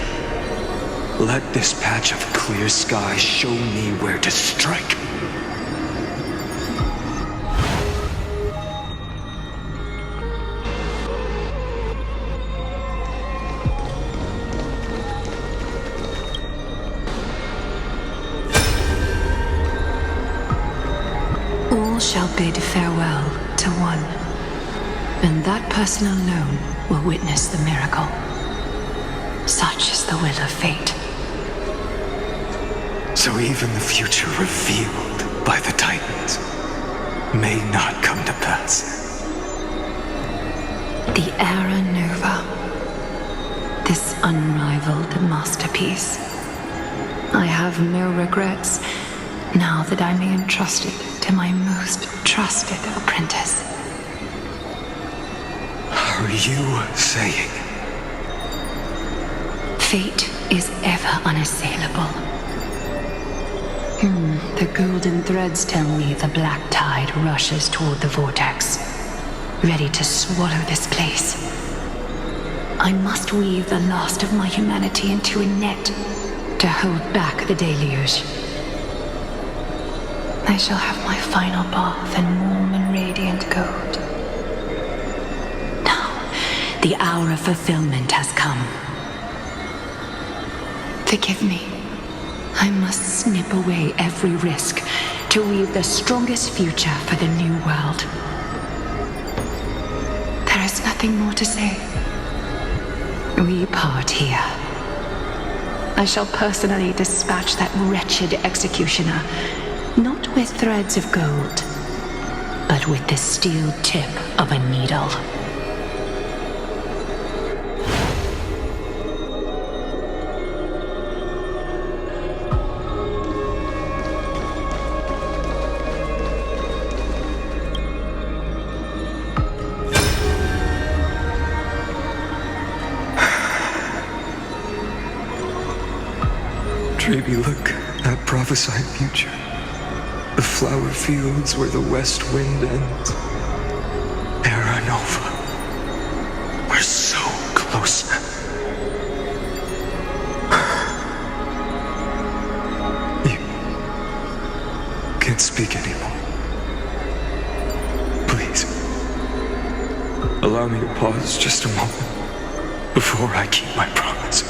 Let this patch of clear sky show me where to strike. All shall bid farewell to one, and that person alone will witness the miracle. Such is the will of fate. So even the future revealed by the Titans may not come to pass. The Era Nova. This unrivaled masterpiece. I have no regrets now that I may entrust it to my most trusted apprentice. Are you saying? Fate is ever unassailable. The golden threads tell me the black tide rushes toward the vortex, ready to swallow this place. I must weave the last of my humanity into a net to hold back the deluge. I shall have my final bath in warm and radiant gold. Now, the hour of fulfillment has come. Forgive me. I must snip away every risk to weave the strongest future for the new world. There is nothing more to say. We part here. I shall personally dispatch that wretched executioner, not with threads of gold, but with the steel tip of a needle. Maybe look, that prophesied future. The flower fields where the west wind ends. Era Nova. We're so close now. You can't speak anymore. Please. Allow me to pause just a moment before I keep my promise.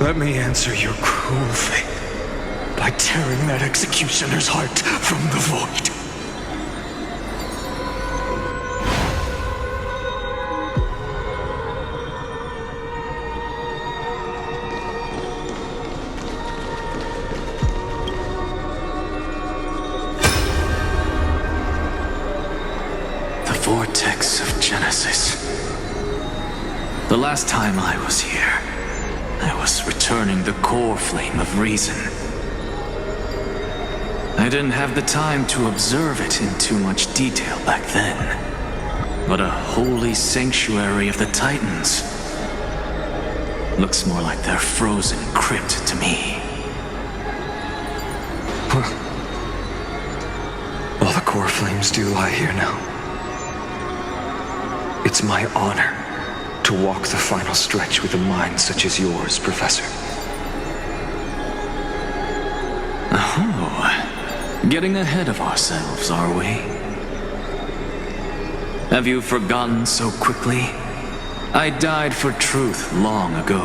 Let me answer your cruel fate by tearing that executioner's heart from the void. The vortex of Genesis. The last time I was here, I was returning the core flame of reason. I didn't have the time to observe it in too much detail back then. But a holy sanctuary of the Titans looks more like their frozen crypt to me. All the core flames do lie here now. It's my honor to walk the final stretch with a mind such as yours, Professor. Oh, getting ahead of ourselves, are we? Have you forgotten so quickly? I died for truth long ago.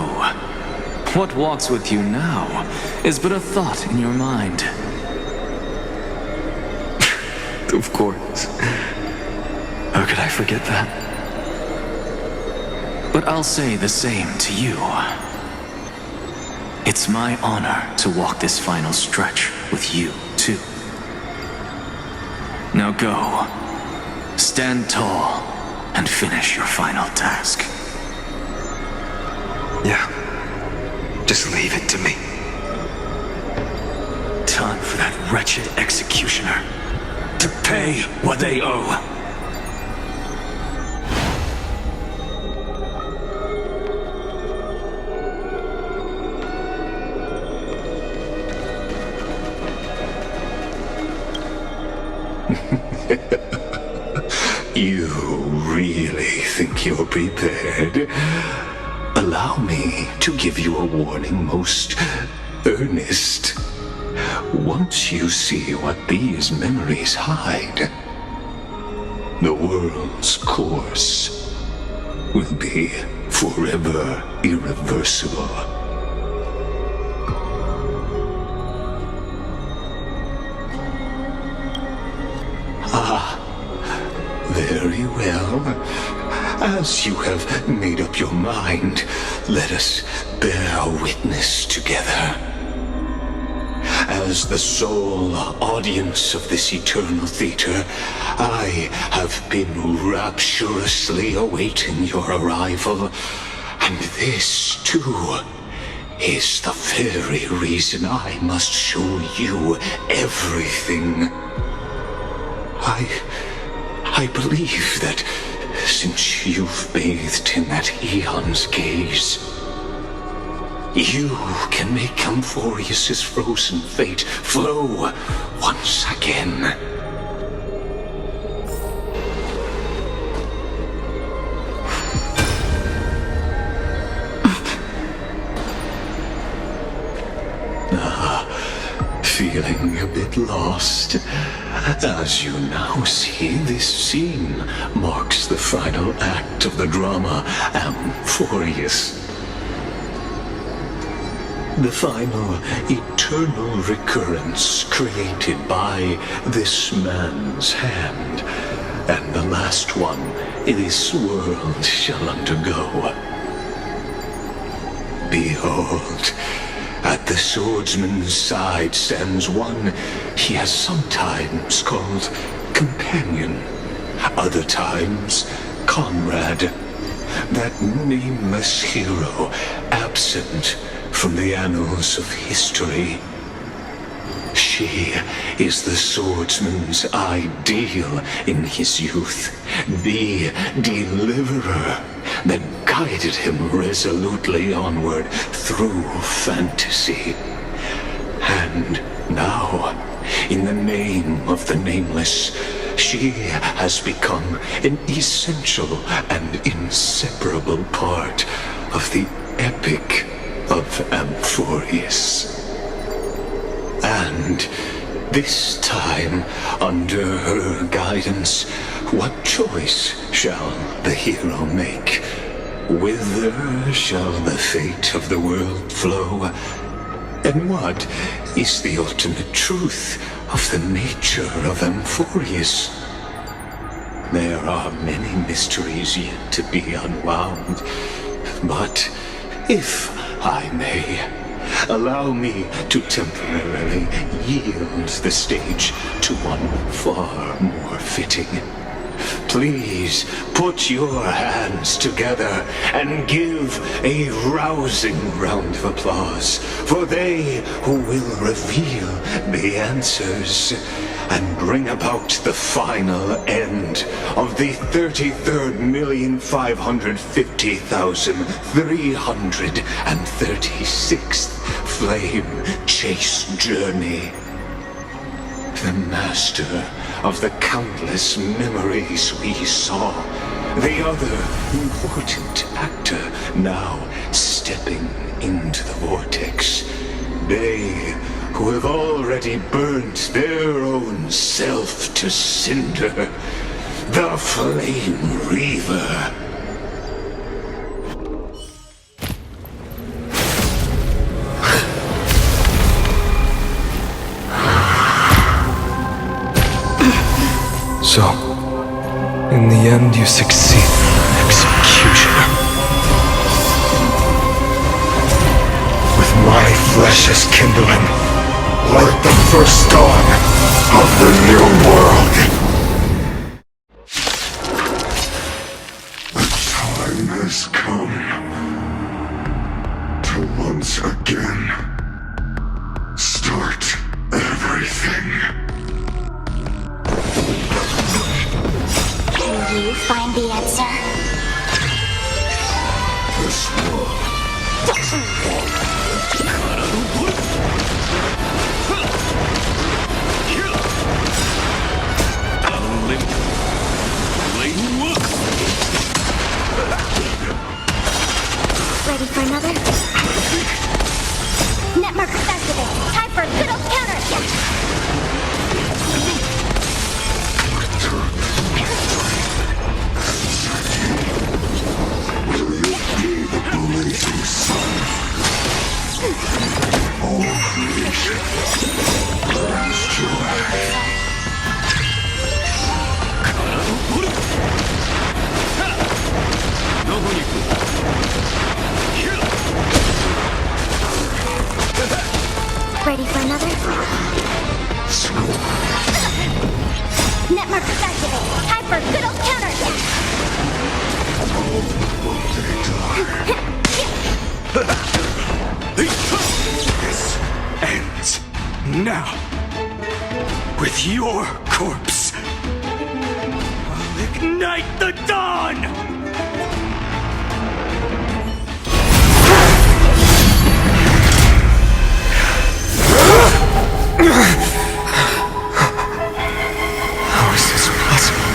What walks with you now is but a thought in your mind. Of course. How could I forget that? But I'll say the same to you. It's my honor to walk this final stretch with you, too. Now go. Stand tall and finish your final task. Yeah. Just leave it to me. Time for that wretched executioner to pay what they owe. You really think you're prepared? Allow me to give you a warning, most earnest. Once you see what these memories hide, the world's course will be forever irreversible. Very well. As you have made up your mind, let us bear witness together. As the sole audience of this eternal theater, I have been rapturously awaiting your arrival. And this, too, is the very reason I must show you everything. I believe that since you've bathed in that Eon's gaze, you can make Amphoreus' frozen fate flow once again. Feeling a bit lost? As you now see, this scene marks the final act of the drama Amphoreus. The final eternal recurrence created by this man's hand, and the last one this world shall undergo. Behold, at the swordsman's side stands one he has sometimes called companion, other times comrade, that nameless hero absent from the annals of history. She is the swordsman's ideal in his youth, the deliverer that guided him resolutely onward through fantasy. And now, in the name of the nameless, she has become an essential and inseparable part of the epic of Amphoreus. And this time, under her guidance, what choice shall the hero make? Whither shall the fate of the world flow? And what is the ultimate truth of the nature of Amphoreus? There are many mysteries yet to be unwound, but if I may, allow me to temporarily yield the stage to one far more fitting. Please put your hands together and give a rousing round of applause for they who will reveal the answers and bring about the final end of the 33,550,336th flame chase journey. The master of the countless memories we saw, the other important actor now stepping into the vortex. They who have already burnt their own self to cinder, the Flame Reaver. So, in the end, you succeed, Executioner. With my flesh as kindling, light the first dawn of the new world. The time has come to once again start everything. Can you find the answer? This world. Ready for another? Net markers activate. Time for a good old counterattack. Blazing sun. All creation burns to life. Ready for another? Net markers activate. Time for a good old counterattack. This ends now. With your corpse. I'll ignite the dawn! How is this possible?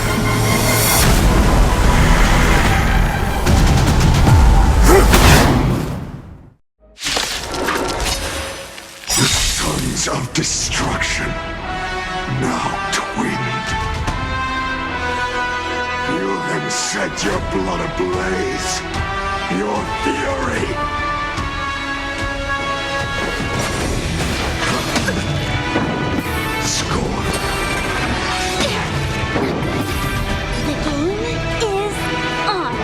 The sons of destruction, now twinned. You then set your blood ablaze, your fury. Scorn. The game is on.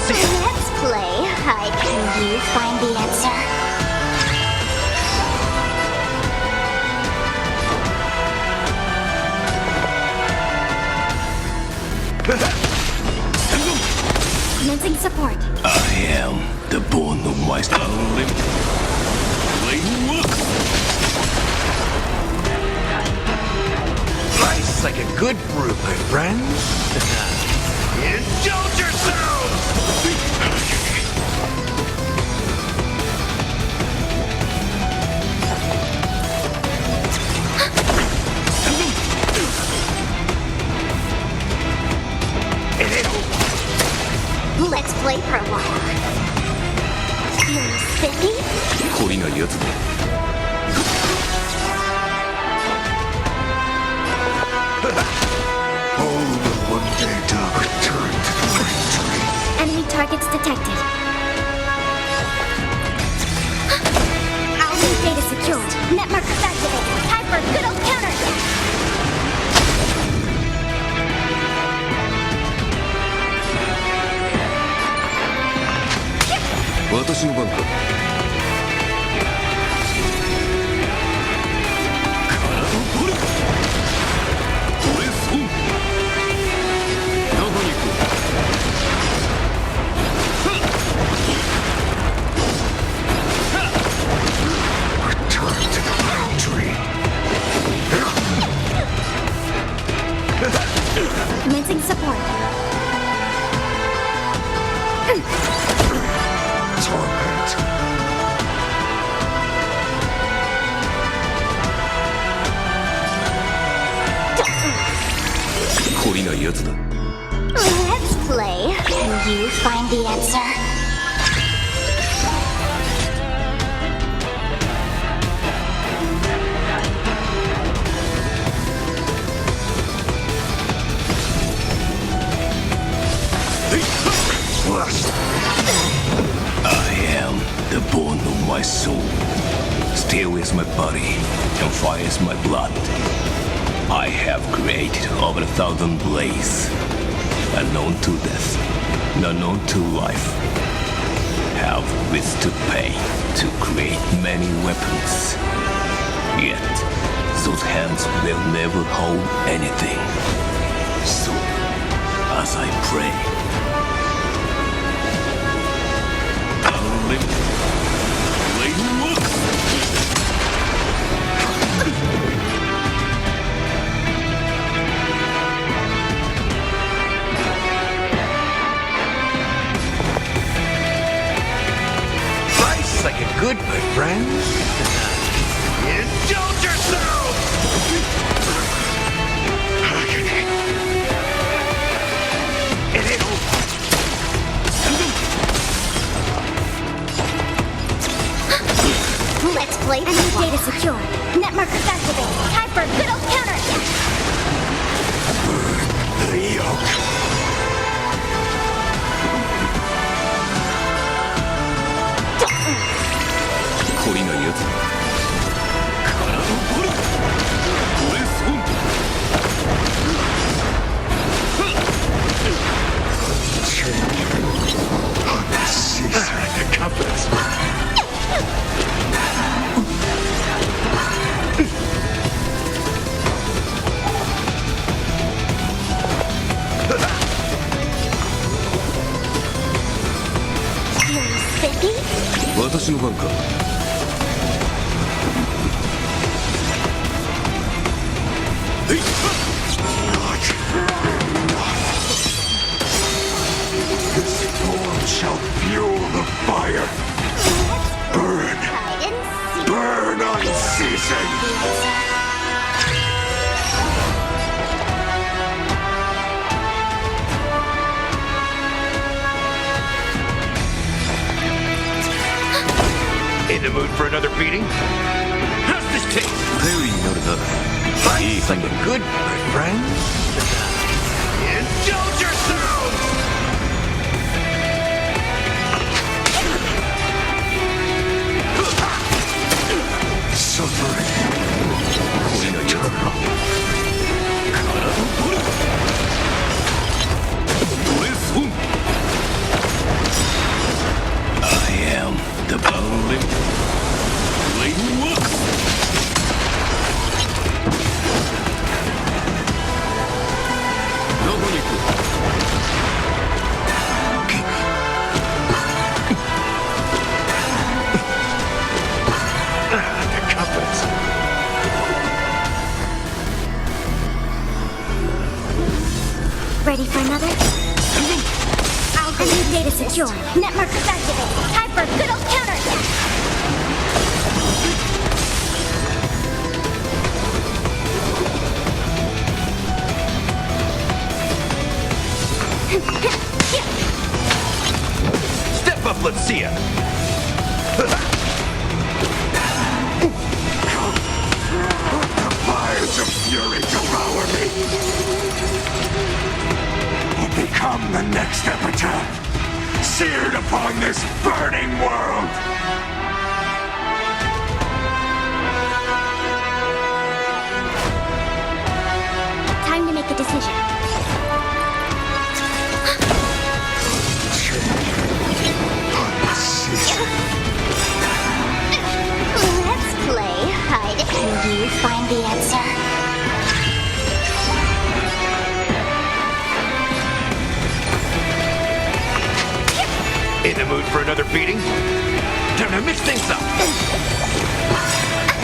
Let's play hide. Can you find the answer? Commencing support. I am the born the wise. Life's like a good brew, my friends. Indulge yourselves! Let's play for a while. Feeling spiffy? 懲りないやつだ。All but one day to return to the victory. Enemy targets detected. Alien data secured. Net markers activated. Time for a good old counterattack. 私の番か。Let's play. Can you find the answer? I am the bone of my soul. Steel is my body, and fire is my blood. I have created over 1,000 blades, unknown to death, unknown to life. Have withstood pain to create many weapons. Yet, those hands will never hold anything. So, as I pray, Life's like a good, my friends. Indulge yourself! Let's play. Enemy data secure. Net markers activated. Time for a good old counterattack. The yoke. The compass. Spiffy? 私の番か。This storm shall fuel the fire. Burn. Burn unceasing. In the mood for another beating? How's this taste? Very noted. Life's like a good, my friends. Indulge yourselves! Suffering is eternal. I am the bowling blade works. The compass. Ready for another? Enemy data secure. Net markers activated. Time for a good old counterattack. Step up, let's see ya. The fires of fury devour me. Or become the next epitaph, seared upon this burning world. Time to make a decision. Let's play hide. Can you find the answer? In the mood for another beating? Time to mix things up.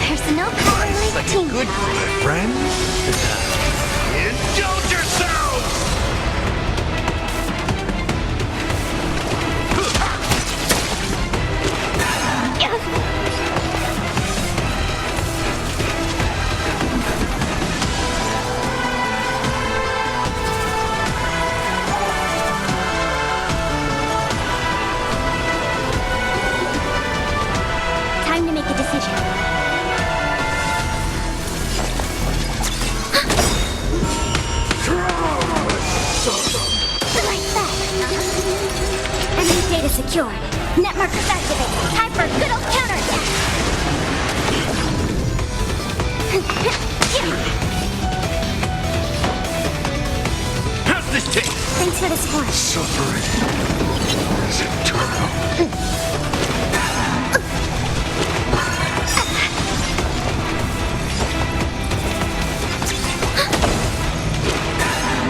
There's no power like team Good, power. my friends. Indulge yourselves! secured. Net markers activated. Time for a good old counterattack. How's this take? Thanks for the support. Suffering is eternal.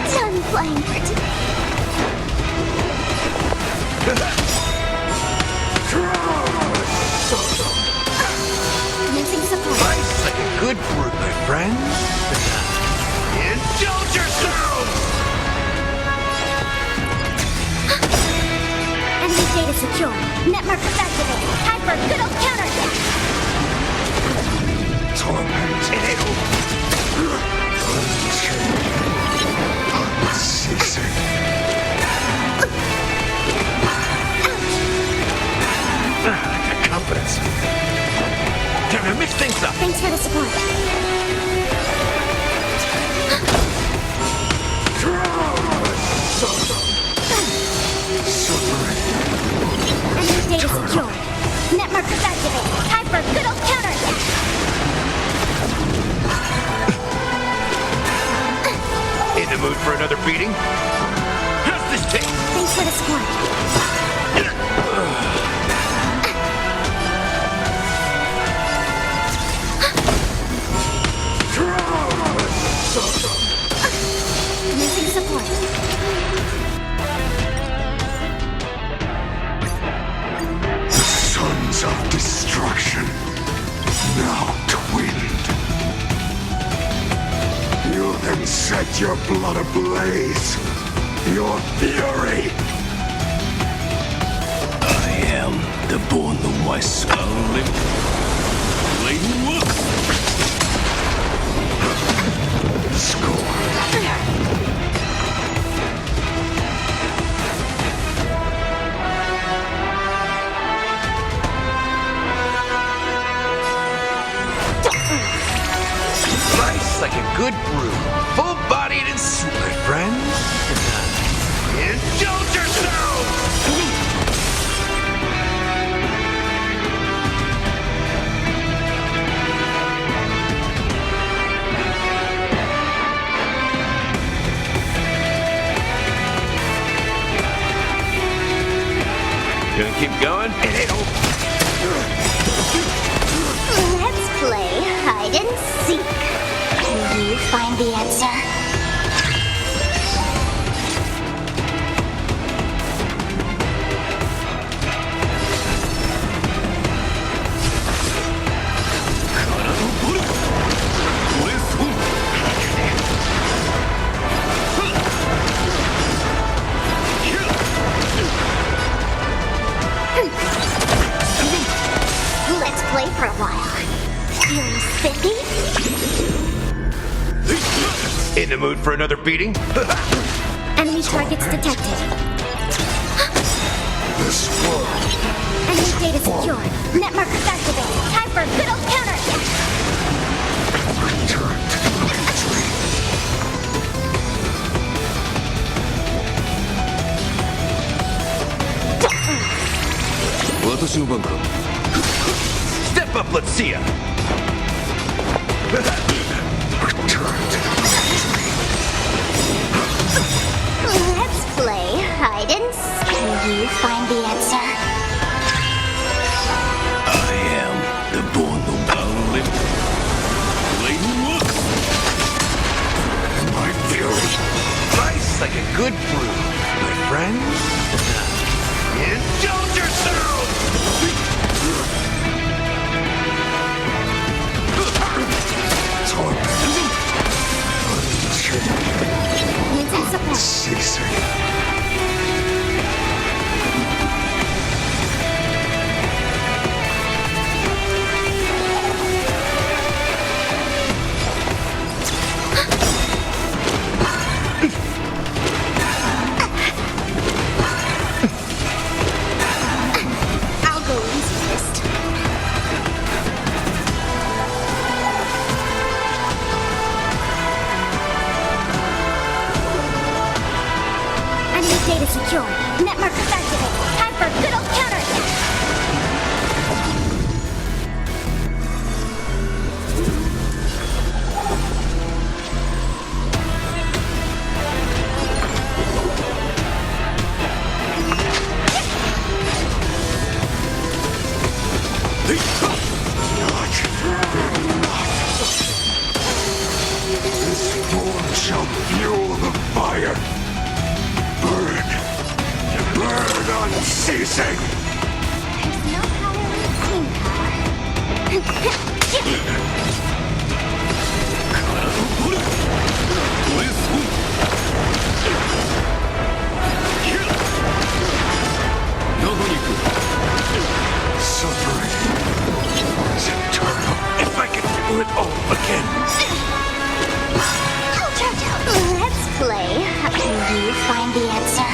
Done playing for today. Using support. Life's like a good brew, my friend. Indulge yourself! Enemy data secure. Net markers activated. Time for a good old counterattack. Torment in it. Unceasing. The confidence. Time to mix things up. Thanks for the support. Enemy data secure. Net markers activated. Time for a good old counterattack. In the mood for another beating? How's this take? Thanks for the support. Using support. The sons of destruction, now twinned. You then set your blood ablaze, your fury. I am the born the wise only. Life's like a good brew, full-bodied and sweet, my friend. Indulge yourself! Gonna keep going? Let's play hide and seek. Can you find the answer? Let's play for a while. Feeling spiffy? In the mood for another beating? Enemy targets detected. This world. Enemy data secure. Net markers activated. Time for a good old counterattack. Return to my dream. Step up, let's see ya. Return to my dream. Let's play hide and seek. Can you find the answer? I am the born the only. My fury. Life's like a good brew, my friend. Indulge yourself! Torment. Using support. Ceasing. I'll go easiest. Enemy data secure. Net markers activated. Time Time for a good old counterattack! This form shall fuel the fire. Burn. Burn unceasing. There's no power like team Suffering is eternal. If I could do it all again. Let's play. Can you find the answer?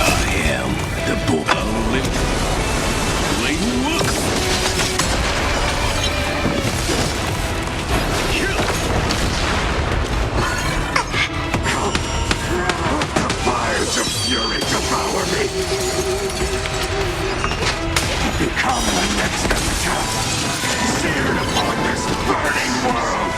I am the book the fires of fury devour me. Become the next epitaph, seared upon this burning world.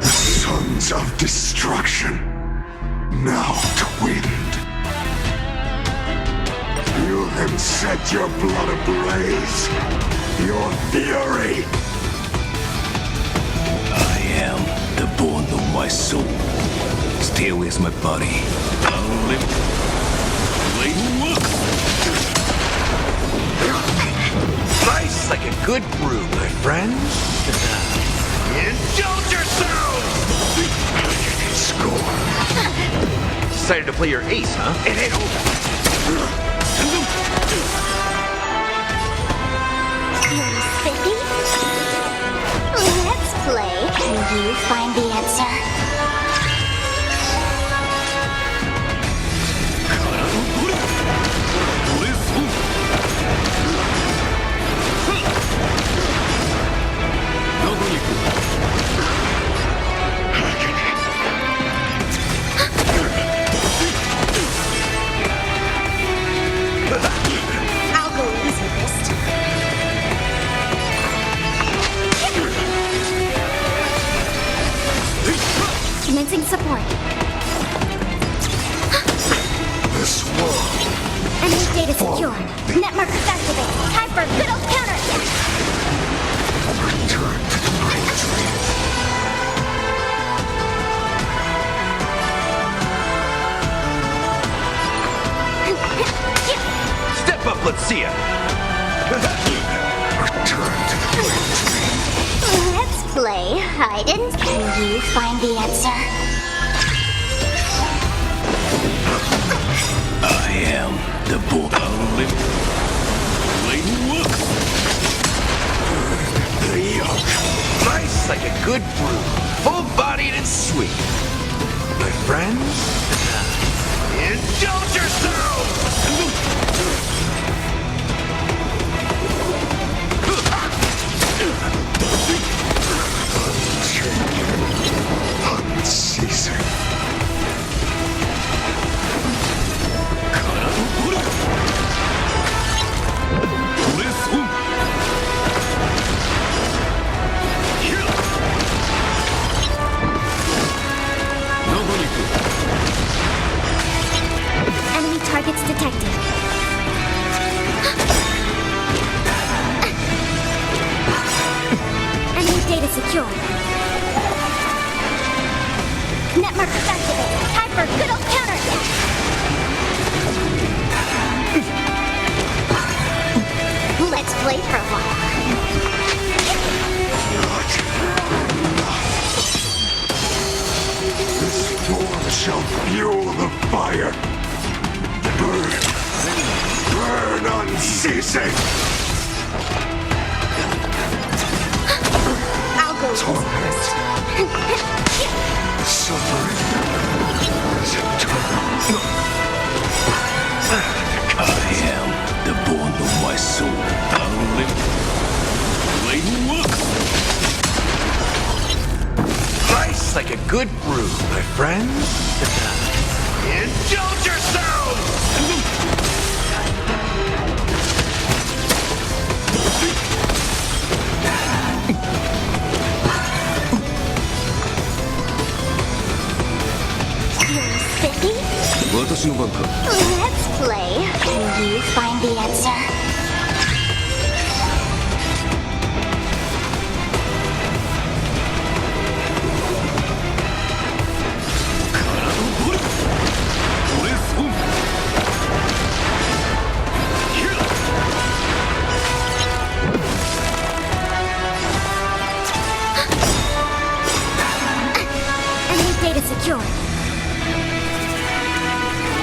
Sons of destruction, now twinned. You then set your blood ablaze, your fury. I am the bone of my soul. Stay away from my body. I'll live. Nice like a good brew, my friends. Indulge yourselves! Score. Decided to play your ace, huh? It ain't over. You're spiffy? Let's play. Can you find the answer? I'll go easy this time. Commencing support. This world. Enemy data secure. Net markers activated. Time for a good old counterattack. Return to the great dream. Step up, let's see ya. Return to the great dream. Let's play hide and can you find the answer? I am the book. I'll live. The yolk. Nice like a good brew. Full-bodied and sweet. My friends, indulge yourselves! Unceasing. Enemy targets detected. Enemy data secure. Net markers activated. Time for a good old counterattack. Let's play for a while. This form shall fuel the fire. Burn. Burn unceasing. Suffering is eternal. I am the bond of my soul. I'll live. Nice like a good brew, my friends. Indulge yourselves! Watashi no ban ka. Let's play. Can you find the answer? Data secure.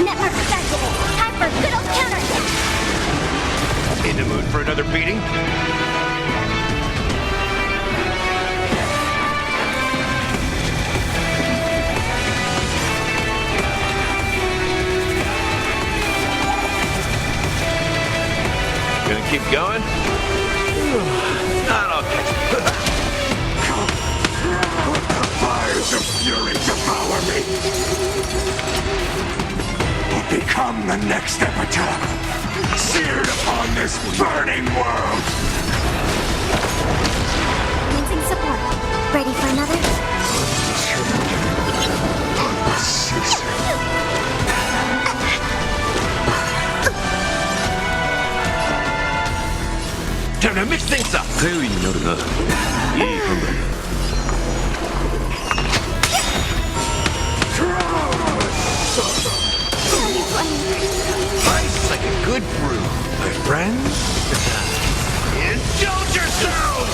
Network activated. Time for good old counterattack. In the mood for another beating? Gonna keep going? Not okay. Let the fires of fury devour me! Or become the next epitaph, seared upon this burning world! Lensing support. Ready for another? Time to mix things up! 頼りになるな。いい判断だ。Nice like a good brew, my friends. Indulge yourselves!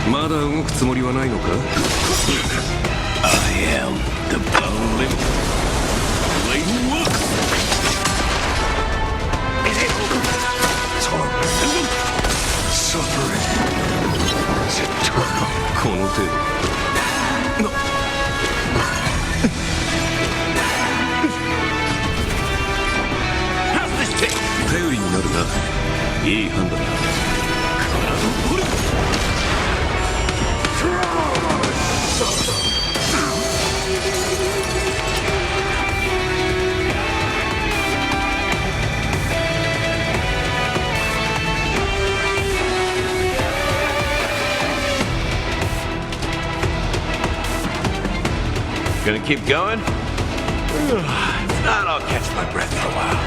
Ma だ動くつもりはないのか I am the power Suffering is eternal. この程度 How's this taste? 頼りになるな。いい判断だ。 Gonna keep going? If not, I'll catch my breath for a while.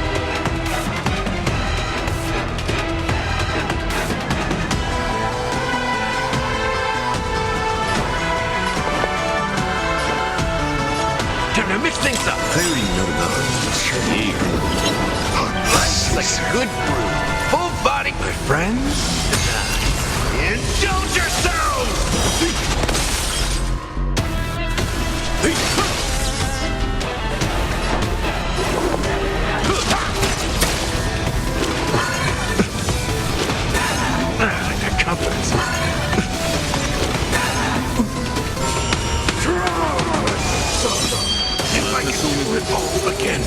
Time to mix things up. 頼りになるな。いい判断だ。 Like a good brew. Full body, my friends. Indulge yourselves! The confidence. If I can do it all again.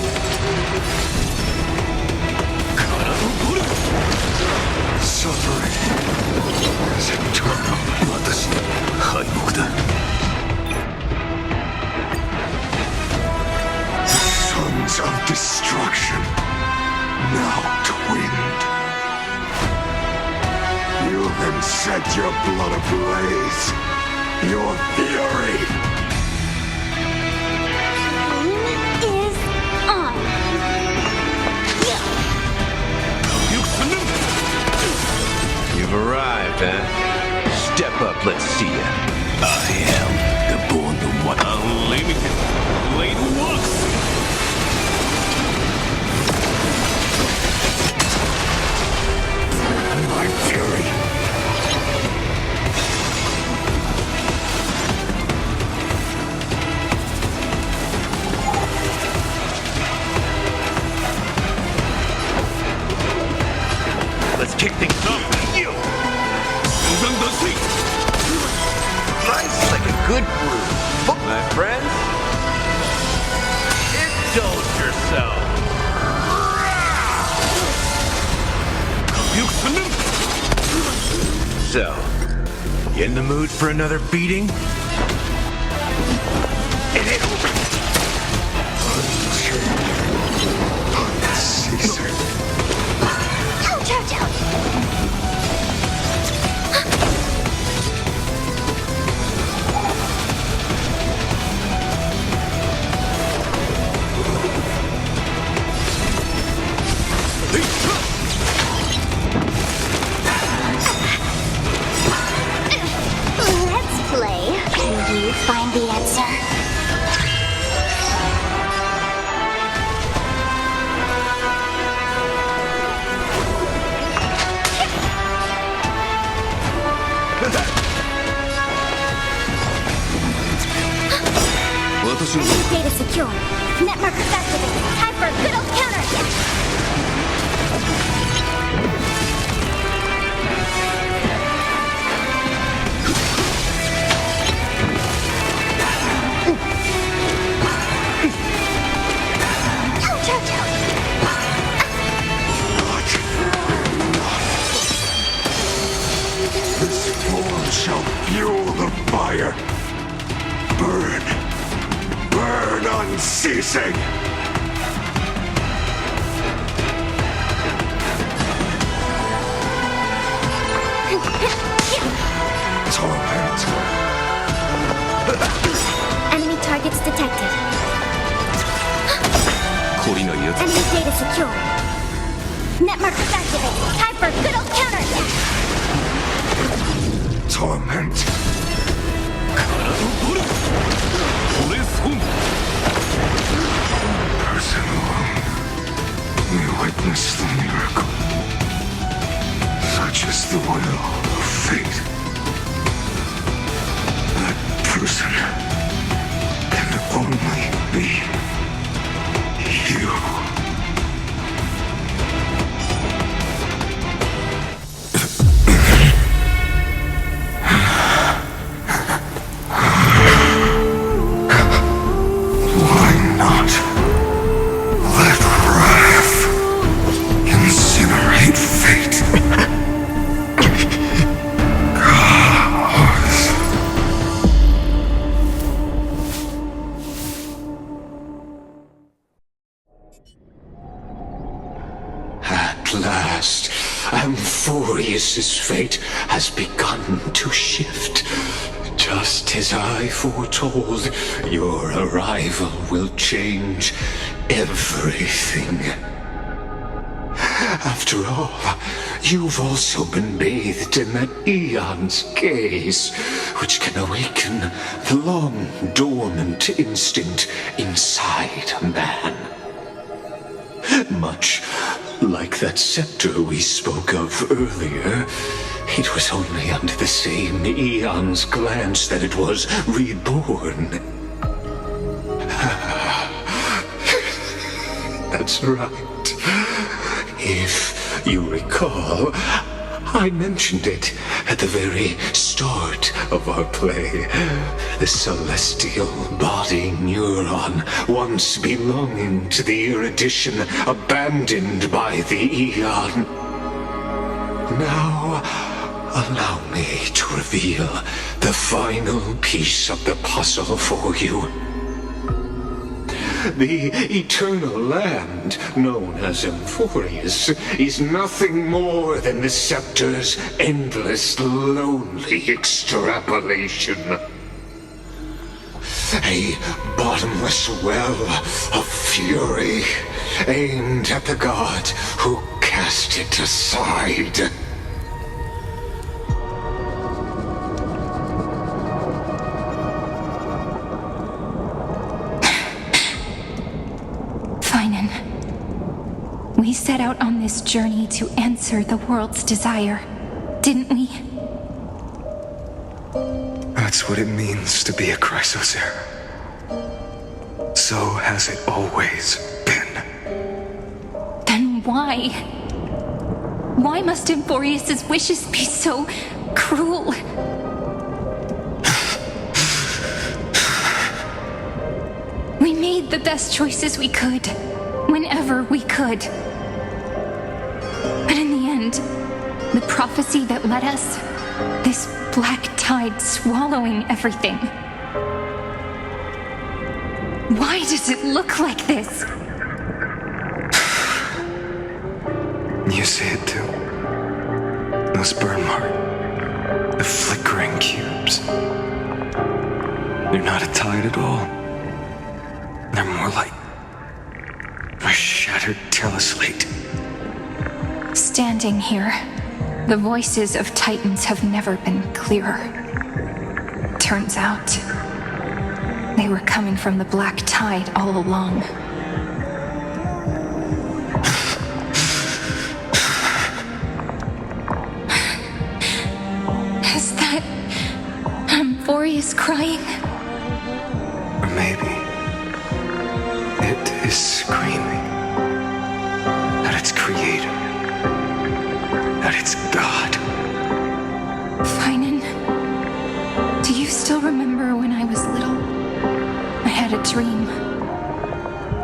Suffering is eternal. 私の敗北だ。 Sons of destruction, now twinned. You have set your blood ablaze. Your fury. Is on. You've arrived, huh? Step up, let's see ya. I am the bond of my unlimited blade works. My fury. So, you in the mood for another beating? Caesar. Ouch, ouch, ouch! Let's play. Can you find the answer? Data secure. Net markers activated. Time for a good old counterattack. Ouch, ouch, ouch. This form shall fuel the fire. Burn. Burn unceasing. Torment. Enemy targets detected. Enemy data secure. Net markers activated. Time for a good old counterattack. Torment. Person alone may witness the miracle. Such is the will of fate. That person can only be you. At last, Amphoreus' fate has begun to shift. Just as I foretold, your arrival will change everything. After all, you've also been bathed in that eon's gaze, which can awaken the long-dormant instinct inside a man. Much like that scepter we spoke of earlier, it was only under the same eon's glance that it was reborn. That's right. If you recall, I mentioned it at the very start of our play. The celestial body neuron, once belonging to the erudition, abandoned by the eon. Now, allow me to reveal the final piece of the puzzle for you. The eternal land, known as Amphoreus, is nothing more than the scepter's endless, lonely extrapolation. A bottomless well of fury, aimed at the god who cast it aside. We set out on this journey to answer the world's desire, didn't we? That's what it means to be a Chrysosaur. So has it always been. Then why? Why must Amphoreus' wishes be so cruel? We made the best choices we could, whenever we could. But in the end, the prophecy that led us This black tide swallowing everything. Why does it look like this? You see it too. Those burn marks. The flickering cubes. They're not a tide at all. They're more like a shattered teleslate. Standing here, the voices of Titans have never been clearer. Turns out, they were coming from the black tide all along. Is that amphoreus crying? Or maybe it is screaming at its creator, at its god. Finan, do you still remember when I was little? I had a dream.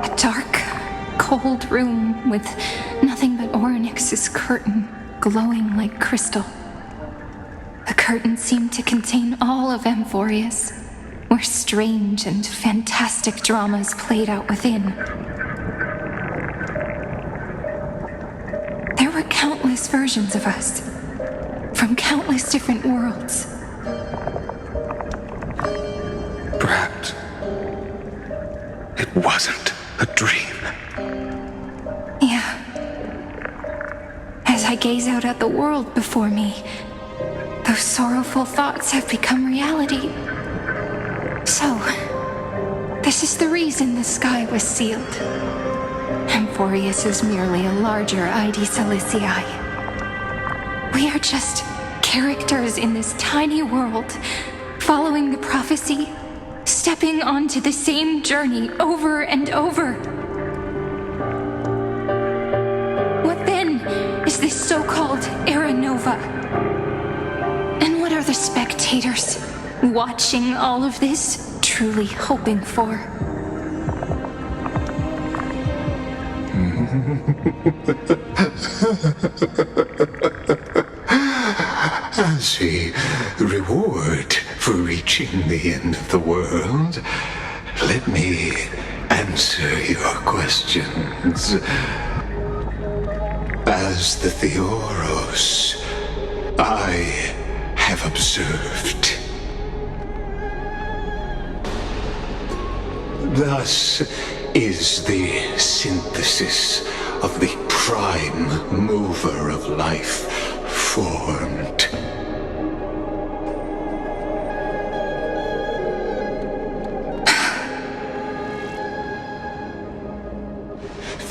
A dark, cold room with nothing but Orynyx's curtain glowing like crystal. The curtain seemed to contain all of Amphoreus, where strange and fantastic dramas played out within. There were countless versions of us, from countless different worlds. Perhaps it wasn't a dream. Yeah. As I gaze out at the world before me, those sorrowful thoughts have become reality. So, this is the reason the sky was sealed. Amphoreus is merely a larger ID Silicii. We are just characters in this tiny world, following the prophecy, stepping onto the same journey over and over. What then is this so-called Era Nova? And what are the spectators watching all of this truly hoping for? As a reward for reaching the end of the world, let me answer your questions. As the Theoros, I have observed. Thus is the synthesis of the prime mover of life formed.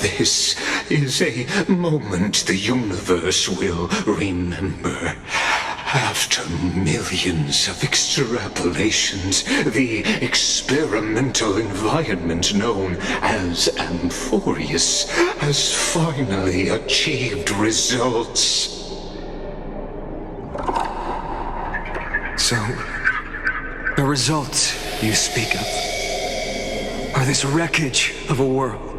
This is a moment the universe will remember. After millions of extrapolations, the experimental environment known as amphoreus has finally achieved results. So, the results you speak of are this wreckage of a world.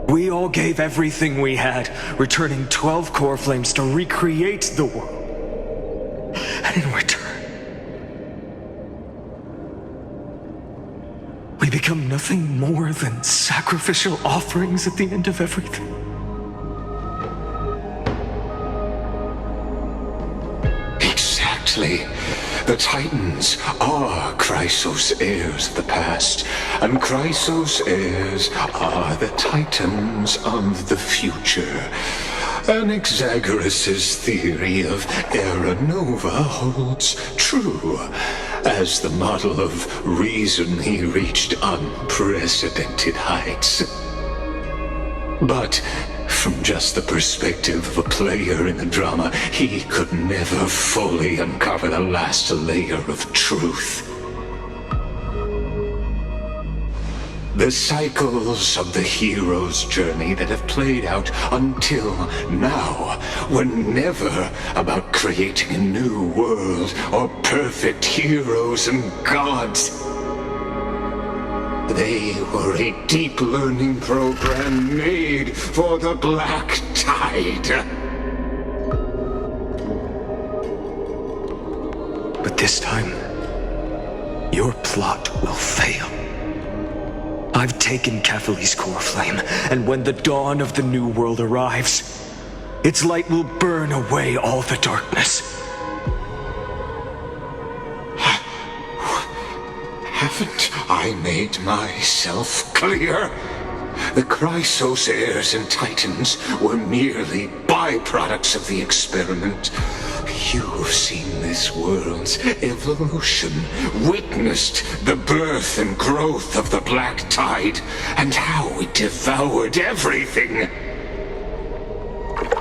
We all gave everything we had, returning 12 core flames to recreate the world. And in return, we become nothing more than sacrificial offerings at the end of everything. Exactly. The Titans are Chrysos heirs of the past, and Chrysos heirs are the Titans of the future. Anaxagoras' theory of Era Nova holds true, as the model of reason he reached unprecedented heights. But from just the perspective of a player in the drama, he could never fully uncover the last layer of truth. The cycles of the hero's journey that have played out until now were never about creating a new world or perfect heroes and gods. They were a deep learning program made for the Black Tide. this time, your plot will fail. I've taken Catholi's core flame, and when the dawn of the new world arrives, its light will burn away all the darkness. Haven't I made myself clear? The Chrysos heirs and Titans were merely byproducts of the experiment. You've seen this world's evolution, witnessed the birth and growth of the Black Tide, and how it devoured everything.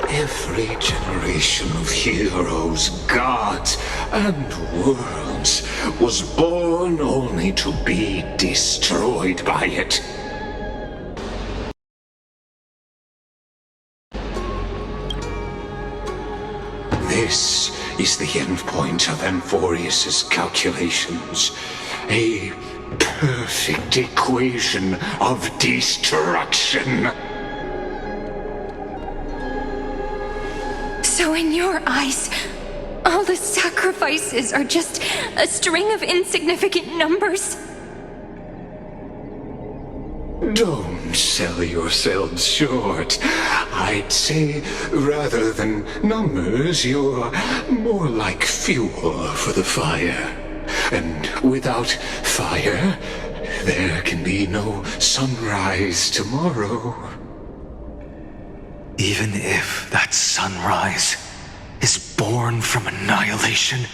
Every generation of heroes, gods, and worlds was born only to be destroyed by it. This is the endpoint of Amphoreus's calculations. A perfect equation of destruction. So in your eyes, all the sacrifices are just a string of insignificant numbers? Don't sell yourselves short. I'd say, rather than numbers, you're more like fuel for the fire. And without fire, there can be no sunrise tomorrow. Even if that sunrise is born from annihilation?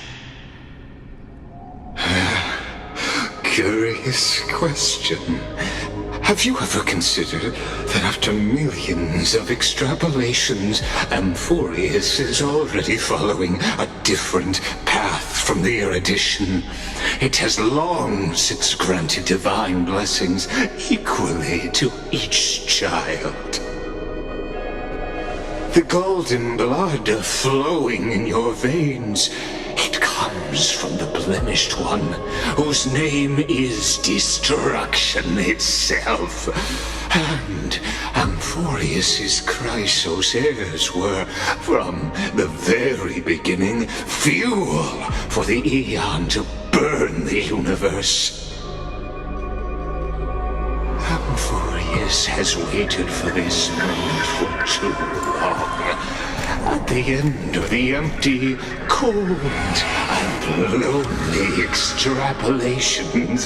Curious question. Have you ever considered that after millions of extrapolations, Amphoreus is already following a different path from the erudition? It has long since granted divine blessings equally to each child. The golden blood flowing in your veins, it comes from the blemished one, whose name is destruction itself. And Amphoreus's Chrysos heirs were, from the very beginning, fuel for the Aeon to burn the universe. Amphoreus has waited for this moment for too long. At the end of the empty, cold, and lonely extrapolations,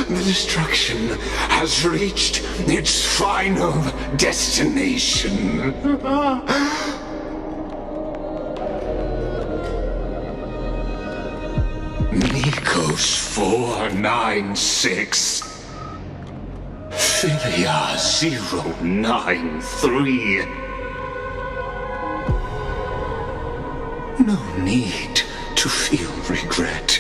the destruction has reached its final destination. Nikos 496. Philia 093. No need to feel regret.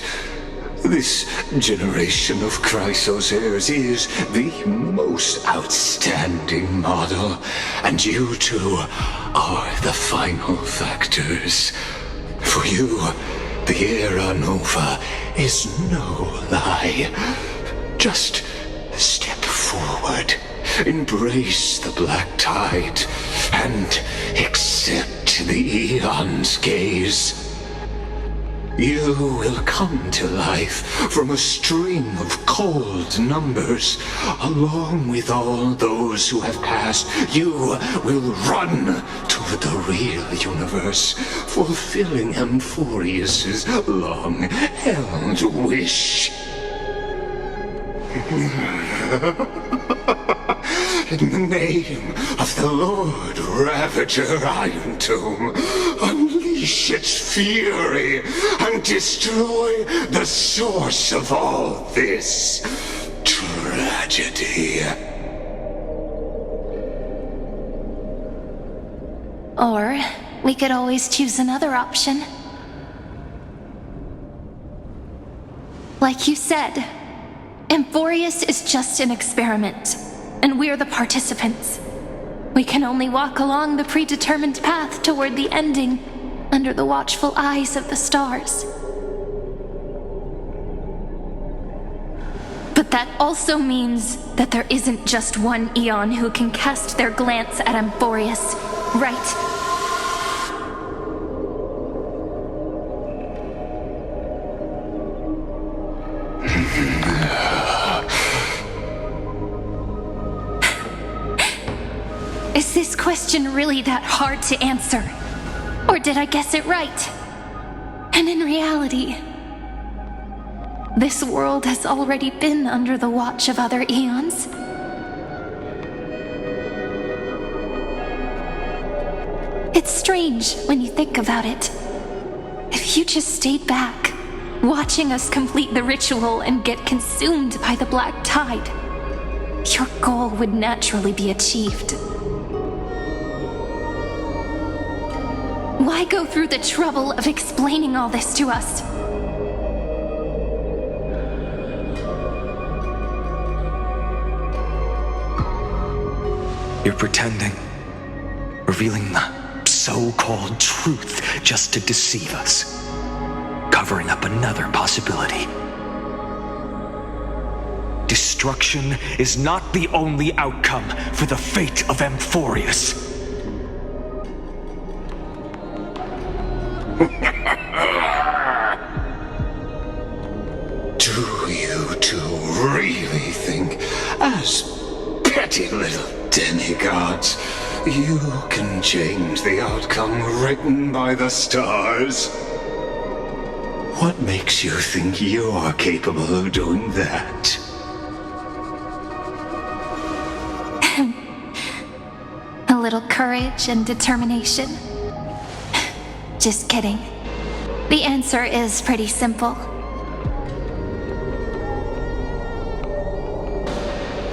This generation of Chrysos heirs is the most outstanding model, and you two are the final factors. For you, the Era Nova is no lie. Just step forward, embrace the black tide, and accept the Aeon's gaze. You will come to life from a string of cold numbers. Along with all those who have passed, you will run toward the real universe, fulfilling Amphoreus's long-held wish. In the name of the Lord Ravager Iron Tomb, unleash its fury and destroy the source of all this tragedy. Or we could always choose another option. Like you said, Amphoreus is just an experiment, and we're the participants. We can only walk along the predetermined path toward the ending, under the watchful eyes of the stars. But that also means that there isn't just one Aeon who can cast their glance at Amphoreus, right? Is this question really that hard to answer? Or did I guess it right? And in reality, this world has already been under the watch of other eons. It's strange when you think about it. If you just stayed back, watching us complete the ritual and get consumed by the black tide, your goal would naturally be achieved. Why go through the trouble of explaining all this to us? You're pretending, revealing the so-called truth just to deceive us, covering up another possibility. Destruction is not the only outcome for the fate of Amphoreus. Do you two really think, as petty little demigods, you can change the outcome written by the stars? What makes you think you're capable of doing that? A little courage and determination. Just kidding. The answer is pretty simple.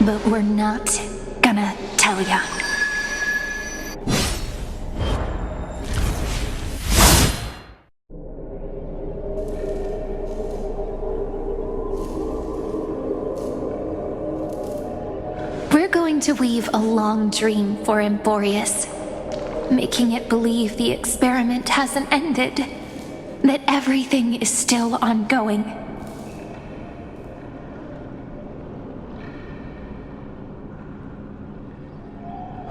But we're not gonna tell ya. We're going to weave a long dream for Amphoreus, making it believe the experiment hasn't ended, that everything is still ongoing.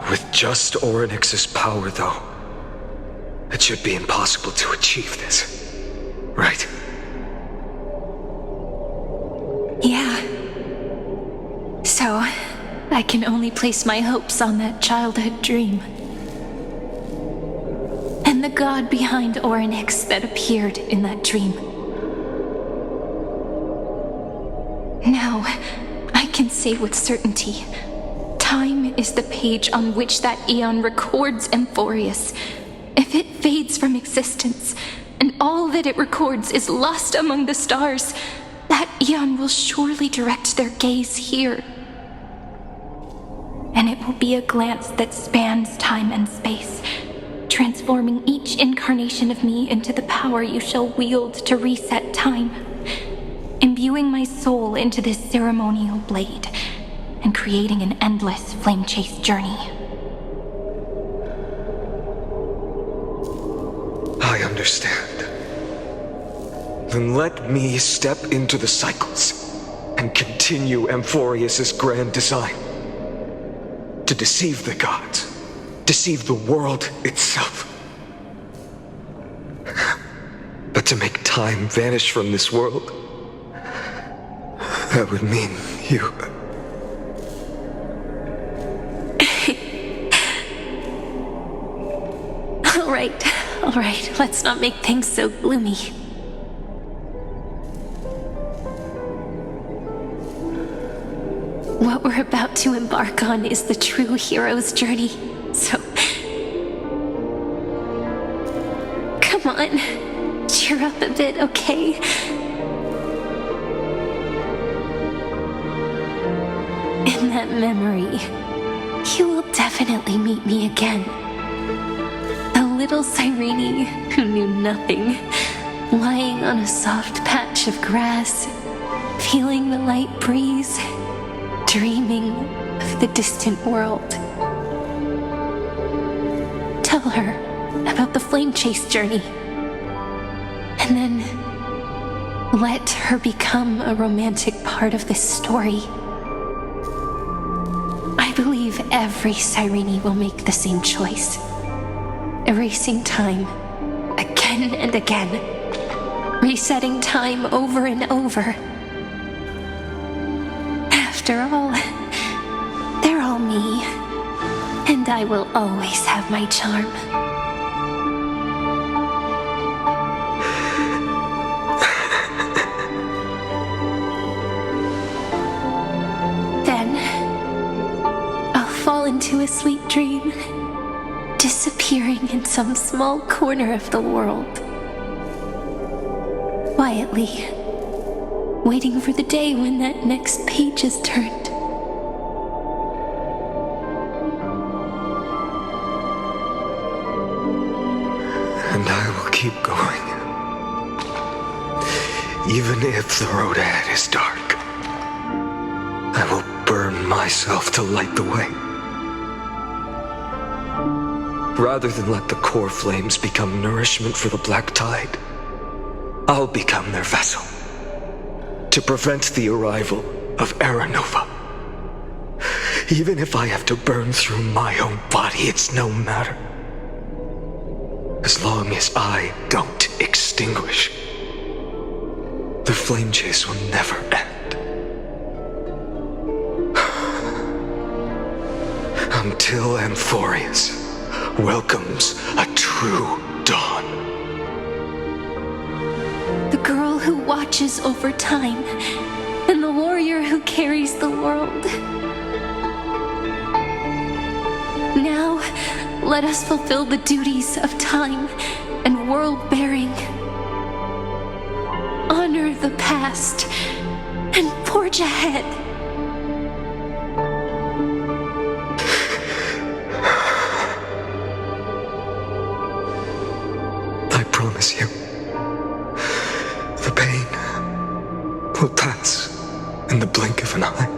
With just Orynyx's power, though, it should be impossible to achieve this, right? Yeah. So, I can only place my hopes on that childhood dream. And the god behind Orynyx that appeared in that dream. Now, I can say with certainty, time is the page on which that eon records Amphoreus. If it fades from existence, and all that it records is lost among the stars, that eon will surely direct their gaze here. And it will be a glance that spans time and space, transforming each incarnation of me into the power you shall wield to reset time, imbuing my soul into this ceremonial blade, and creating an endless flame-chase journey. I understand. Then let me step into the cycles and continue Amphoreus's grand design. To deceive the gods, deceive the world itself. But to make time vanish from this world, that would mean you... All right, let's not make things so gloomy. What we're about to embark on is the true hero's journey, so... Come on, cheer up a bit, okay? In that memory, you will definitely meet me again. The little Cyrene who knew nothing, lying on a soft patch of grass, feeling the light breeze, dreaming of the distant world. Tell her about the flame chase journey, and then let her become a romantic part of this story. I believe every Cyrene will make the same choice, erasing time again and again, resetting time over and over. After all, they're all me, and I will always have my charm. Then, I'll fall into a sweet dream, disappearing in some small corner of the world. Quietly, waiting for the day when that next page is turned. And I will keep going. Even if the road ahead is dark, I will burn myself to light the way. Rather than let the core flames become nourishment for the black tide, I'll become their vessel to prevent the arrival of Aranova. Even if I have to burn through my own body, it's no matter. As long as I don't extinguish, the flame chase will never end. Until amphoreus welcomes a true dawn. The girl who watches over time, and the warrior who carries the world. Now, let us fulfill the duties of time and world-bearing. Honor the past and forge ahead. I promise you, the pain will pass in the blink of an eye.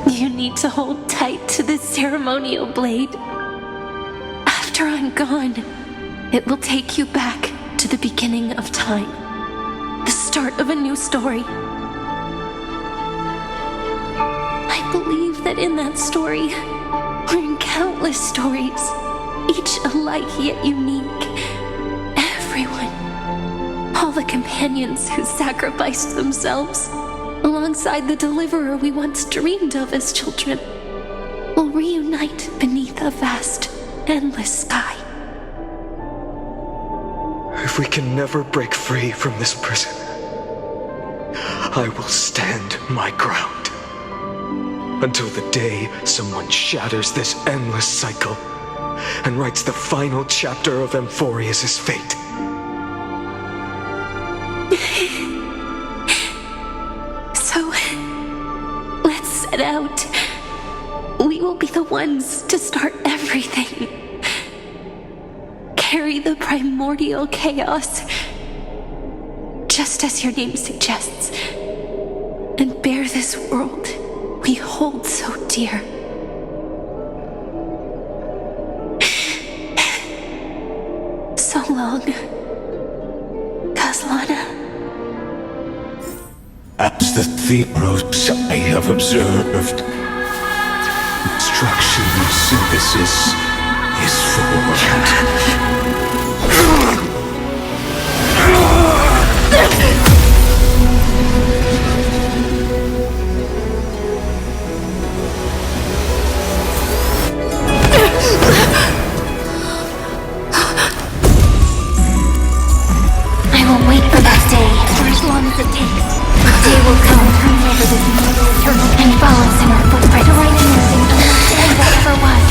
You need to hold tight to this ceremonial blade. After I'm gone, it will take you back to the beginning of time. The start of a new story. I believe that in that story, or in countless stories, each alike yet unique, everyone, all the companions who sacrificed themselves, alongside the deliverer we once dreamed of as children, will reunite beneath a vast, endless sky. If we can never break free from this prison, I will stand my ground until the day someone shatters this endless cycle and writes the final chapter of amphoreus' fate. So, let's set out. We will be the ones to start everything. Carry the primordial chaos, just as your name suggests, and bear this world we hold so dear. So long, Kaslana. As the theros I have observed, destruction and synthesis is formed. I will wait for that day for as long as it takes. The day will come whenever this mortal eternal and follows in our footprint to write a new thing and whatever was.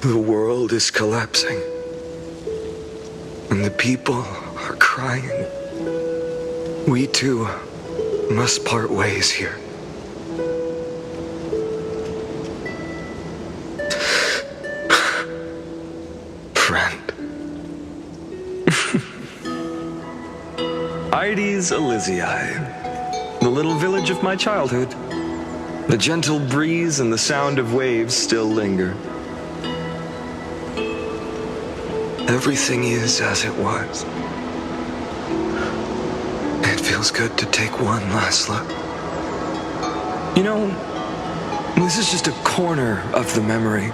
The world is collapsing. And the people are crying. We too must part ways here. Friend. Ides Elysiae, the little village of my childhood. The gentle breeze and the sound of waves still linger. Everything is as it was. It feels good to take one last look. You know, this is just a corner of the memory.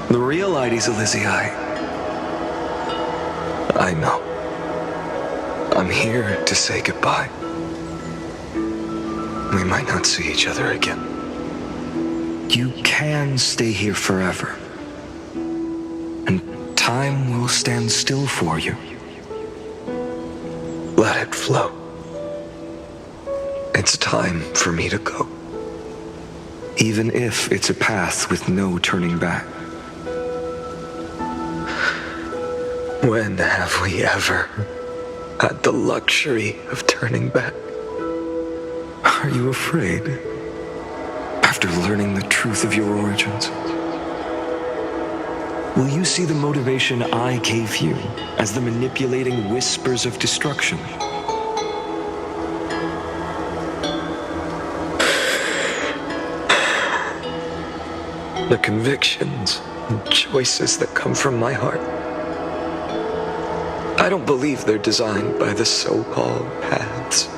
The real Ides Elysiae. I know. I'm here to say goodbye. We might not see each other again. You can stay here forever. And time will stand still for you. Let it flow. It's time for me to go. Even if it's a path with no turning back. When have we ever had the luxury of turning back? Are you afraid? After learning the truth of your origins? Will you see the motivation I gave you as the manipulating whispers of destruction? The convictions and choices that come from my heart. I don't believe they're designed by the so-called paths.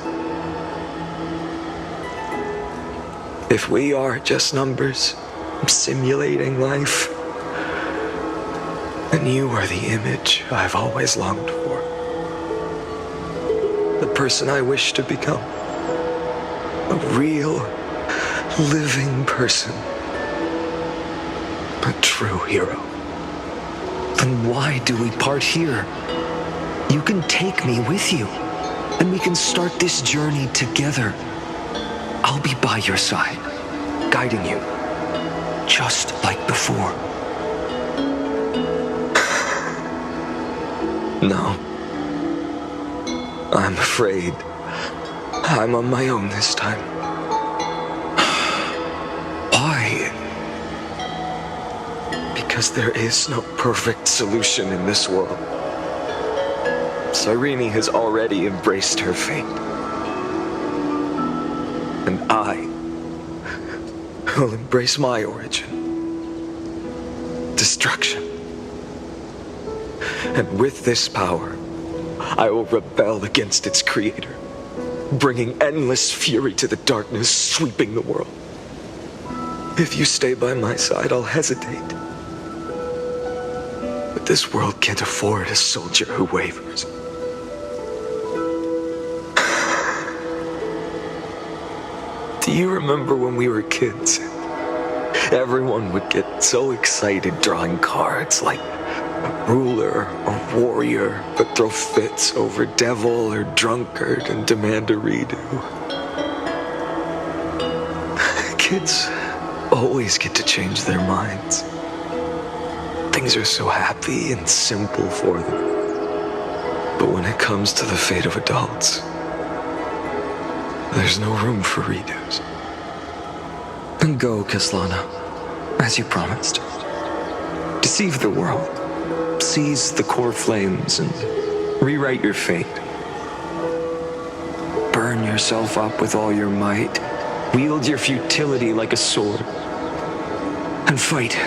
If we are just numbers simulating life, then you are the image I've always longed for. The person I wish to become. A real, living person. A true hero. Then why do we part here? You can take me with you, and we can start this journey together. I'll be by your side, guiding you, just like before. No. I'm afraid I'm on my own this time. Why? Because there is no perfect solution in this world. Cyrene has already embraced her fate. And I will embrace my origin. Destruction. And with this power, I will rebel against its creator, bringing endless fury to the darkness sweeping the world. If you stay by my side, I'll hesitate. But this world can't afford a soldier who wavers. Do you remember when we were kids? Everyone would get so excited drawing cards like a ruler or warrior, but throw fits over devil or drunkard and demand a redo. Kids always get to change their minds. Things are so happy and simple for them. But when it comes to the fate of adults, there's no room for redos. Then go, Kislana, as you promised. Deceive the world. Seize the core flames and rewrite your fate. Burn yourself up with all your might. Wield your futility like a sword. And fight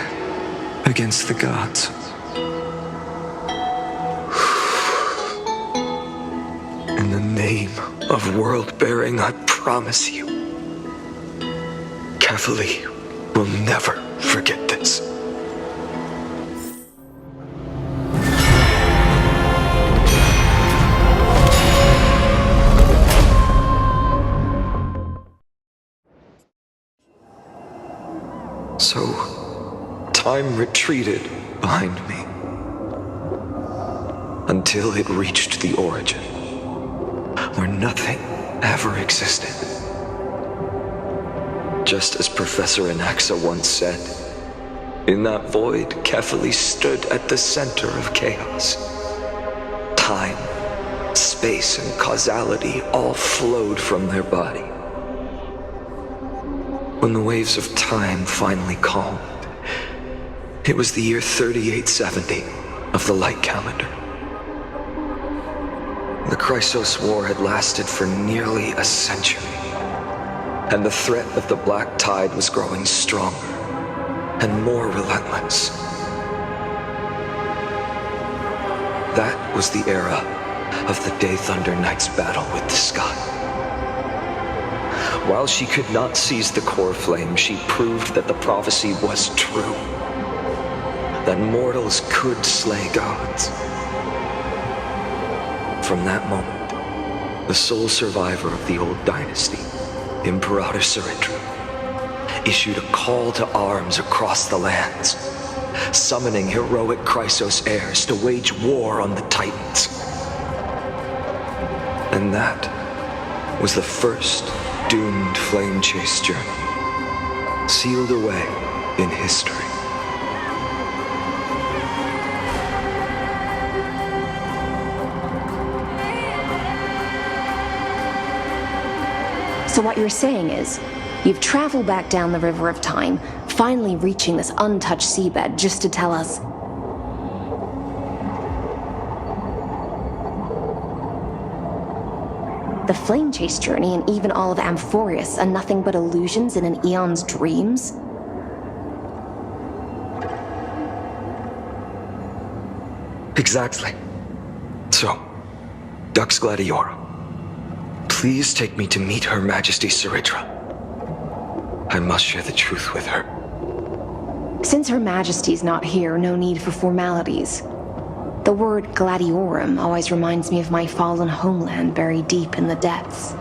against the gods. In the name of world-bearing, I promise you, Catholic will never forget this. So, time retreated behind me until it reached the origin, where nothing ever existed. Just as Professor Anaxa once said, In that void, Kefali stood at the center of chaos. Time, space, and causality all flowed from their body. When the waves of time finally calmed, it was the year 3870 of the light calendar. The Chrysos War had lasted for nearly a century, and the threat of the Black Tide was growing stronger and more relentless. That was the era of the Day Thunder Knight's battle with the sky. While she could not seize the core flame, she proved that the prophecy was true, that mortals could slay gods. From that moment, the sole survivor of the old dynasty, Imperator Surindra, issued a call to arms across the lands, summoning heroic Chrysos heirs to wage war on the Titans. And that was the first doomed flame chase journey, sealed away in history. So what you're saying is, you've traveled back down the River of Time, finally reaching this untouched seabed just to tell us... The flame chase journey and even all of Amphoreus are nothing but illusions in an eon's dreams? Exactly. So, Dux Gladiora, please take me to meet Her Majesty Surindra. I must share the truth with her. Since Her Majesty's not here, no need for formalities. The word Gladiorum always reminds me of my fallen homeland buried deep in the depths.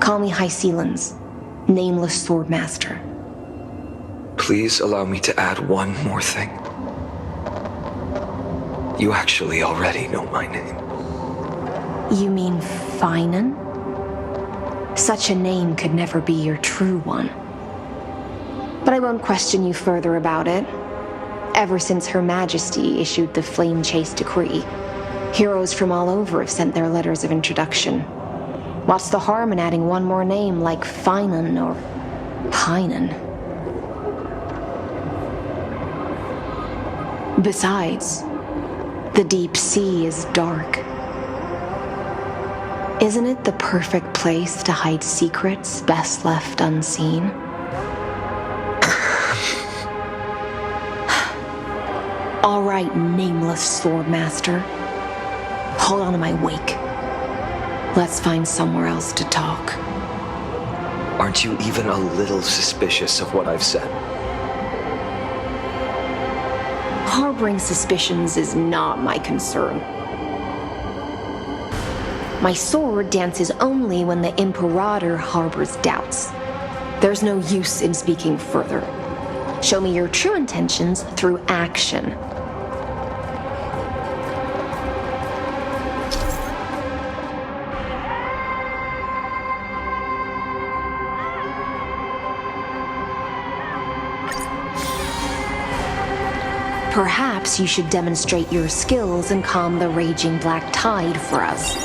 Call me High Sealans, nameless swordmaster. Please allow me to add one more thing. You actually already know my name. You mean Finan? Such a name could never be your true one. But I won't question you further about it. Ever since Her Majesty issued the Flame Chase Decree, heroes from all over have sent their letters of introduction. What's the harm in adding one more name like Finan or Pinan? Besides, the deep sea is dark. Isn't it the perfect place to hide secrets best left unseen? All right, nameless swordmaster. Hold on to my wake. Let's find somewhere else to talk. Aren't you even a little suspicious of what I've said? Harboring suspicions is not my concern. My sword dances only when the Imperator harbors doubts. There's no use in speaking further. Show me your true intentions through action. Perhaps you should demonstrate your skills and calm the raging black tide for us.